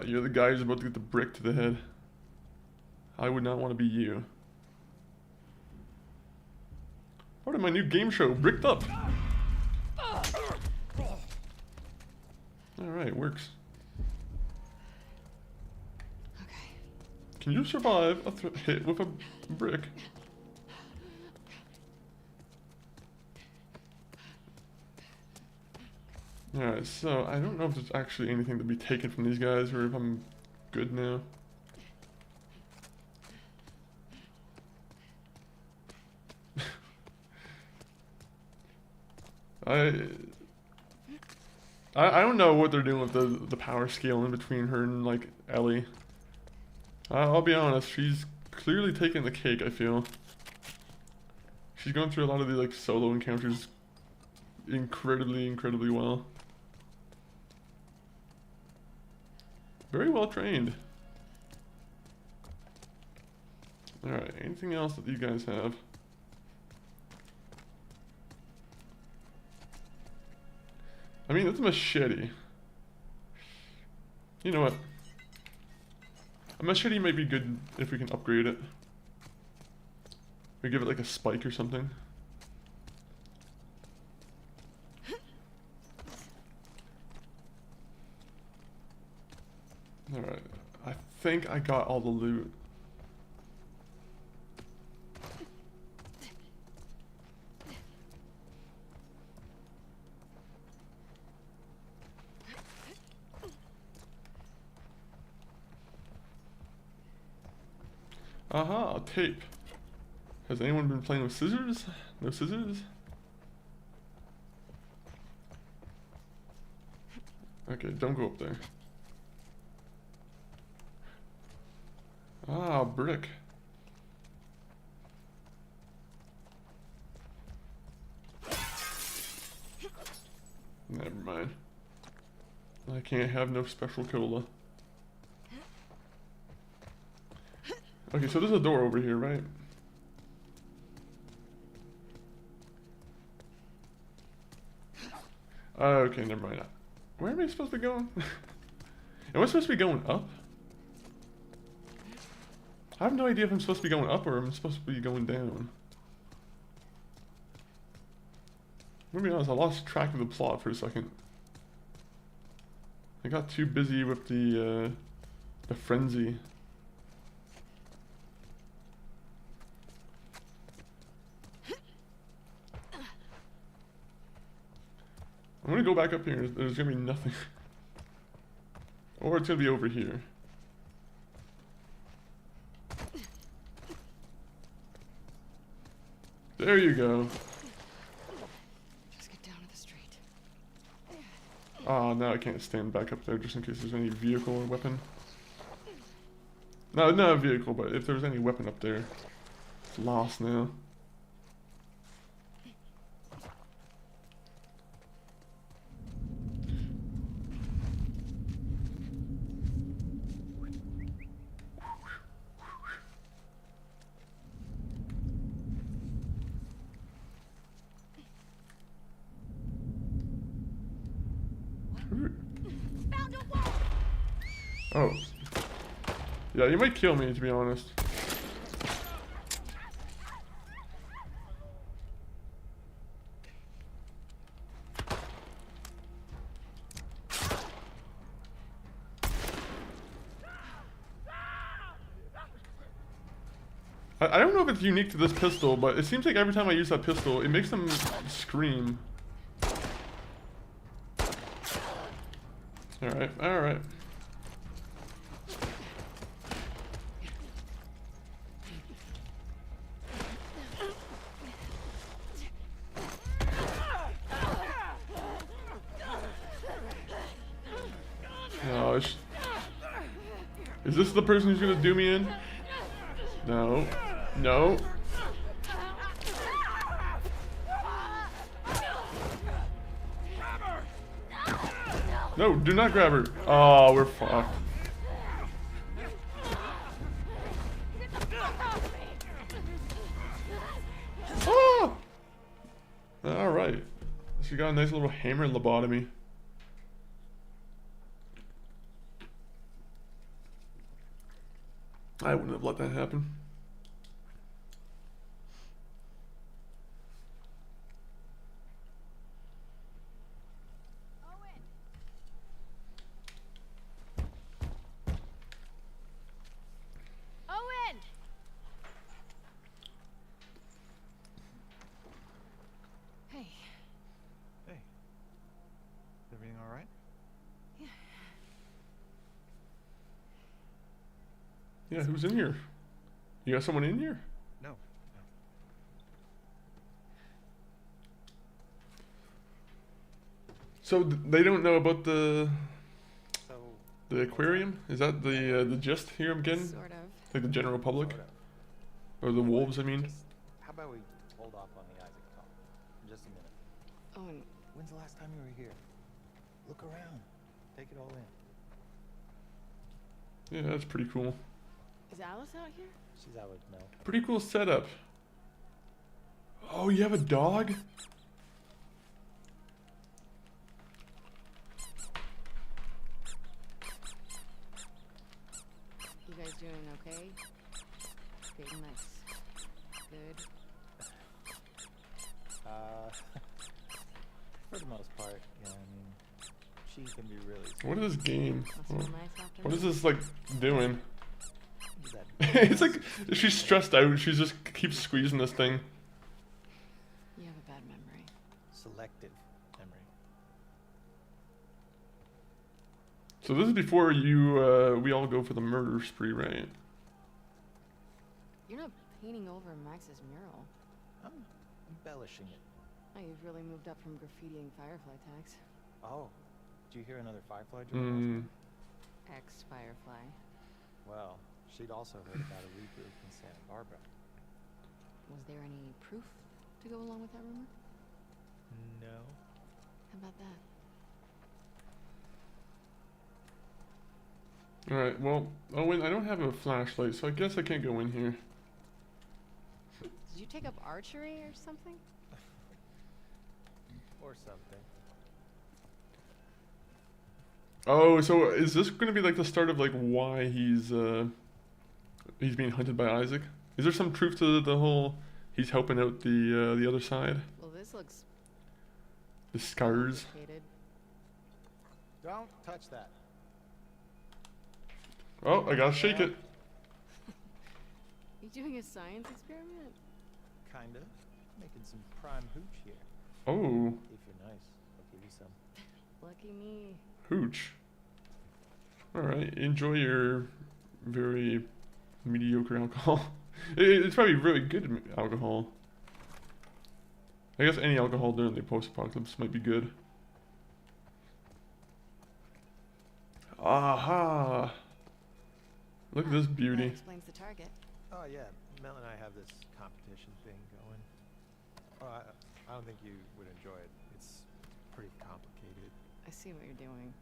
You're the guy who's about to get the brick to the head. I would not want to be you. Part of my new game show, Bricked Up. Alright, works. Okay. Can you survive a hit with a brick? Alright, so I don't know if there's actually anything to be taken from these guys or if I'm good now. I don't know what they're doing with the power scale in between her and like Ellie. I'll be honest, she's clearly taking the cake, I feel. She's going through a lot of the like solo encounters incredibly well. Very well trained. Alright, anything else that you guys have? I mean, that's a machete. You know what? A machete might be good if we can upgrade it. We give it like a spike or something. Alright, I think I got all the loot. Aha, tape. Has anyone been playing with scissors? No scissors? Okay, don't go up there. Ah, brick. Never mind. I can't have no special cola. Okay, so there's a door over here, right? Okay, never mind. Where am I supposed to be going? Am I supposed to be going up? I have no idea if I'm supposed to be going up or I'm supposed to be going down. I'm gonna be honest, I lost track of the plot for a second. I got too busy with the frenzy. I'm gonna go back up here. There's gonna be nothing. Or it's gonna be over here. There you go. Just get down to the street. Ah, now I can't stand back up there just in case there's any vehicle or weapon. No, not a vehicle, but if there's any weapon up there, it's lost now. Found a wall! Oh. Yeah, you might kill me, to be honest. I don't know if it's unique to this pistol, but it seems like every time I use that pistol, it makes them scream. Alright, alright. Gosh. Is this the person who's gonna do me in? No. No. No, do not grab her. Oh, we're fucked. Oh! Alright. She got a nice little hammer lobotomy. I wouldn't have let that happen. Owen! Hey, Hey. Is everything alright? Yeah, who's in here? You got someone in here? No. No. So they don't know about the So, aquarium? Is that the gist here I'm getting? sort of. Like the general public? Sort of. Or the wolves, I mean? Just, how about we hold off on the Isaac talk for just a minute? Owen, When's the last time you were here? Look around. Take it all in. Yeah, that's pretty cool. is Alice out here? She's out with no. Pretty cool setup. Oh, you have a dog? You guys doing okay? Big nice. Good. For the most part, yeah, I mean, she can be really What is this game? Must be nice after What is that. this like doing? that It's like she's stressed out. She just keeps squeezing this thing. You have a bad memory. selective memory. So this is before you, we all go for the murder spree, right? You're not painting over Max's mural. I'm embellishing it. Oh, you've really moved up from graffitiing Firefly tags. Oh, did you hear another Firefly joke last Mm. week? Ex-Firefly. Well, she'd also heard about a regroup in Santa Barbara. Was there any proof to go along with that rumor? No. How about that? Alright, well, Owen, I don't have a flashlight, so I guess I can't go in here. Did you take up archery or something? Or something. Oh, so is this going to be like the start of like why he's being hunted by Isaac? Is there some truth to the whole he's helping out the other side? Well, this looks The scars. Complicated. Don't touch that. Oh, I gotta shake it. You doing a science experiment? Kinda. Making some prime hooch here. Oh, If you're nice, I'll give you some. Lucky me. hooch. Alright, enjoy your very mediocre alcohol. It's probably really good alcohol. I guess any alcohol during the post-apocalypse might be good. Aha! Look at this That beauty. explains the target. Oh yeah, Mel and I have this competition thing going. Oh, I don't think you would enjoy it. It's pretty complicated. I see what you're doing,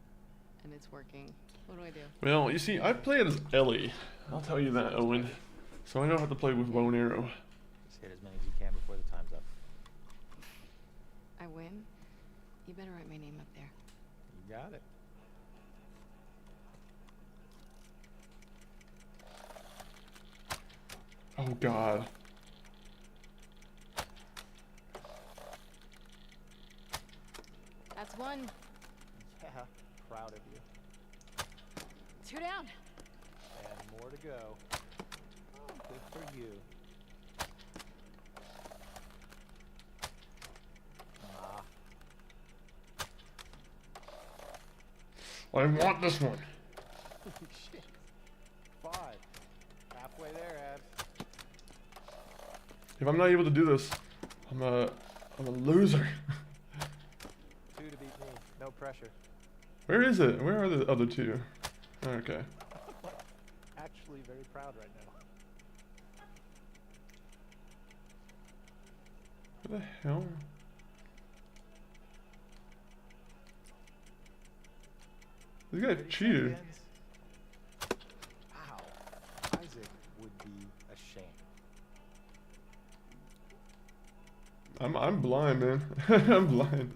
and it's working. What do I do? Well, you see, I play it as Ellie. I'll tell you that, Owen. So I know how to play with bow and arrow. Just hit as many as you can before the time's up. I win? You better write my name up there. You got it. Oh god. That's one. Yeah, proud of you. 2 down. And more to go. Oh, good for you. Ah. I want this one. Shit. 5. Halfway there, Abs. If I'm not able to do this, I'm a loser. 2 to beat me. No pressure. Where is it? Where are the other two? Okay. Actually very proud right now. What the hell? This guy 30 cheated. seconds. Wow. Isaac would be ashamed. I'm blind, man. I'm blind.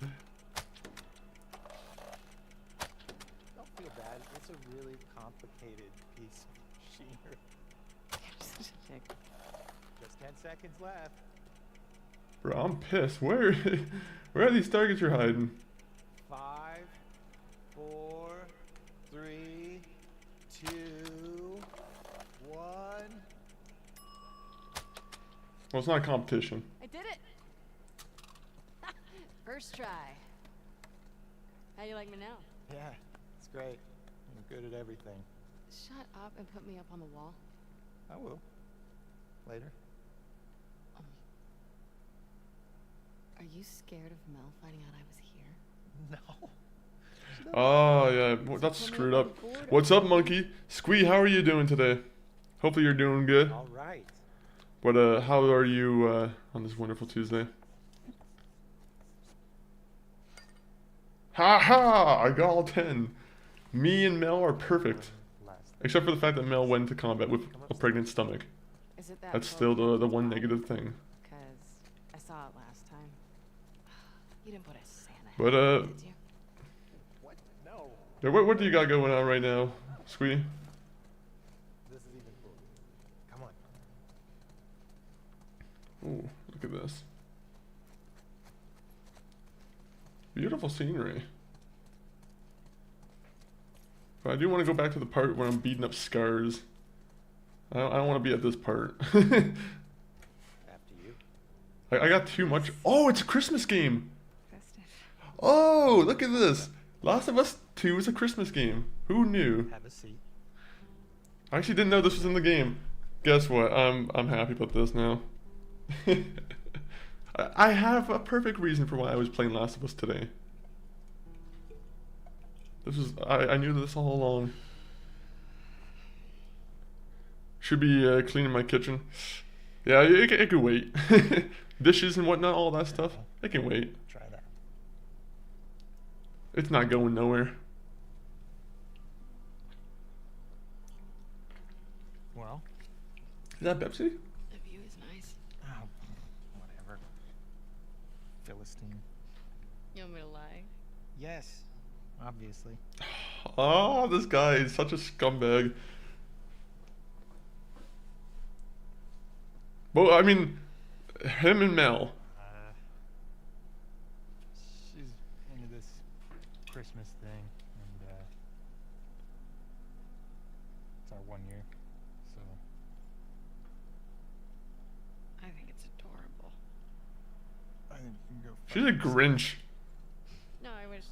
Don't feel bad. It's a really complicated piece of machinery. You're such a dick. Just 10 seconds left. Bro, I'm pissed. Where are these targets you're hiding? 5, 4, 3, 2, 1. Well, it's not a competition. I did it! First try. How you like me now? Yeah, it's great. You're good at everything. Shut up and put me up on the wall. I will. Later. Are you scared of Mel finding out I was here? No. Oh, yeah. Well, that's screwed up. What's up, monkey? Squee, how are you doing today? Hopefully you're doing good. All right. But, how are you, on this wonderful Tuesday? Ha ha! I got all 10. Me and Mel are perfect. Last. Except for the fact that Mel went into combat with a pregnant stomach. Is it that? That's still the one negative thing. Because I saw it last time. You didn't put a Santa But, hat, did you? What? No. yeah, what do you got going on right now, Squee? This is even cooler. Come on. Ooh, look at this. Beautiful scenery. But I do want to go back to the part where I'm beating up scars. I don't want to be at this part. After you. I got too much. Oh, it's a Christmas game. Festive. Oh, look at this. Last of Us 2 is a Christmas game. Who knew? Have a seat. I actually didn't know this was in the game. Guess what? I'm happy about this now. I have a perfect reason for why I was playing Last of Us today. This is I knew this all along. Should be cleaning my kitchen. Yeah, it can wait. Dishes and whatnot, all that stuff. It can wait. Try that. It's not going nowhere. Well. Is that Pepsi? The view is nice. Oh, whatever. Philistine. You want me to lie? Yes. Obviously. Oh, this guy is such a scumbag. Well, I mean, him and Mel. She's Yeah. It's our 1 year, so. I think it's adorable. I think you can go. She's a Grinch. No, I wish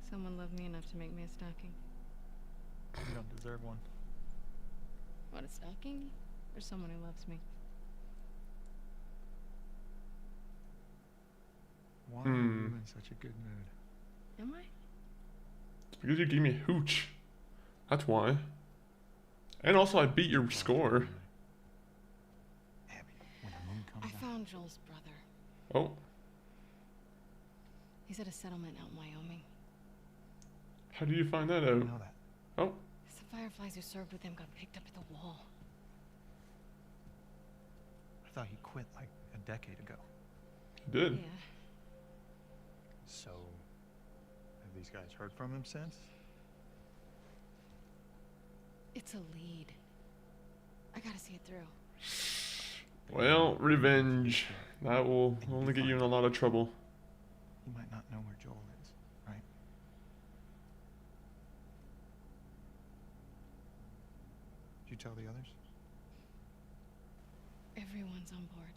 someone loved me enough to make me a stocking. You don't deserve one. What, a stocking? Or someone who loves me? Why are you in such a good mood? Am I? It's because you gave me a hooch. That's why. And also I beat your score. Abby, when the moon comes I out. found Joel's brother. Oh. He's at a settlement out in Wyoming. How did you find that I out? know that. Oh. The fireflies who served with him got picked up at the wall. I thought he quit like a decade ago. You did. Yeah. So, have these guys heard from him since? It's a lead. I gotta see it through. Well, revenge. That will only get you in a lot of trouble. You might not know where Joel is, right? Did you tell the others? Everyone's on board.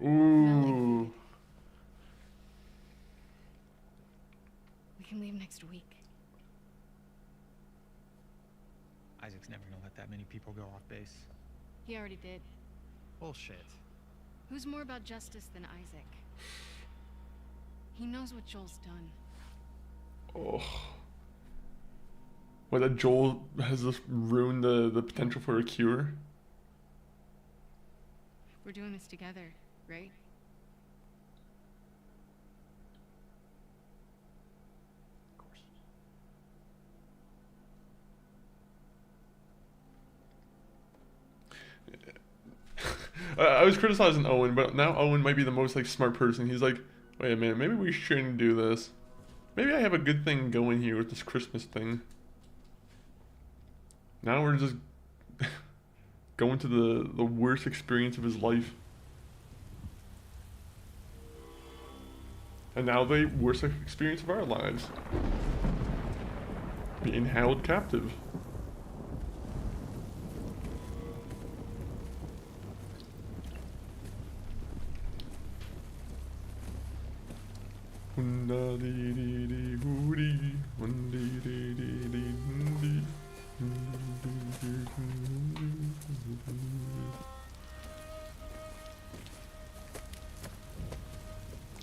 Ooh. We can leave next week. Isaac's never gonna let that many people go off base. He already did. Bullshit. Who's more about justice than Isaac? He knows what Joel's done. Oh. What, that Joel has this ruined the potential for a cure? We're doing this together, right? Of course. I was criticizing Owen, but now Owen might be the most like smart person. He's like, wait a minute, maybe we shouldn't do this. Maybe I have a good thing going here with this Christmas thing. Now we're just going to the worst experience of his life. And now the worst experience of our lives. Being held captive.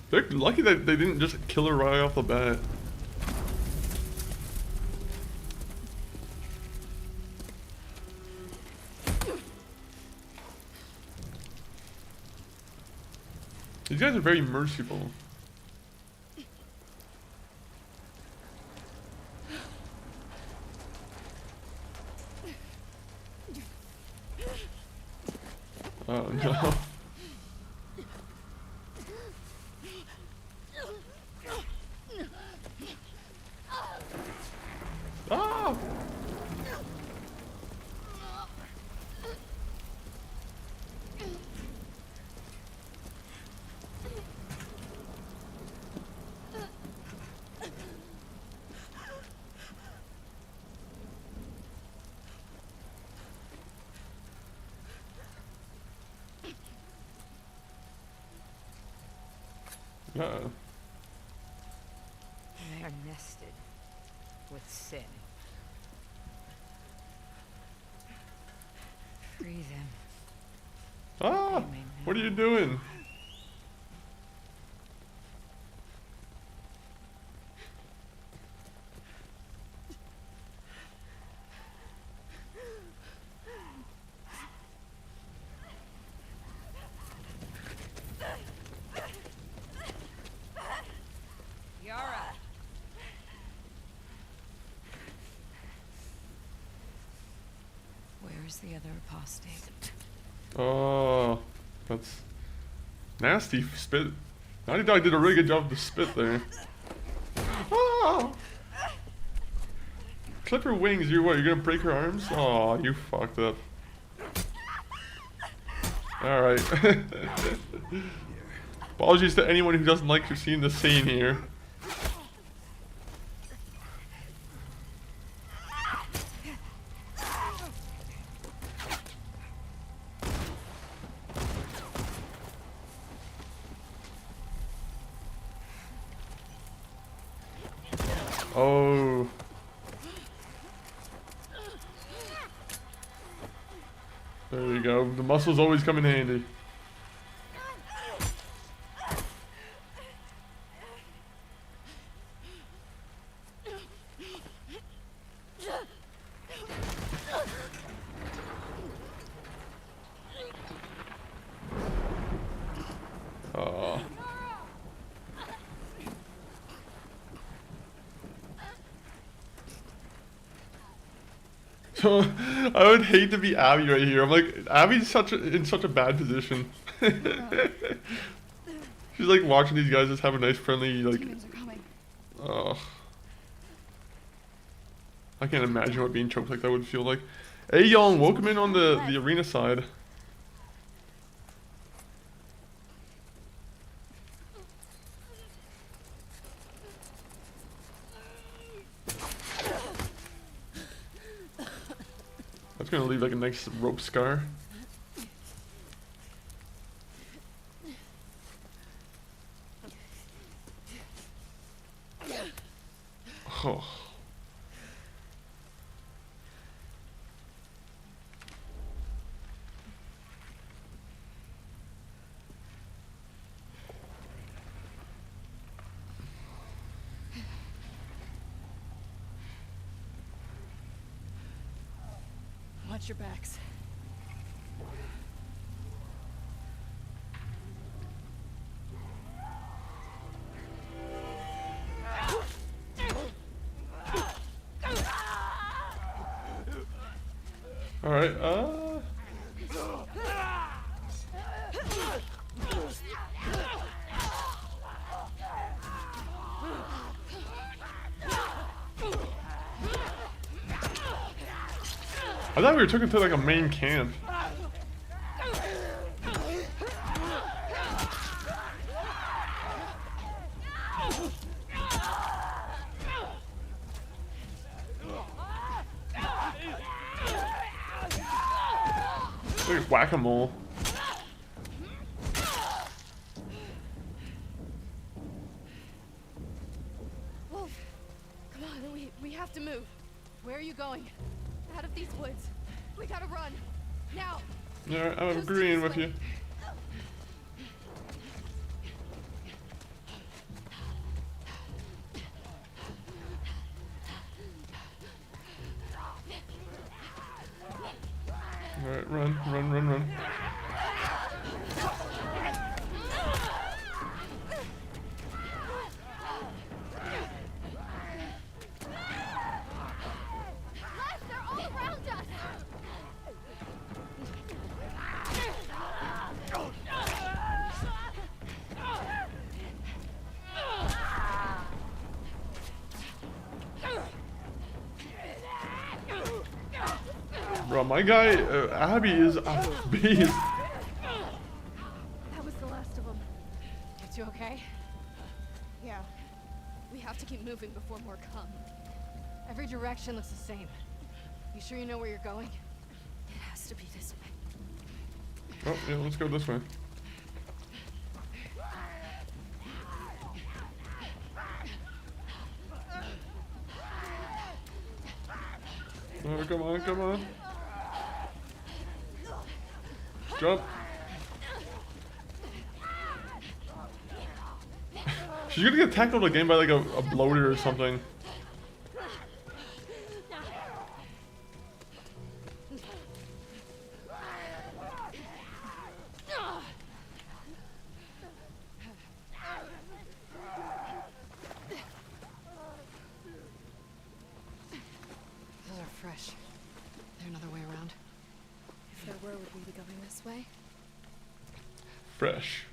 They're lucky that they didn't just kill her right off the bat. These guys are very merciful. Oh no. Ah! Uh-oh. They are nested with sin. Free them. Ah! What are you doing? Yara! Where is the other apostate? Oh, that's nasty spit. Naughty Dog did a really good job of the spit there. Ah! Clip her wings. You're what? You're gonna break her arms? Oh, you fucked up. All right. Apologies to anyone who doesn't like seeing the scene here. you go. The muscles always come in handy. I would hate to be Abby right here. I'm like, Abby's in such a bad position. She's like watching these guys just have a nice friendly like. Oh, I can't imagine what being choked like that would feel like. Hey, Young, welcome in on the arena side. That's gonna leave like a nice rope scar. Oh. Watch your backs. All right. I thought we were taken to like a main camp. It's like whack-a-mole. Wolf, come on, we have to move. Where are you going? Out of these woods. We gotta run. Now. Yeah, I'm agreeing with you. Alright, run, run, run, run. Bro, my guy, Abby is a beast. That was the last of them. You okay? Yeah. We have to keep moving before more come. Every direction looks the same. You sure you know where you're going? It has to be this way. Oh, yeah, let's go this way. Oh, come on, come on. Jump. She's gonna get tackled again by like a bloater or something. Those are fresh. There another way around? If there were, would we be going this way? Fresh.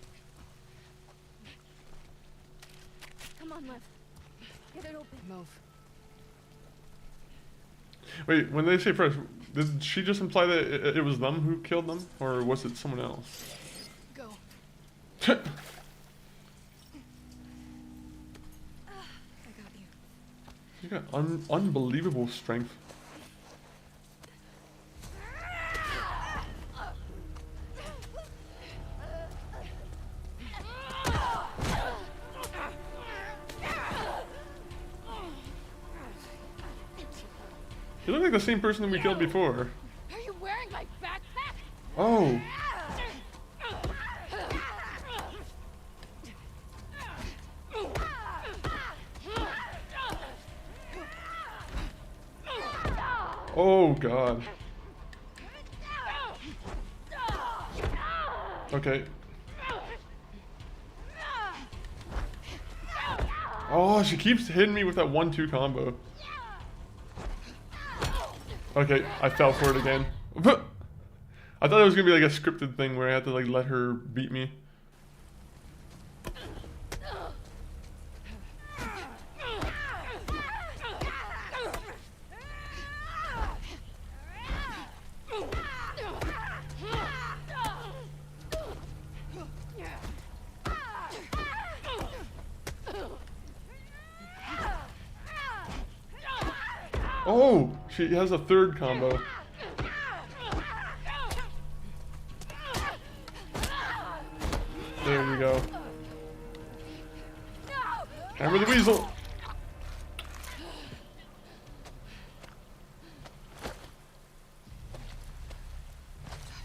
Come on, Lev. Get it open. Move. Wait, when they say fresh, did she just imply that it was them who killed them? Or was it someone else? Go. I got you. You got unbelievable strength. You look like the same person that we killed before. Are you wearing my backpack? Oh. Oh god. Okay. Oh, she keeps hitting me with that 1-2 combo. Okay, I fell for it again. I thought it was gonna be like a scripted thing where I had to like let her beat me. Oh, she has a third combo. There we go. Hammer the Weasel. Got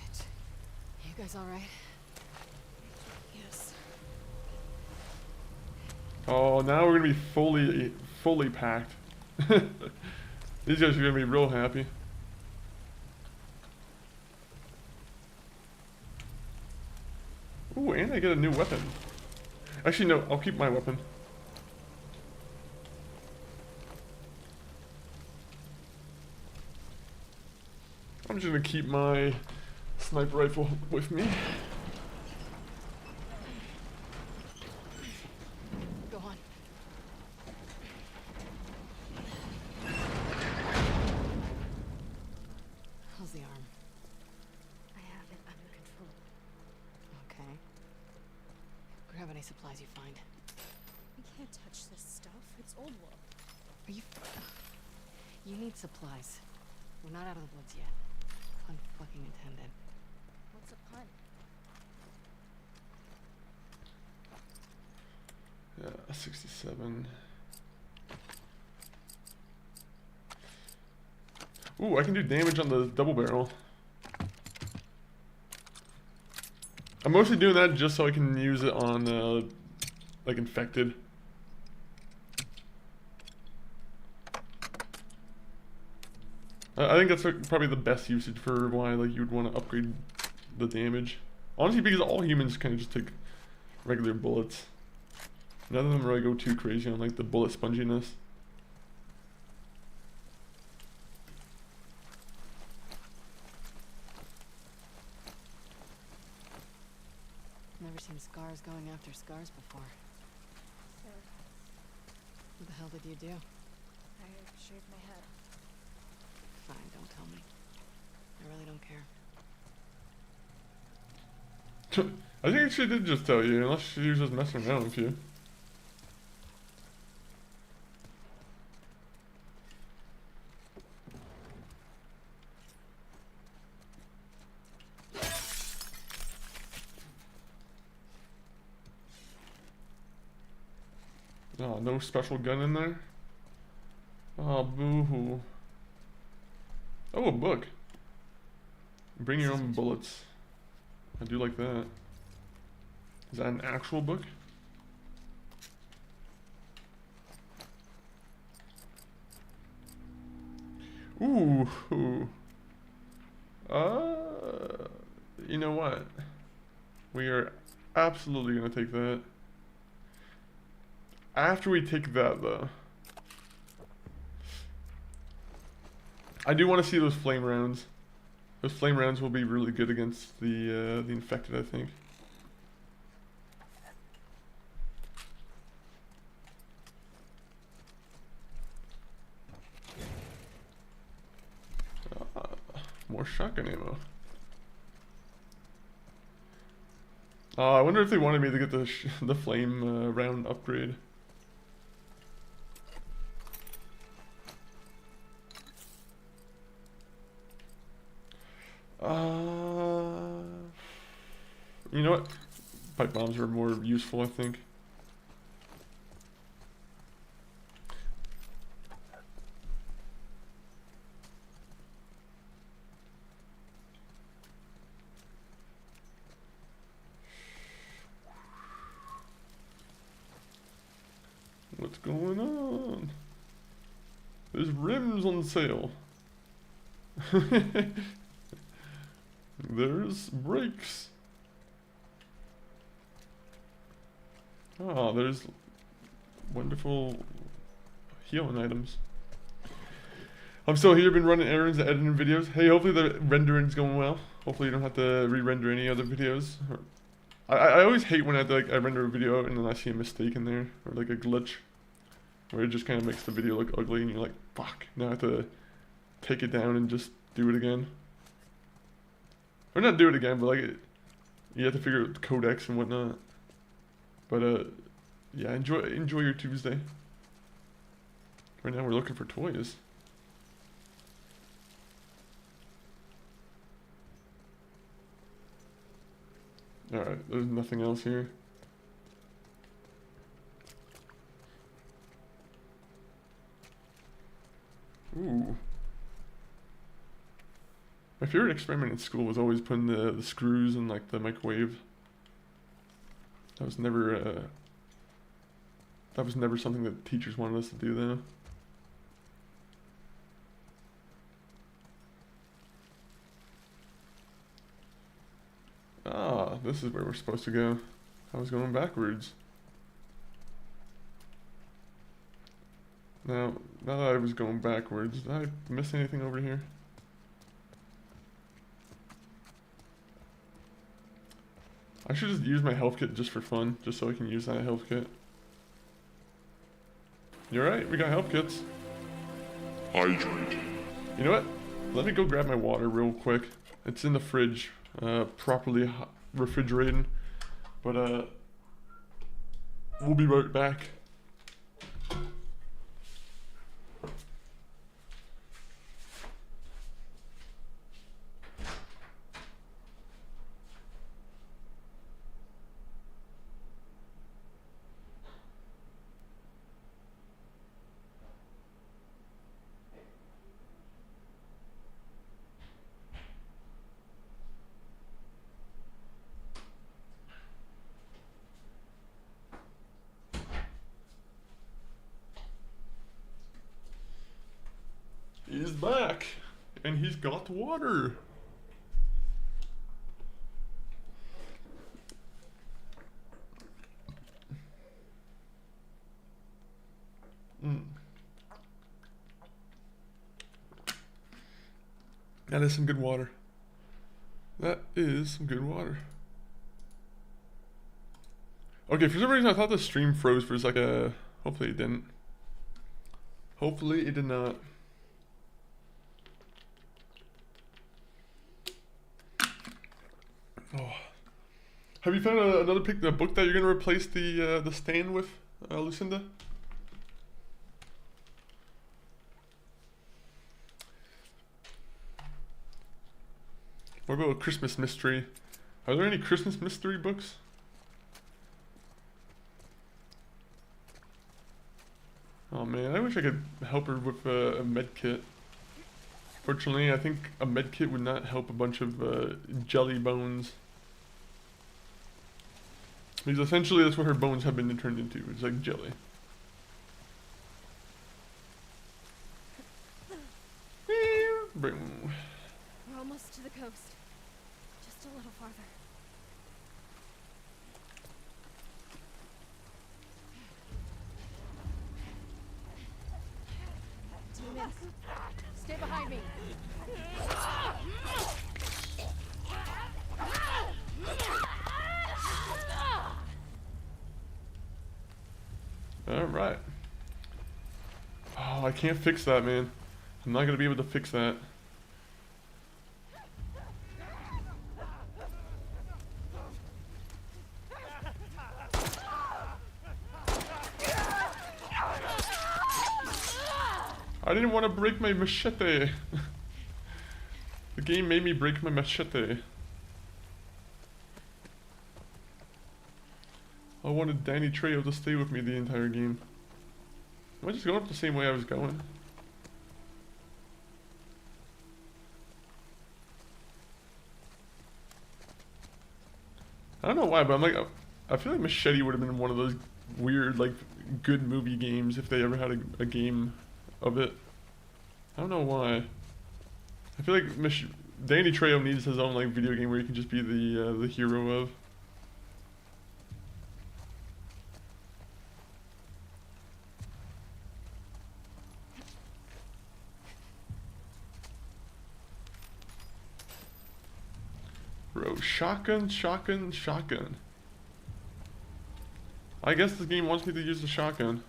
it. You guys all right? Yes. Oh, now we're gonna be fully packed. These guys are gonna be real happy. Ooh, and I get a new weapon. Actually, no, I'll keep my weapon. I'm just gonna keep my sniper rifle with me. Go on. How's the arm? I have it under control. Okay. Grab any supplies you find. We can't touch this stuff. It's old wool. Are you... You need supplies. We're not out of the woods yet. Pun fucking intended. What's a pun? Yeah, 67. Ooh, I can do damage on the double barrel. I'm mostly doing that just so I can use it on, like, infected. I think that's like, probably the best usage for why like you would want to upgrade the damage. Honestly, because all humans kind of just take regular bullets. None of them really go too crazy on like the bullet sponginess. Never seen scars going after scars before. So, What the hell did you do? I shaved my head. Fine, don't tell me. I really don't care. I think she did just tell you, unless she was just messing around with you. Oh, no special gun in there? Oh, boo-hoo. Oh, a book. Bring your own bullets. I do like that. Is that an actual book? Ooh. You know what? We are absolutely gonna take that. After we take that, though, I do want to see those flame rounds. Those flame rounds will be really good against the infected, I think. More shotgun ammo. I wonder if they wanted me to get the flame round upgrade. You know what? Pipe bombs are more useful, I think. going on? There's rims on sale. There's brakes. Oh, there's wonderful healing items. I'm still here, been running errands and editing videos. Hey, hopefully the rendering's going well. Hopefully you don't have to re-render any other videos. I always hate when I render a video and then I see a mistake in there, or like a glitch, where it just kind of makes the video look ugly and you're like, fuck, now I have to take it down and just do it again. Or not do it again, but like, you have to figure out the codecs and whatnot. But yeah, enjoy your Tuesday. Right now we're looking for toys. Alright, there's nothing else here. Ooh. My favorite experiment in school was always putting the screws in like the microwave. That was never something that teachers wanted us to do though. Ah, this is where we're supposed to go. I was going backwards. Now that I was going backwards, did I miss anything over here? I should just use my health kit just for fun, just so I can use that health kit. You're right, we got health kits. Hydrate. You know what? Let me go grab my water real quick. It's in the fridge, properly refrigerating. But we'll be right back. He's back, and he's got water. That is some good water. That is some good water. Okay, for some reason I thought the stream froze for like a... Hopefully it didn't. Hopefully it did not. Oh. Have you found another book that you're gonna replace the stand with, Lucinda? What about a Christmas mystery? Are there any Christmas mystery books? Oh man, I wish I could help her with a med kit. Fortunately, I think a med kit would not help a bunch of jelly bones. Because essentially that's what her bones have been turned into. It's like jelly. We're almost to the coast. Just a little farther. Team in. Stay behind me. Alright. Oh, I can't fix that, man. I'm not gonna be able to fix that. I didn't want to break my machete. The game made me break my machete. I wanted Danny Trejo to stay with me the entire game. Am I just going up the same way I was going? I don't know why, but I'm like, I feel like machete would have been one of those weird, like, good movie games if they ever had a game of it. I don't know why. I feel like Danny Trejo needs his own, like, video game where you can just be the hero of. Bro, shotgun, shotgun, shotgun. I guess the game wants me to use the shotgun.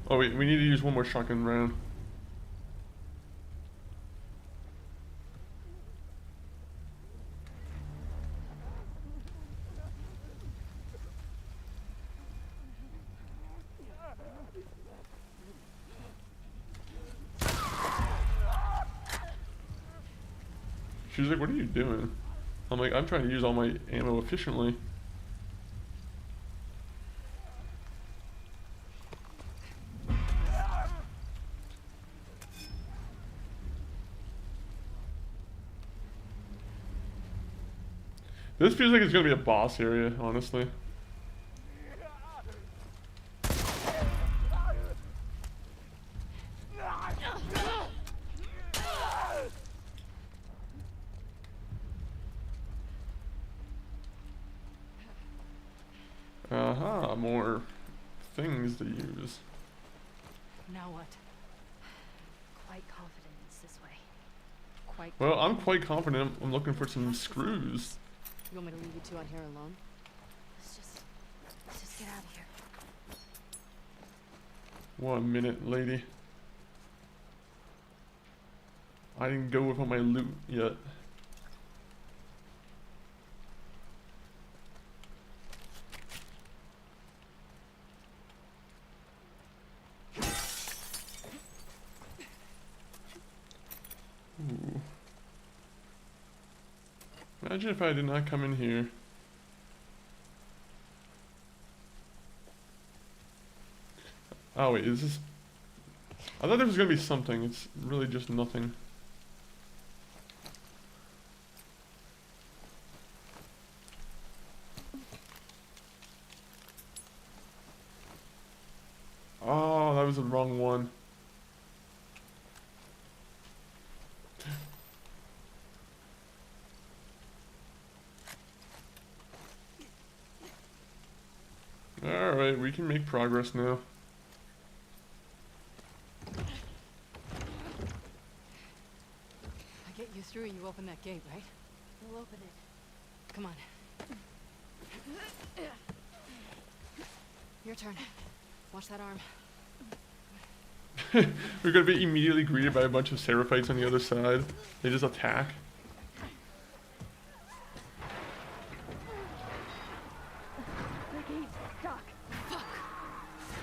Oh wait, we need to use one more shotgun round. She's like, what are you doing? I'm like, I'm trying to use all my ammo efficiently. This feels like it's gonna be a boss area, honestly. Aha, more things to use. Now what? Quite confident it's this way. Quite. Well, I'm quite confident I'm looking for some screws. You want me to leave you two out here alone? Let's just get out of here. 1 minute, lady. I didn't go with all my loot yet. Ooh. Imagine if I did not come in here. Oh wait, is this... I thought there was gonna be something, it's really just nothing. Oh, that was the wrong one. Alright, we can make progress now. I get you through and you open that gate, right? We'll open it. Come on. Your turn. Watch that arm. We're gonna be immediately greeted by a bunch of Seraphites on the other side. They just attack.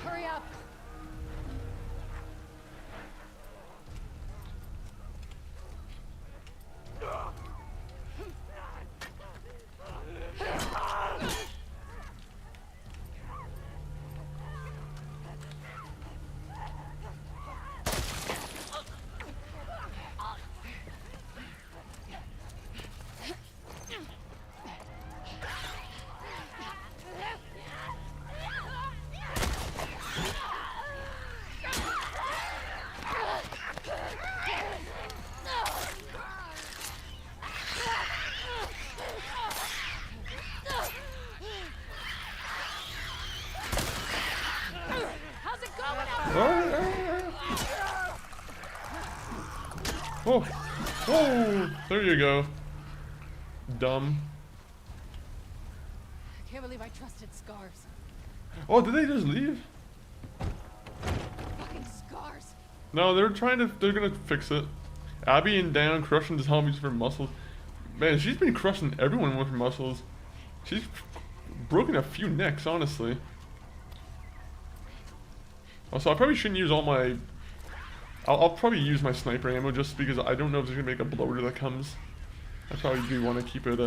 Hurry up! Oh, oh, there you go. Dumb. I can't believe I trusted Scars. Oh, did they just leave? Fucking Scars. No, they're gonna fix it. Abby and Dan crushing the zombies for muscles. Man, she's been crushing everyone with her muscles. She's broken a few necks, honestly. Also, I probably shouldn't use all my... I'll probably use my sniper ammo just because I don't know if there's gonna be like a bloater that comes. I probably do want to keep it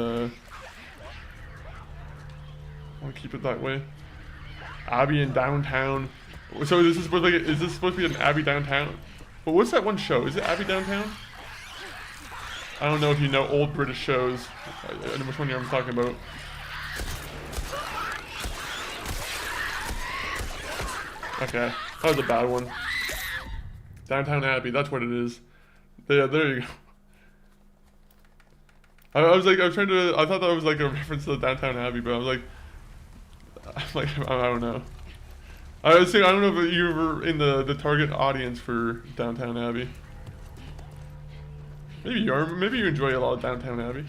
want to keep it that way. Abbey in downtown. So this is supposed to is this supposed to be an Abbey downtown? But what's that one show? Is it Abbey Downtown? I don't know if you know old British shows. I know which one I'm talking about. Okay, that was a bad one. Downtown Abbey, that's what it is. Yeah, there you go. I was trying to, I thought that was like a reference to the Downtown Abbey, but I was like, I don't know. I was saying, I don't know if you were in the target audience for Downtown Abbey. Maybe you are. Maybe you enjoy a lot of Downtown Abbey.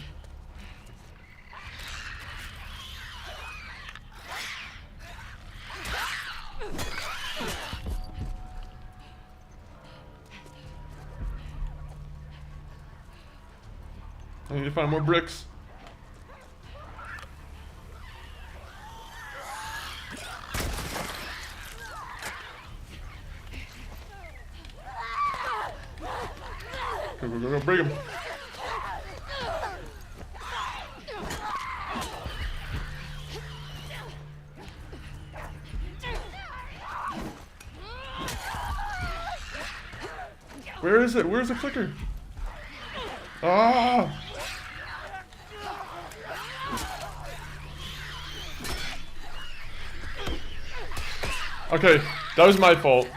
I need to find more bricks. Go, break him. Where is it? Where's the clicker? Ah! Okay, that was my fault.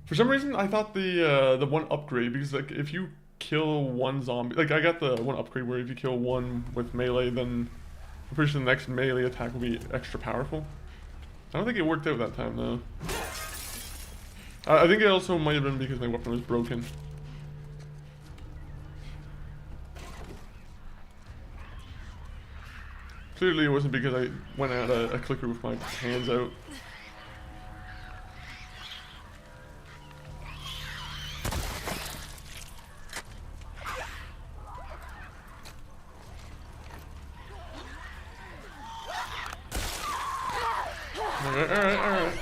For some reason, I thought the one upgrade, because like if you kill one zombie, like I got the one upgrade where if you kill one with melee, then I'm pretty sure the next melee attack will be extra powerful. I don't think it worked out that time though. I think it also might have been because my weapon was broken. Clearly it wasn't because I went at a clicker with my hands out. Alright.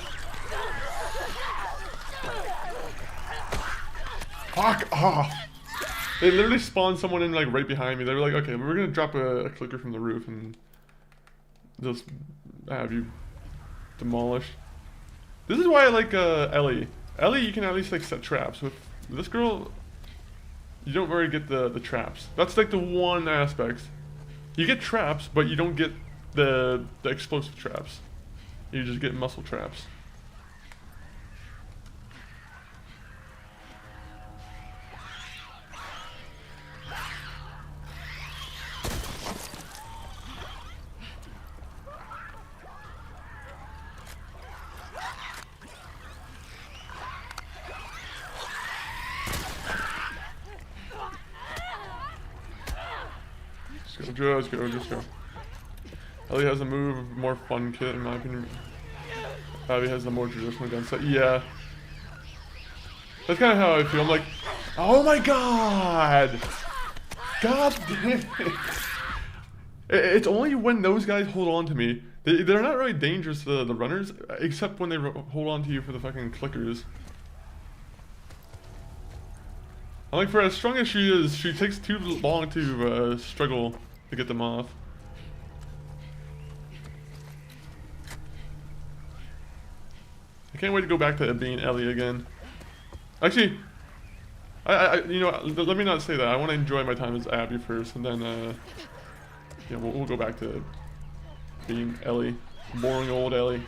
Fuck off! They literally spawned someone in like right behind me. They were like, okay, we're gonna drop a clicker from the roof and just have you demolished. This is why I like Ellie. Ellie, you can at least like set traps. With this girl, you don't really get the traps. That's like the one aspect. You get traps, but you don't get the explosive traps. You just get muscle traps. Just go. Ellie has a more fun kit in my opinion. Abby has the more traditional gun set. Yeah. That's kind of how I feel. I'm like, oh my god! God damn it! It's only when those guys hold on to me. They're not really dangerous to the runners, except when they hold on to you for the fucking clickers. I'm like, for as strong as she is, she takes too long to struggle to get them off. I can't wait to go back to being Ellie again. Actually, you know, let me not say that. I want to enjoy my time as Abby first, and then, yeah, we'll go back to being Ellie, boring old Ellie.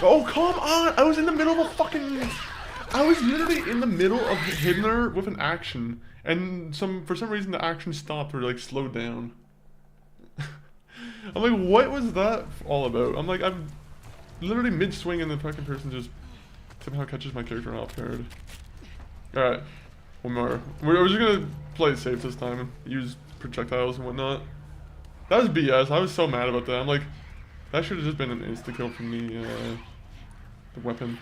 Oh, come on! I was in the middle of a fucking... I was literally in the middle of hitting her with an action, and for some reason the action stopped or like slowed down. I'm like, what was that all about? I'm like, I'm literally mid-swing and the fucking person just somehow catches my character off guard. Alright, one more. We're just gonna play it safe this time and use projectiles and whatnot. That was BS. I was so mad about that. I'm like, that should have just been an insta-kill from the weapon.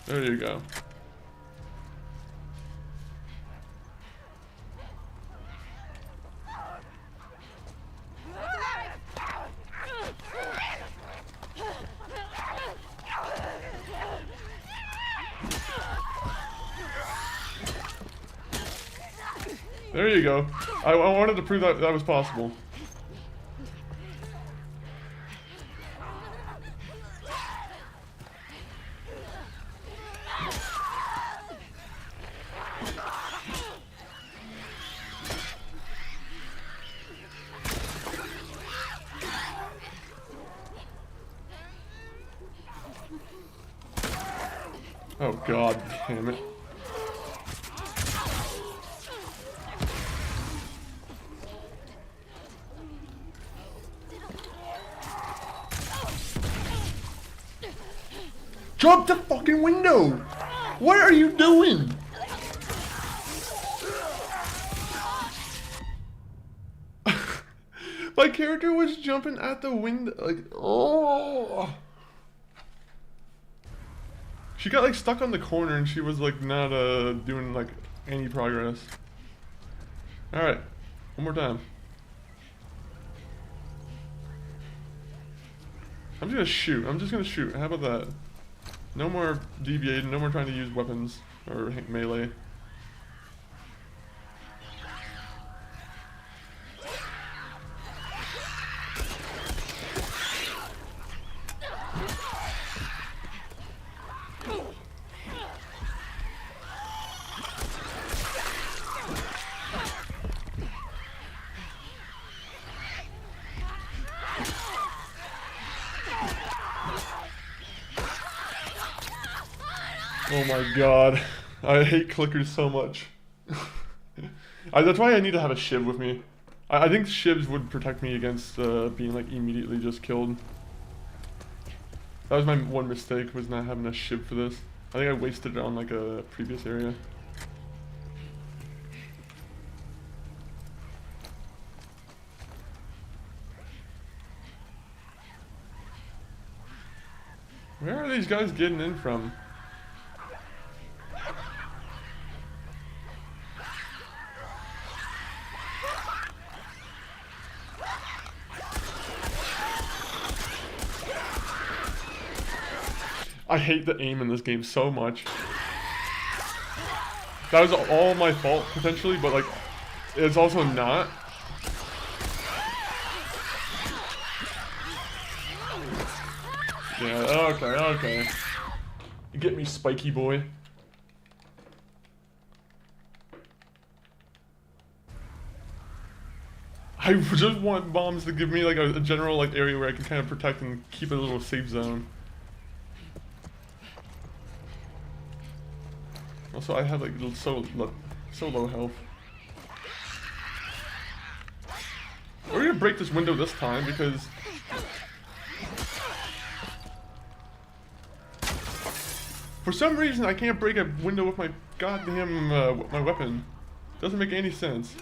There you go. There you go. I wanted to prove that that was possible. Oh god damn it. Jump the fucking window! What are you doing? My character was jumping at the window, like, oh. She got like stuck on the corner and she was like not doing like any progress. Alright, one more time. I'm just gonna shoot. I'm just gonna shoot. How about that? No more deviating, no more trying to use weapons or melee. Oh my god, I hate clickers so much. That's why I need to have a shiv with me. I think shivs would protect me against being like immediately just killed. That was my one mistake, was not having a shiv for this. I think I wasted it on like a previous area. Where are these guys getting in from? I hate the aim in this game so much. That was all my fault, potentially, but like, it's also not. Yeah, okay. You get me, spiky boy. I just want bombs to give me like a general like area where I can kind of protect and keep a little safe zone. Also, I have like so low health. We're gonna break this window this time because for some reason I can't break a window with my goddamn my weapon. Doesn't make any sense.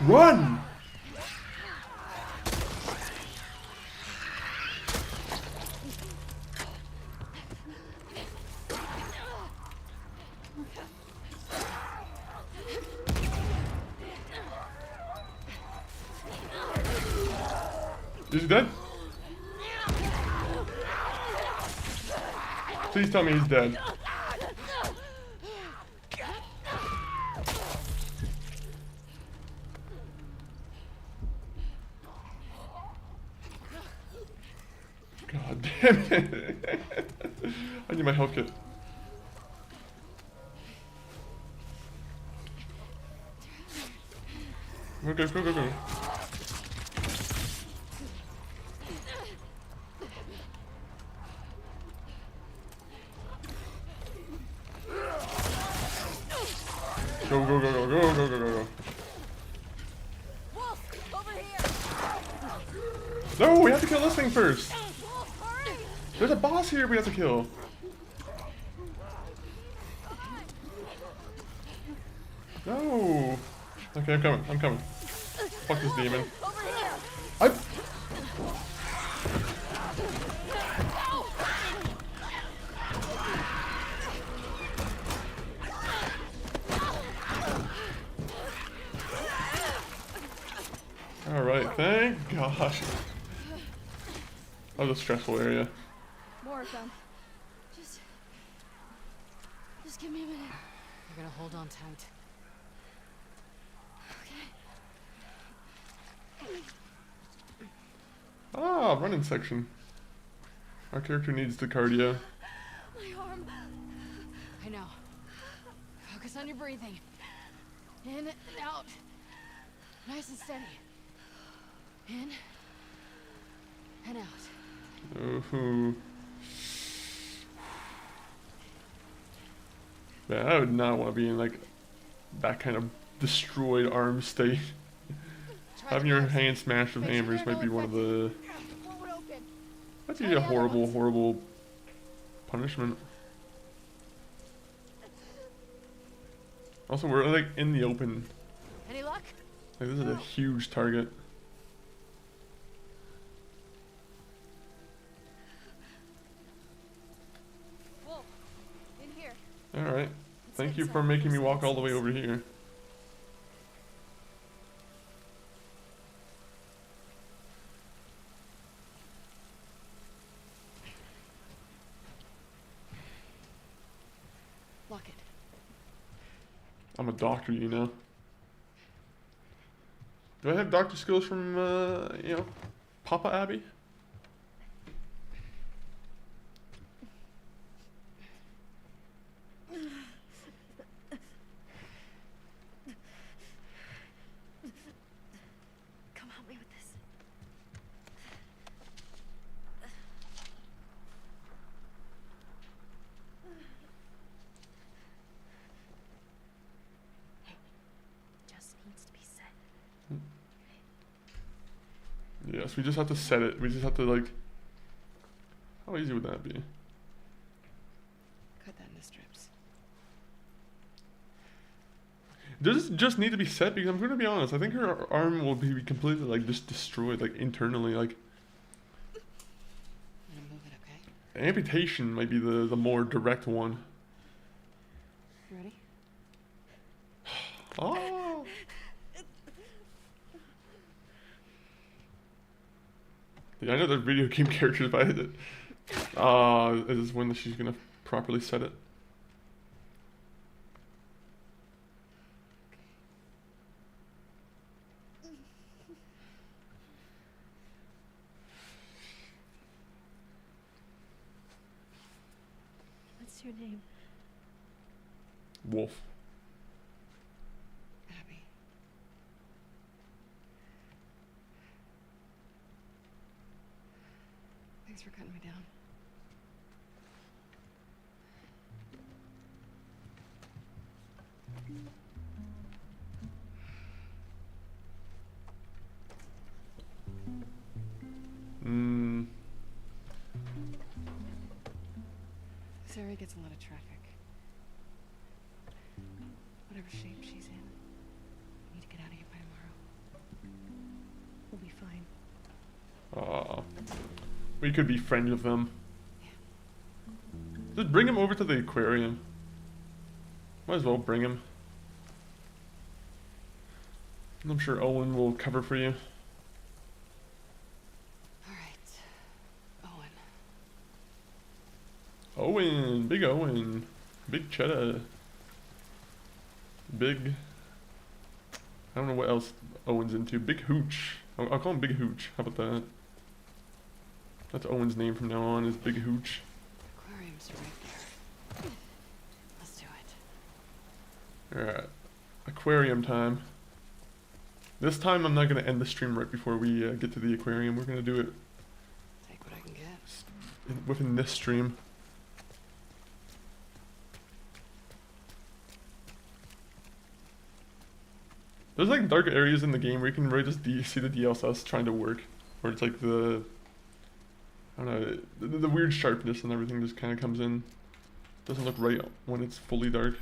Run! Is he dead? Please tell me he's dead. God damn it. I need my health kit. Go. Go. Wolf, over here. No, we have to kill this thing first. There's a boss here we have to kill. No. Okay, I'm coming. Fuck this demon. Thank gosh. That was a stressful area. More of them. Just give me a minute. You're gonna hold on tight. Okay. Ah, running section. Our character needs the cardio. My arm. I know. Focus on your breathing. In and out. Nice and steady. In and out. Ooh. Man, I would not want to be in like that kind of destroyed arm state. Having your hand smashed with hammers might be one of the. That's usually a horrible punishment. Also, we're like in the open. Any luck? Like, this is a huge target. Whoa. In here. Alright. Thank you for making me walk all the way over here. Lock it. I'm a doctor, you know. Do I have doctor skills from, you know, Papa Abby? Come help me with this. Just needs to be set. Yes, we just have to set it. We just have to, like... How easy would that be? Cut that into strips. Does it just need to be set? Because I'm going to be honest, I think her arm will be completely, like, just destroyed, like, internally, like... I'm gonna move it, okay? Amputation might be the more direct one. Ready? Oh! Yeah, I know they're video game characters, but is this when she's gonna properly set it? What's your name? Wolf. Abby. Thanks for cutting me down. This area gets a lot of traffic. Whatever shape she's in, we need to get out of here by tomorrow. We'll be fine. We could be friends with them. Just bring him over to the aquarium. Might as well bring him. I'm sure Owen will cover for you. Alright. Owen, big cheddar, big. I don't know what else Owen's into. Big hooch. I'll call him Big Hooch. How about that? That's Owen's name from now on. Is Big Hooch. Aquarium's right there. Let's do it. Alright, aquarium time. This time I'm not gonna end the stream right before we get to the aquarium. We're gonna do it Take what I can get. within this stream. There's like dark areas in the game where you can really just see the DLSS trying to work. Where it's like the, I don't know, the weird sharpness and everything just kind of comes in. Doesn't look right when it's fully dark.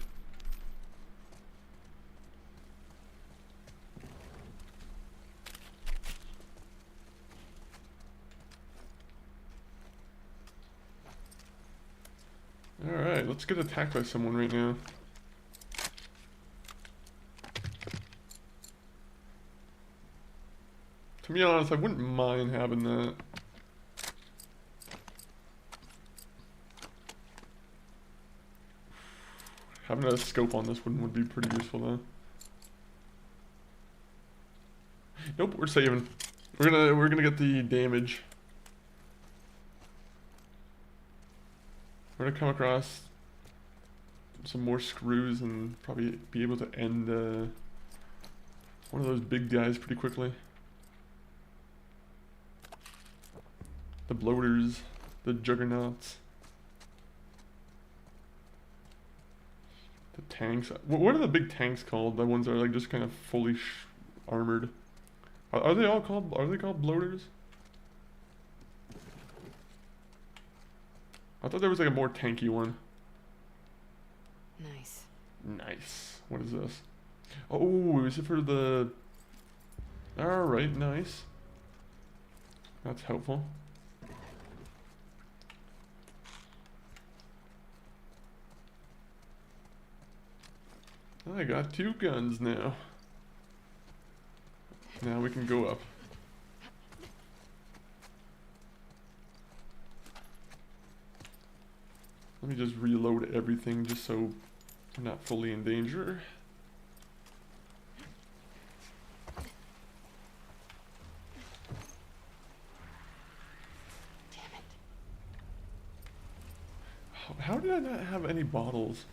Alright, let's get attacked by someone right now. To be honest, I wouldn't mind having that. Having a scope on this one would be pretty useful though. Nope, we're saving. We're gonna get the damage. We're gonna come across some more screws and probably be able to end one of those big guys pretty quickly. The bloaters, the juggernauts, the tanks. What are the big tanks called? The ones that are like just kind of fully armored. Are they all called? Are they called bloaters? I thought there was like a more tanky one. Nice. Nice. What is this? Oh, is it for the... Alright, nice. That's helpful. I got 2 guns now. Now we can go up. Let me just reload everything just so I'm not fully in danger. Damn it. How did I not have any bottles?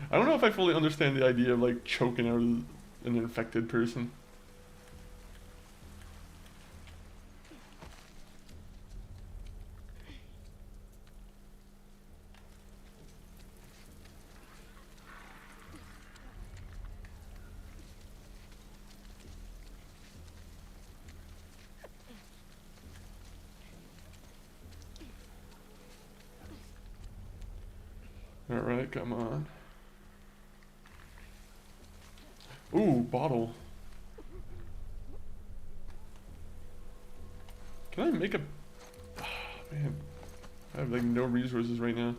I don't know if I fully understand the idea of like choking out an infected person. Alright, come on. Ooh, bottle. Can I make a... Oh, man, I have like no resources right now.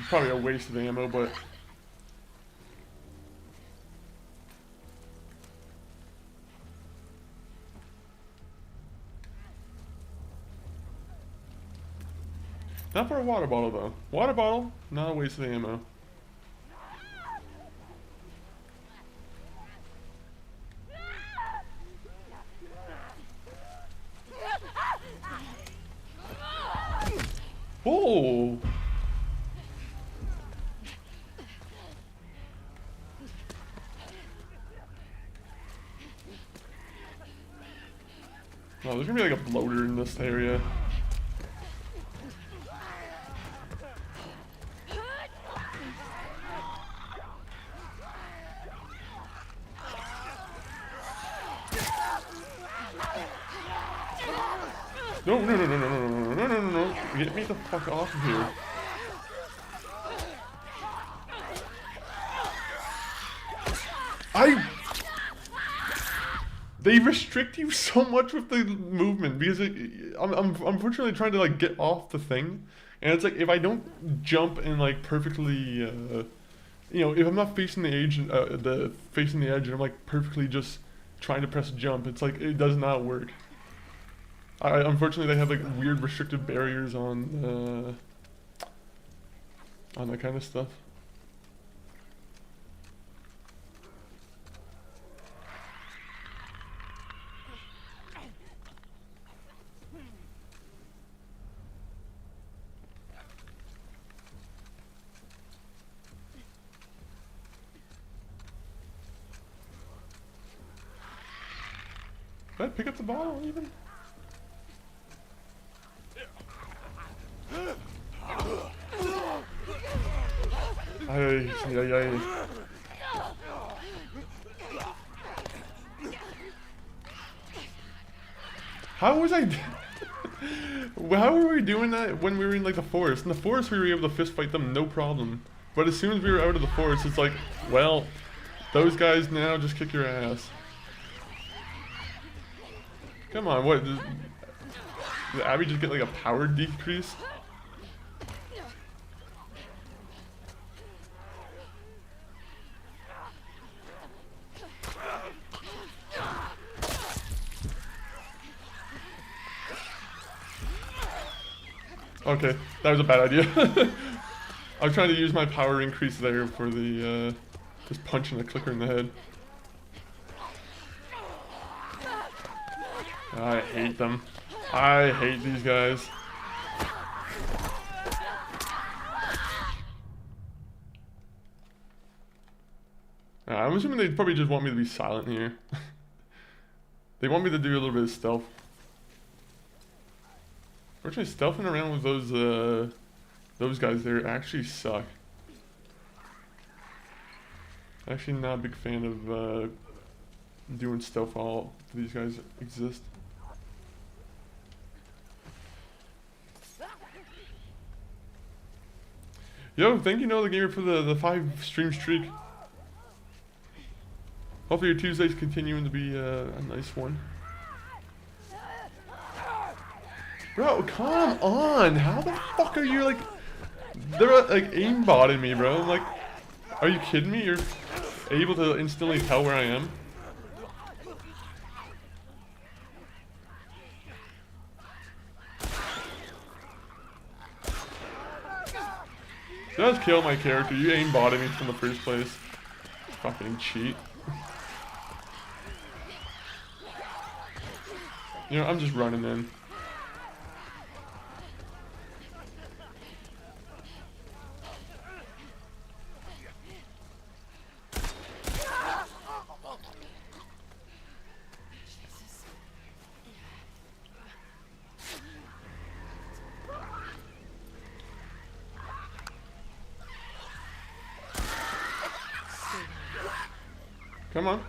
Probably a waste of ammo, but not for a water bottle though. Water bottle, not a waste of ammo. Oh! Oh, there's gonna be like a bloater in this area. No, no, no, no, no, no, no, no, no, no, no. Get me the fuck off of here. They restrict you so much with the movement because I'm unfortunately trying to like get off the thing, and it's like if I don't jump and like perfectly, you know, if I'm not facing the edge, facing the edge, and I'm like perfectly just trying to press jump, it's like it does not work. Unfortunately, they have like weird restrictive barriers on that kind of stuff. Did I pick up the bottle even? ay, ay, ay. How was I? How were we doing that when we were in like the forest? In the forest, we were able to fist fight them, no problem. But as soon as we were out of the forest, it's like, well, those guys now just kick your ass. Come on, what? Did Abby just get like a power decrease? Okay, that was a bad idea. I was trying to use my power increase there for the, just punching a clicker in the head. I hate them. I hate these guys. I'm assuming they probably just want me to be silent here. They want me to do a little bit of stealth. Fortunately, stealthing around with those guys there actually suck. Actually not a big fan of doing stealth while these guys exist. Yo, thank you, Noah the Gamer, for the 5 stream streak. Hopefully your Tuesday's continuing to be a nice one. Bro, come on! How the fuck are you like... They're like aimbotting me, bro. I'm like, are you kidding me? You're able to instantly tell where I am? Just kill my character. You aimbotted me from the first place. Fucking cheat. You know, I'm just running in. Come on.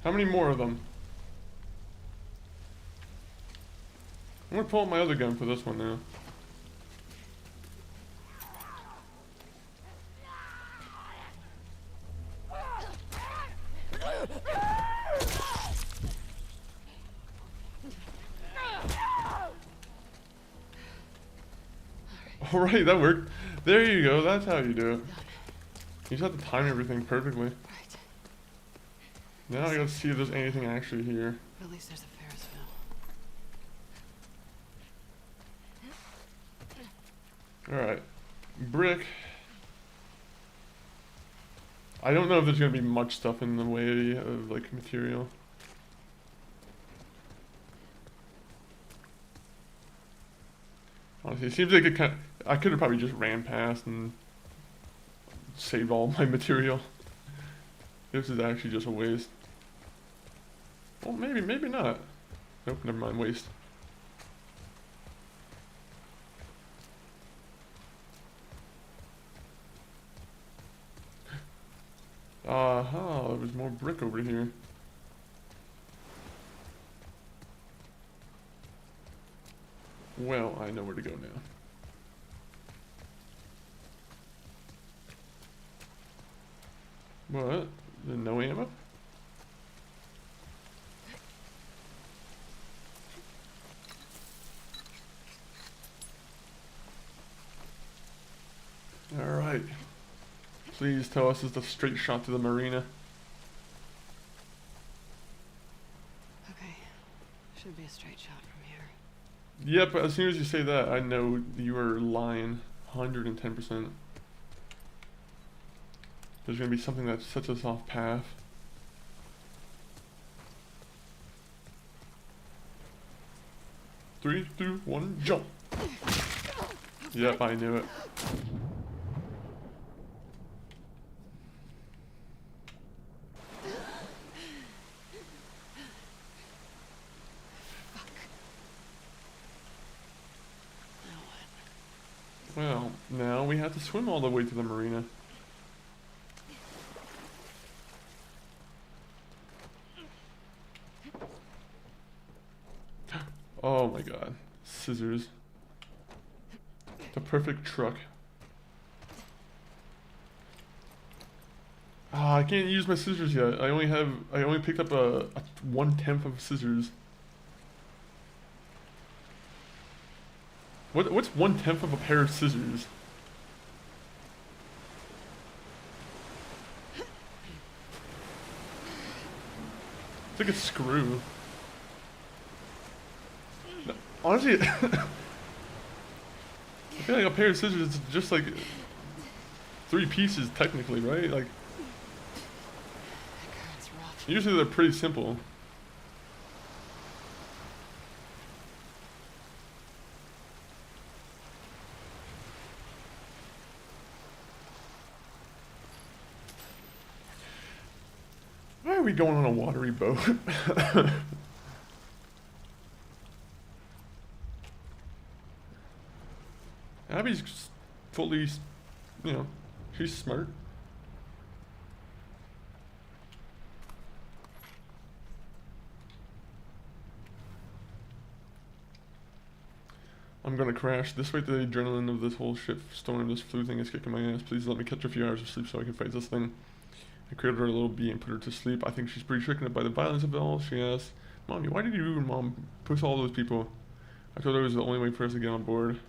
How many more of them? I'm gonna pull out my other gun for this one now. Alright, that worked. There you go, that's how you do it. You just have to time everything perfectly. Right. Now I gotta see if there's anything actually here. At least there's a Ferris wheel. Alright. Brick. I don't know if there's gonna be much stuff in the way of like material. Honestly, it seems like it I could have probably just ran past and saved all my material. This is actually just a waste. Well, maybe not. Nope, never mind, waste. Aha, there was more brick over here. Well, I know where to go now. What? No ammo? Alright. Please tell us it's a straight shot to the marina. Okay. Should be a straight shot from here. Yep, as soon as you say that, I know you are lying 110%. There's gonna be something that sets us off path. Three, two, one, jump! Yep, I knew it. have to swim all the way to the marina. Oh my god. Scissors. The perfect truck. Ah, I can't use my scissors yet. I only picked up a 1/10 of scissors. What's 1/10 of a pair of scissors? It's like a screw. No, honestly, I feel like a pair of scissors is just like 3 pieces technically, right? Like, usually they're pretty simple. Why are we going on a watery boat? Abby's fully, you know, she's smart. I'm gonna crash. This way, the adrenaline of this whole shit storm, this flu thing is kicking my ass. Please let me catch a few hours of sleep so I can fight this thing. I created her a little bee and put her to sleep. I think she's pretty shaken up by the violence of it all. She asked, "Mommy, why did you and Mom push all those people?" I told her it was the only way for us to get on board.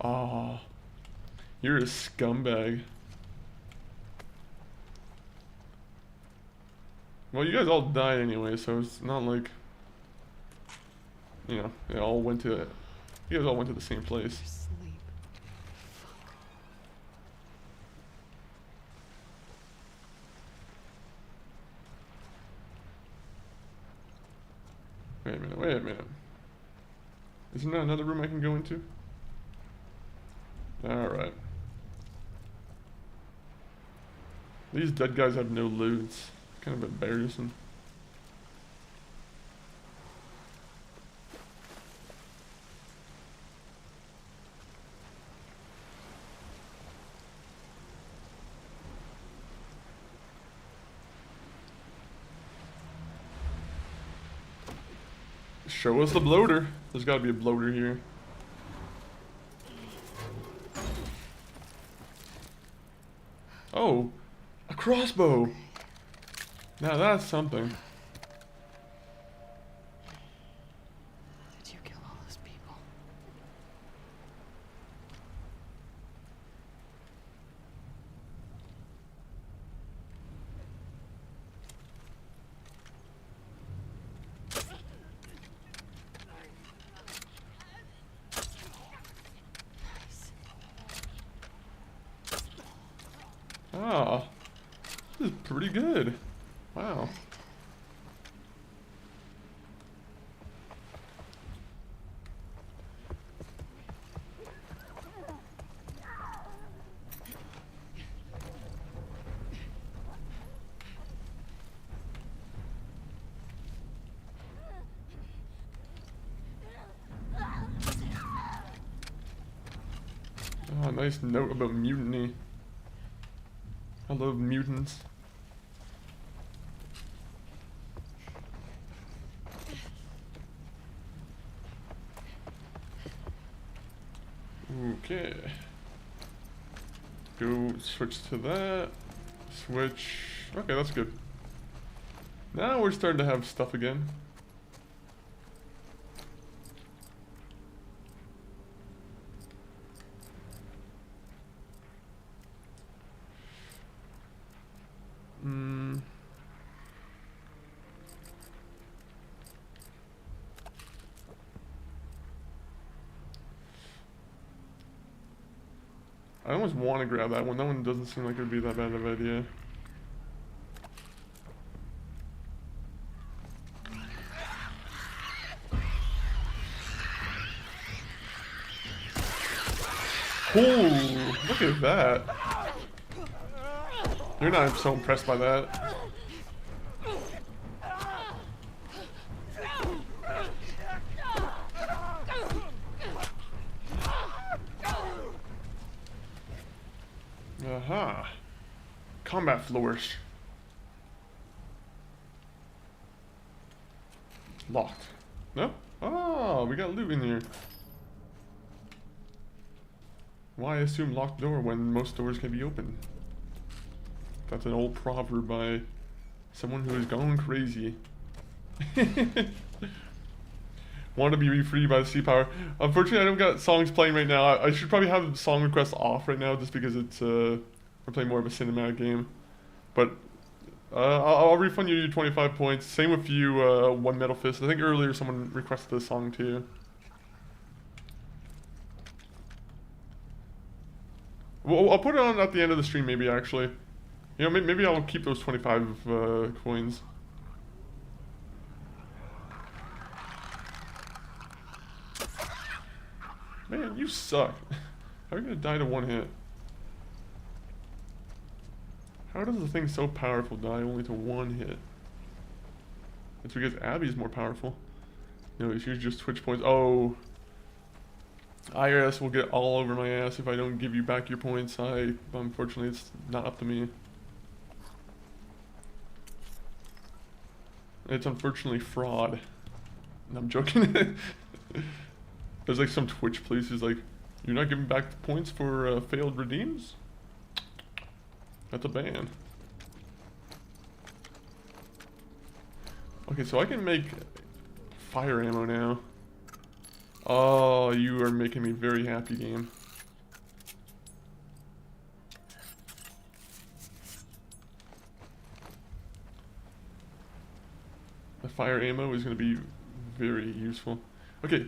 Ah, you're a scumbag. Well, you guys all died anyway, so it's not like, you know, they all went to, you guys all went to the same place. Sleep. Wait a minute, wait a minute. Isn't there another room I can go into? Alright. These dead guys have no loot. It's kind of embarrassing. Show us the bloater. There's gotta be a bloater here. Oh, a crossbow. Now that's something. Did you kill all those people? Ah, this is pretty good. Wow. Oh, nice note about mutiny. I love mutants. Okay. Go switch to that. Switch. Okay, that's good. Now we're starting to have stuff again. I almost want to grab that one. That one doesn't seem like it would be that bad of an idea. Oh, look at that. You're not so impressed by that. Aha. Combat flourish. Locked. No? Oh, we got loot in here. Why assume locked door when most doors can be opened? That's an old proverb by someone who is going crazy. Want to be free by the sea power. Unfortunately, I don't got songs playing right now. I should probably have song requests off right now just because it's we're playing more of a cinematic game. But I'll refund you your 25 points. Same with you, One Metal Fist. I think earlier someone requested a song too. Well, I'll put it on at the end of the stream maybe actually. You know, maybe I'll keep those 25 coins. Man, you suck. How are you gonna die to one hit? How does the thing so powerful die only to one hit? It's because Abby's more powerful. No, she's just Twitch points. Oh. IRS will get all over my ass if I don't give you back your points. Unfortunately, it's not up to me. It's unfortunately fraud. No, I'm joking. There's like some Twitch places like, you're not giving back the points for failed redeems? That's a ban. Okay, so I can make fire ammo now. Oh, you are making me very happy, game. The fire ammo is going to be very useful. Okay,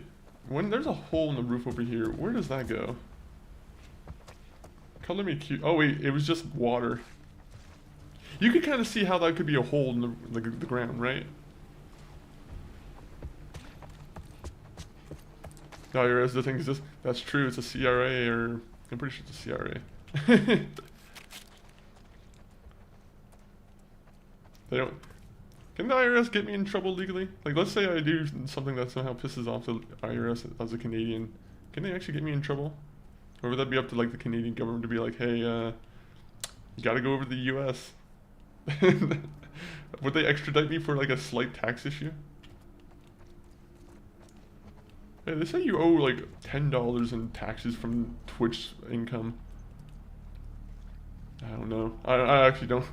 when there's a hole in the roof over here, where does that go? Color me cute. Oh wait, it was just water. You could kind of see how that could be a hole in the ground, right? No, the thing is this. That's true. It's a CRA, or I'm pretty sure it's a CRA. They don't. Can the IRS get me in trouble legally? Like, let's say I do something that somehow pisses off the IRS as a Canadian. Can they actually get me in trouble? Or would that be up to, like, the Canadian government to be like, hey, you gotta go over to the US? Would they extradite me for, like, a slight tax issue? Hey, they say you owe, like, $10 in taxes from Twitch income. I don't know. I actually don't.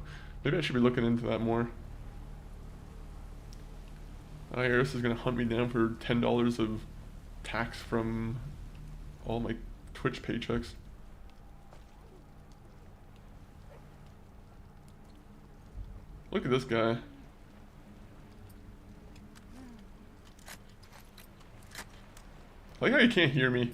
Maybe I should be looking into that more. IRS is gonna hunt me down for $10 of tax from all my Twitch paychecks. Look at this guy. I like how you can't hear me.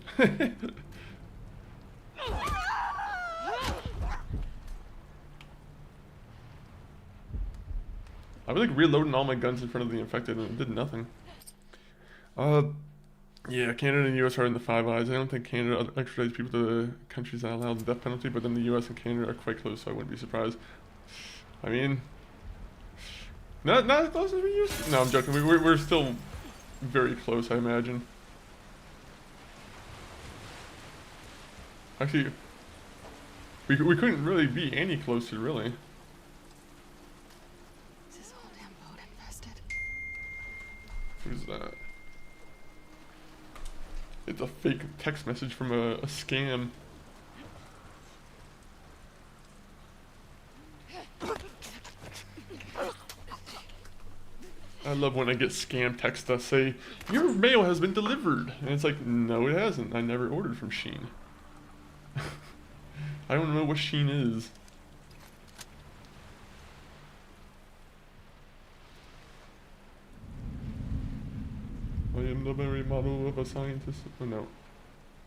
I was like reloading all my guns in front of the infected and it did nothing. Yeah, Canada and the US are in the Five Eyes. I don't think Canada extradites people to the countries that allow the death penalty, but then the US and Canada are quite close, so I wouldn't be surprised. I mean, not as close as we used to. No, I'm joking. We're still very close, I imagine. Actually, we couldn't really be any closer, really. Who's that? It's a fake text message from a scam. I love when I get scam texts that say, your mail has been delivered. And it's like, no it hasn't. I never ordered from Shein. I don't know what Shein is. I am the very model of a scientist. Oh no.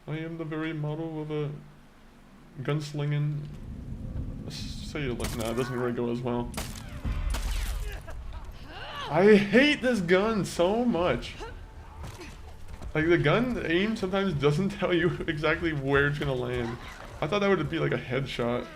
I am the very model of a gunslinging. Say it like, nah, it doesn't really go as well. I hate this gun so much. Like, the gun aim sometimes doesn't tell you exactly where it's gonna land. I thought that would be like a headshot.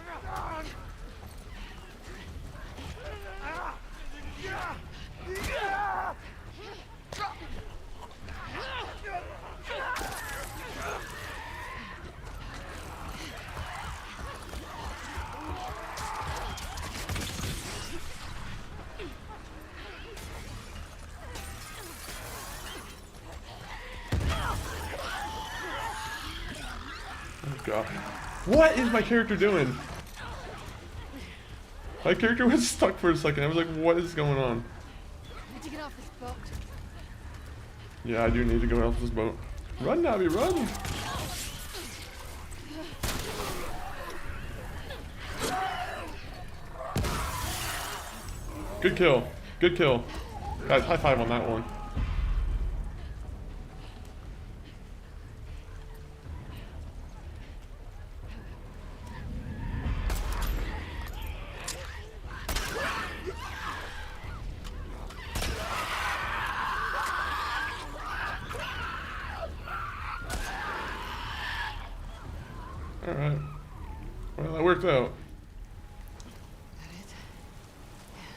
God. What is my character doing? My character was stuck for a second. I was like, what is going on? I need to get off this boat. Yeah, I do need to go off this boat. Run, Navi, run! Good kill. Good kill. Guys, high five on that one. Alright. Well, that worked out.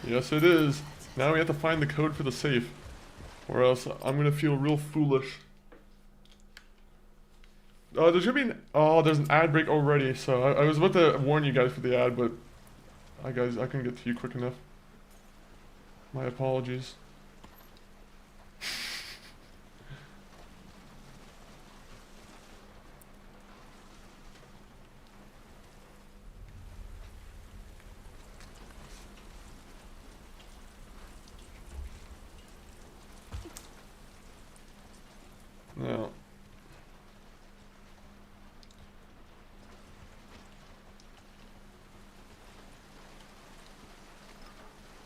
Yes, it is. Now we have to find the code for the safe. Or else I'm gonna feel real foolish. There should be an... Oh, there's an ad break already, so I was about to warn you guys for the ad, but... I couldn't get to you quick enough. My apologies. Now,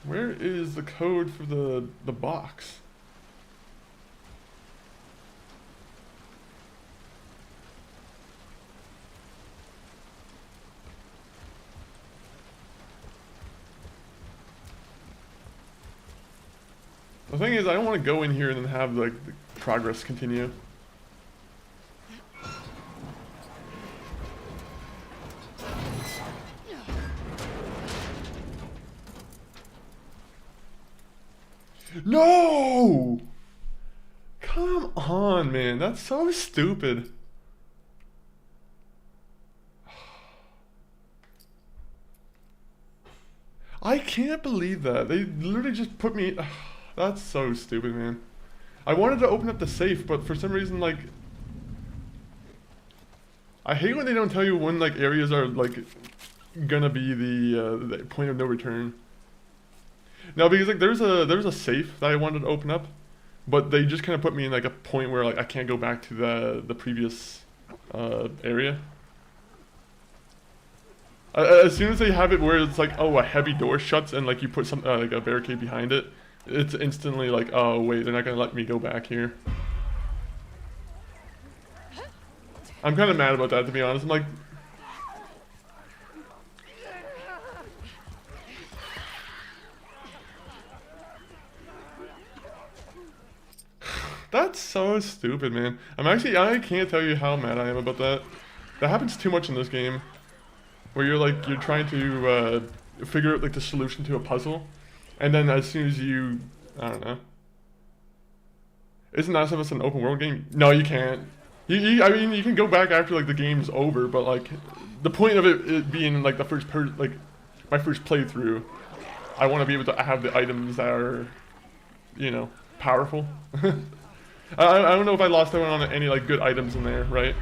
where is the code for the box? The thing is, I don't want to go in here and then have like the progress continue. No! Come on, man. That's so stupid. I can't believe that. They literally just put me... That's so stupid, man. I wanted to open up the safe, but for some reason, like... I hate when they don't tell you when, like, areas are, like, gonna be the point of no return. No, because like there's a safe that I wanted to open up, but they just kind of put me in like a point where like I can't go back to the previous area. As soon as they have it where it's like, oh, a heavy door shuts and like you put some like a barricade behind it, it's instantly like, oh wait, they're not gonna let me go back here. I'm kind of mad about that, to be honest. I'm like, that's so stupid, man. I can't tell you how mad I am about that. That happens too much in this game. Where you're trying to figure out like the solution to a puzzle. And then as soon as you, I don't know. Isn't Last of Us an open world game? No, you can't. I mean, you can go back after like the game's over, but like the point of it being like the first my first playthrough, I want to be able to have the items that are, you know, powerful. I don't know if I lost out on any like good items in there, right?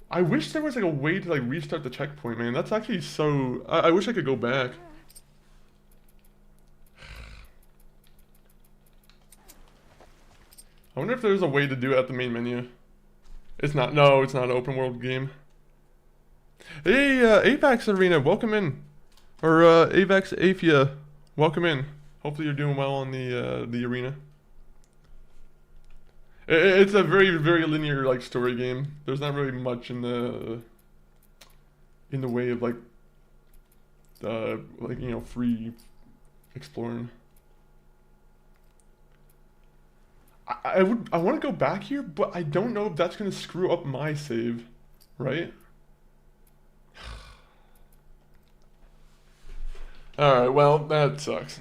I wish there was like a way to like restart the checkpoint, man. That's actually so... I wish I could go back. I wonder if there's a way to do it at the main menu. It's not. No, it's not an open world game. Hey, Apex Arena, welcome in. Or Avex Afia, welcome in. Hopefully you're doing well on the arena. It's a very, very linear like story game. There's not really much in the way of like you know, free exploring. I want to go back here, but I don't know if that's gonna screw up my save, right? All right, well that sucks.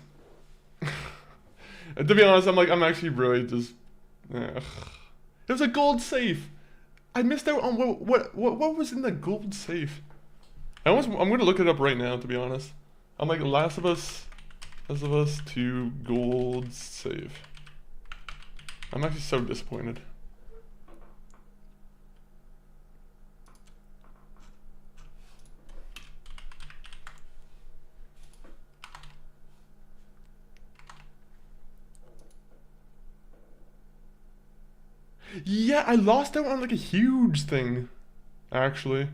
To be honest, I'm actually really just. Ugh. It was a gold safe. I missed out on what was in the gold safe. I'm gonna look it up right now, to be honest. I'm like Last of Us 2 gold save. I'm actually so disappointed. Yeah, I lost out on like a huge thing, actually.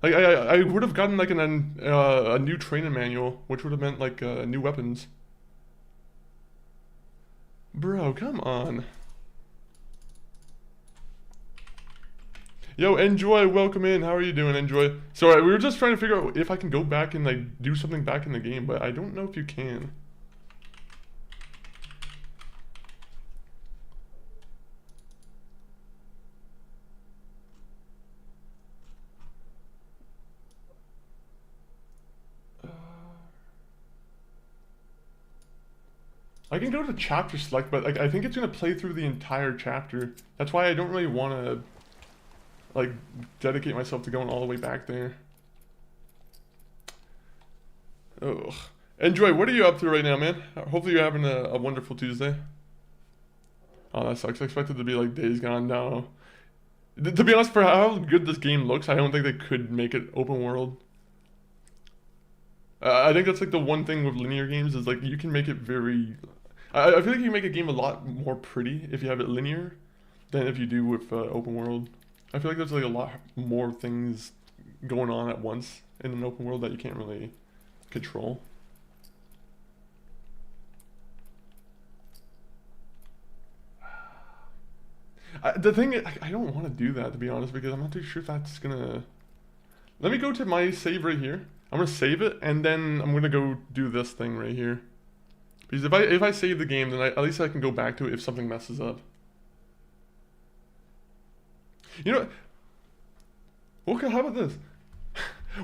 Like I would have gotten like a new training manual, which would have meant like new weapons. Bro, come on. Yo, Enjoy, welcome in. How are you doing, Enjoy? So we were just trying to figure out if I can go back and like do something back in the game, but I don't know if you can. I can go to chapter select, but like I think it's gonna play through the entire chapter. That's why I don't really want to like dedicate myself to going all the way back there. Ugh. Enjoy. What are you up to right now, man? Hopefully you're having a wonderful Tuesday. Oh, that sucks. I expected to be like Days Gone now. To be honest, for how good this game looks, I don't think they could make it open world. I think that's like the one thing with linear games is like you can make it very. I feel like you can make a game a lot more pretty if you have it linear than if you do with open world. I feel like there's like a lot more things going on at once in an open world that you can't really control. The thing is, I don't want to do that, to be honest, because I'm not too sure if that's gonna... Let me go to my save right here. I'm gonna save it, and then I'm gonna go do this thing right here. Because if I save the game, then at least I can go back to it if something messes up. You know what? Okay, how about this?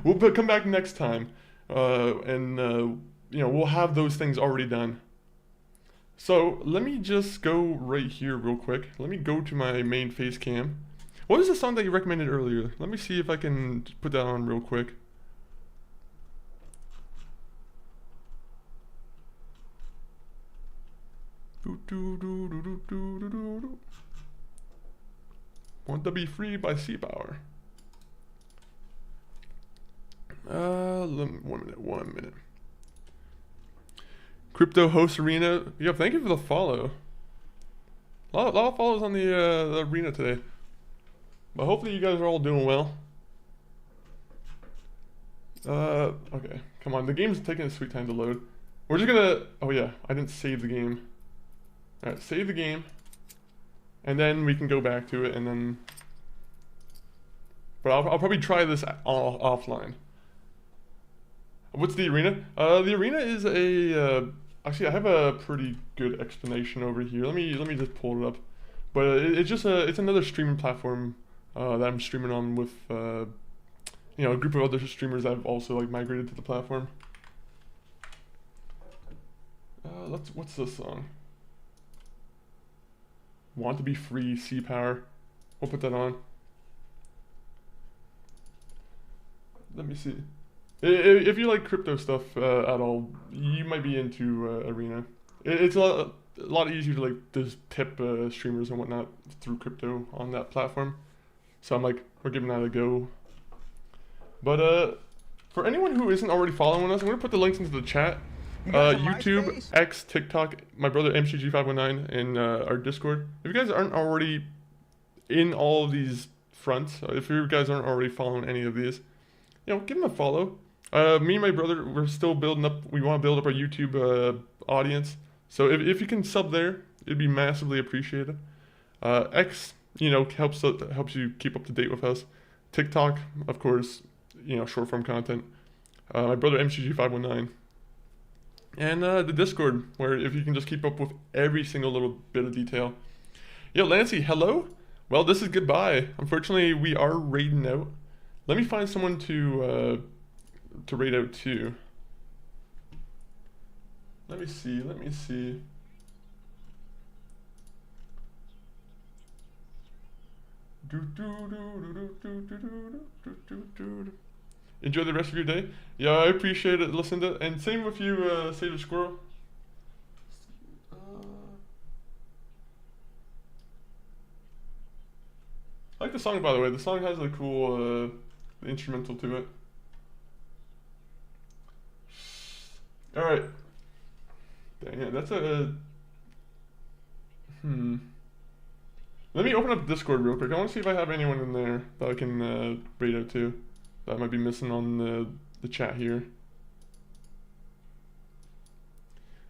We'll come back next time, and you know, we'll have those things already done. So let me just go right here real quick. Let me go to my main face cam. What was the song that you recommended earlier? Let me see if I can put that on real quick. Want to be free by Sea Power. 1 minute. Crypto Host Arena. Yo, thank you for the follow. A lot of follows on the arena today. But hopefully you guys are all doing well. Okay. Come on, the game's taking a sweet time to load. We're just gonna... Oh yeah, I didn't save the game. Alright, save the game. And then we can go back to it and then... But I'll probably try this offline. What's the arena? The arena is a... actually, I have a pretty good explanation over here. Let me just pull it up. But it's just it's another streaming platform that I'm streaming on with you know, a group of other streamers that have also like migrated to the platform. What's this song? Want to be free, Sea Power. We'll put that on. Let me see. If you like crypto stuff at all, you might be into Arena. It's a lot easier to like just tip streamers and whatnot through crypto on that platform. So I'm like, we're giving that a go. But for anyone who isn't already following us, I'm gonna put the links into the chat. YouTube, X, TikTok, my brother MCG519, and our Discord. If you guys aren't already in all of these fronts, if you guys aren't already following any of these, you know, give them a follow. Me and my brother, we're still building up. We want to build up our YouTube audience. So if you can sub there, it'd be massively appreciated. X, you know, helps you keep up to date with us. TikTok, of course, you know, short form content. My brother MCG519. And the Discord, where if you can just keep up with every single little bit of detail. Yo, Lancy, hello? Well, this is goodbye. Unfortunately, we are raiding out. Let me find someone to raid out to. Let me see. Enjoy the rest of your day. Yeah, I appreciate it. Listen to, and same with you, Seder Squirrel. I like the song, by the way. The song has a cool instrumental to it. Alright. Dang it, that's a... Let me open up Discord real quick. I want to see if I have anyone in there that I can raid out to. That might be missing on the chat here.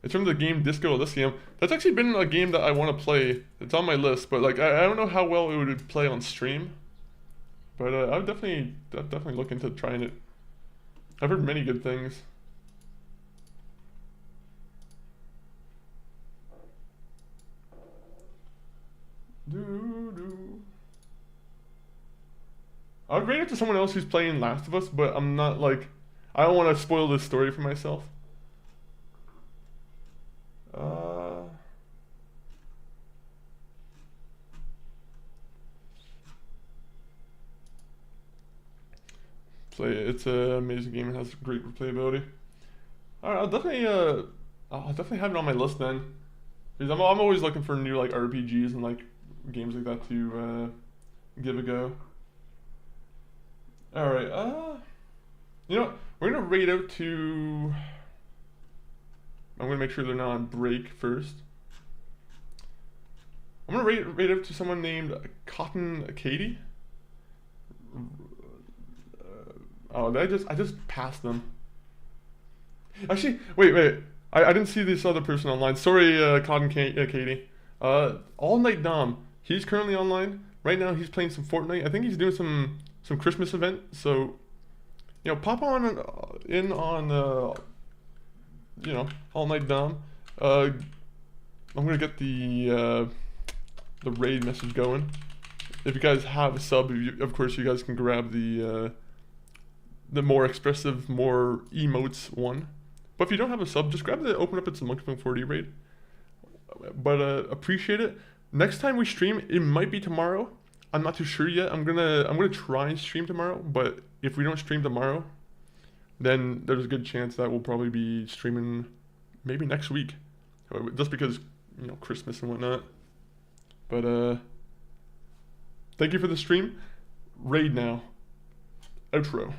In terms of the game Disco Elysium, that's actually been a game that I want to play. It's on my list, but like I don't know how well it would play on stream. But I would definitely look into trying it. I've heard many good things. I would rate it to someone else who's playing Last of Us, but I'm not like, I don't want to spoil this story for myself. Play it. It's an amazing game. It has great replayability. Alright, I'll definitely have it on my list then. Because I'm always looking for new like RPGs and like games like that to give a go. Alright, you know what? We're gonna raid out to... I'm gonna make sure they're not on break first. I'm gonna raid out to someone named Cotton Katie. Oh, I just passed them. Actually, wait. I didn't see this other person online. Sorry, Cotton Katie. All Night Dom. He's currently online. Right now he's playing some Fortnite. I think he's doing some Christmas event. So, you know, pop on in on you know, All Night Dom. I'm gonna get the raid message going. If you guys have a sub, of course you guys can grab the more expressive, more emotes one. But if you don't have a sub, just grab the Open Up It's a Monkey 40 raid. But appreciate it. Next time we stream, it might be tomorrow. I'm not too sure yet. I'm gonna try and stream tomorrow. But if we don't stream tomorrow, then there's a good chance that we'll probably be streaming maybe next week, just because, you know, Christmas and whatnot. But thank you for the stream. Raid now. Outro.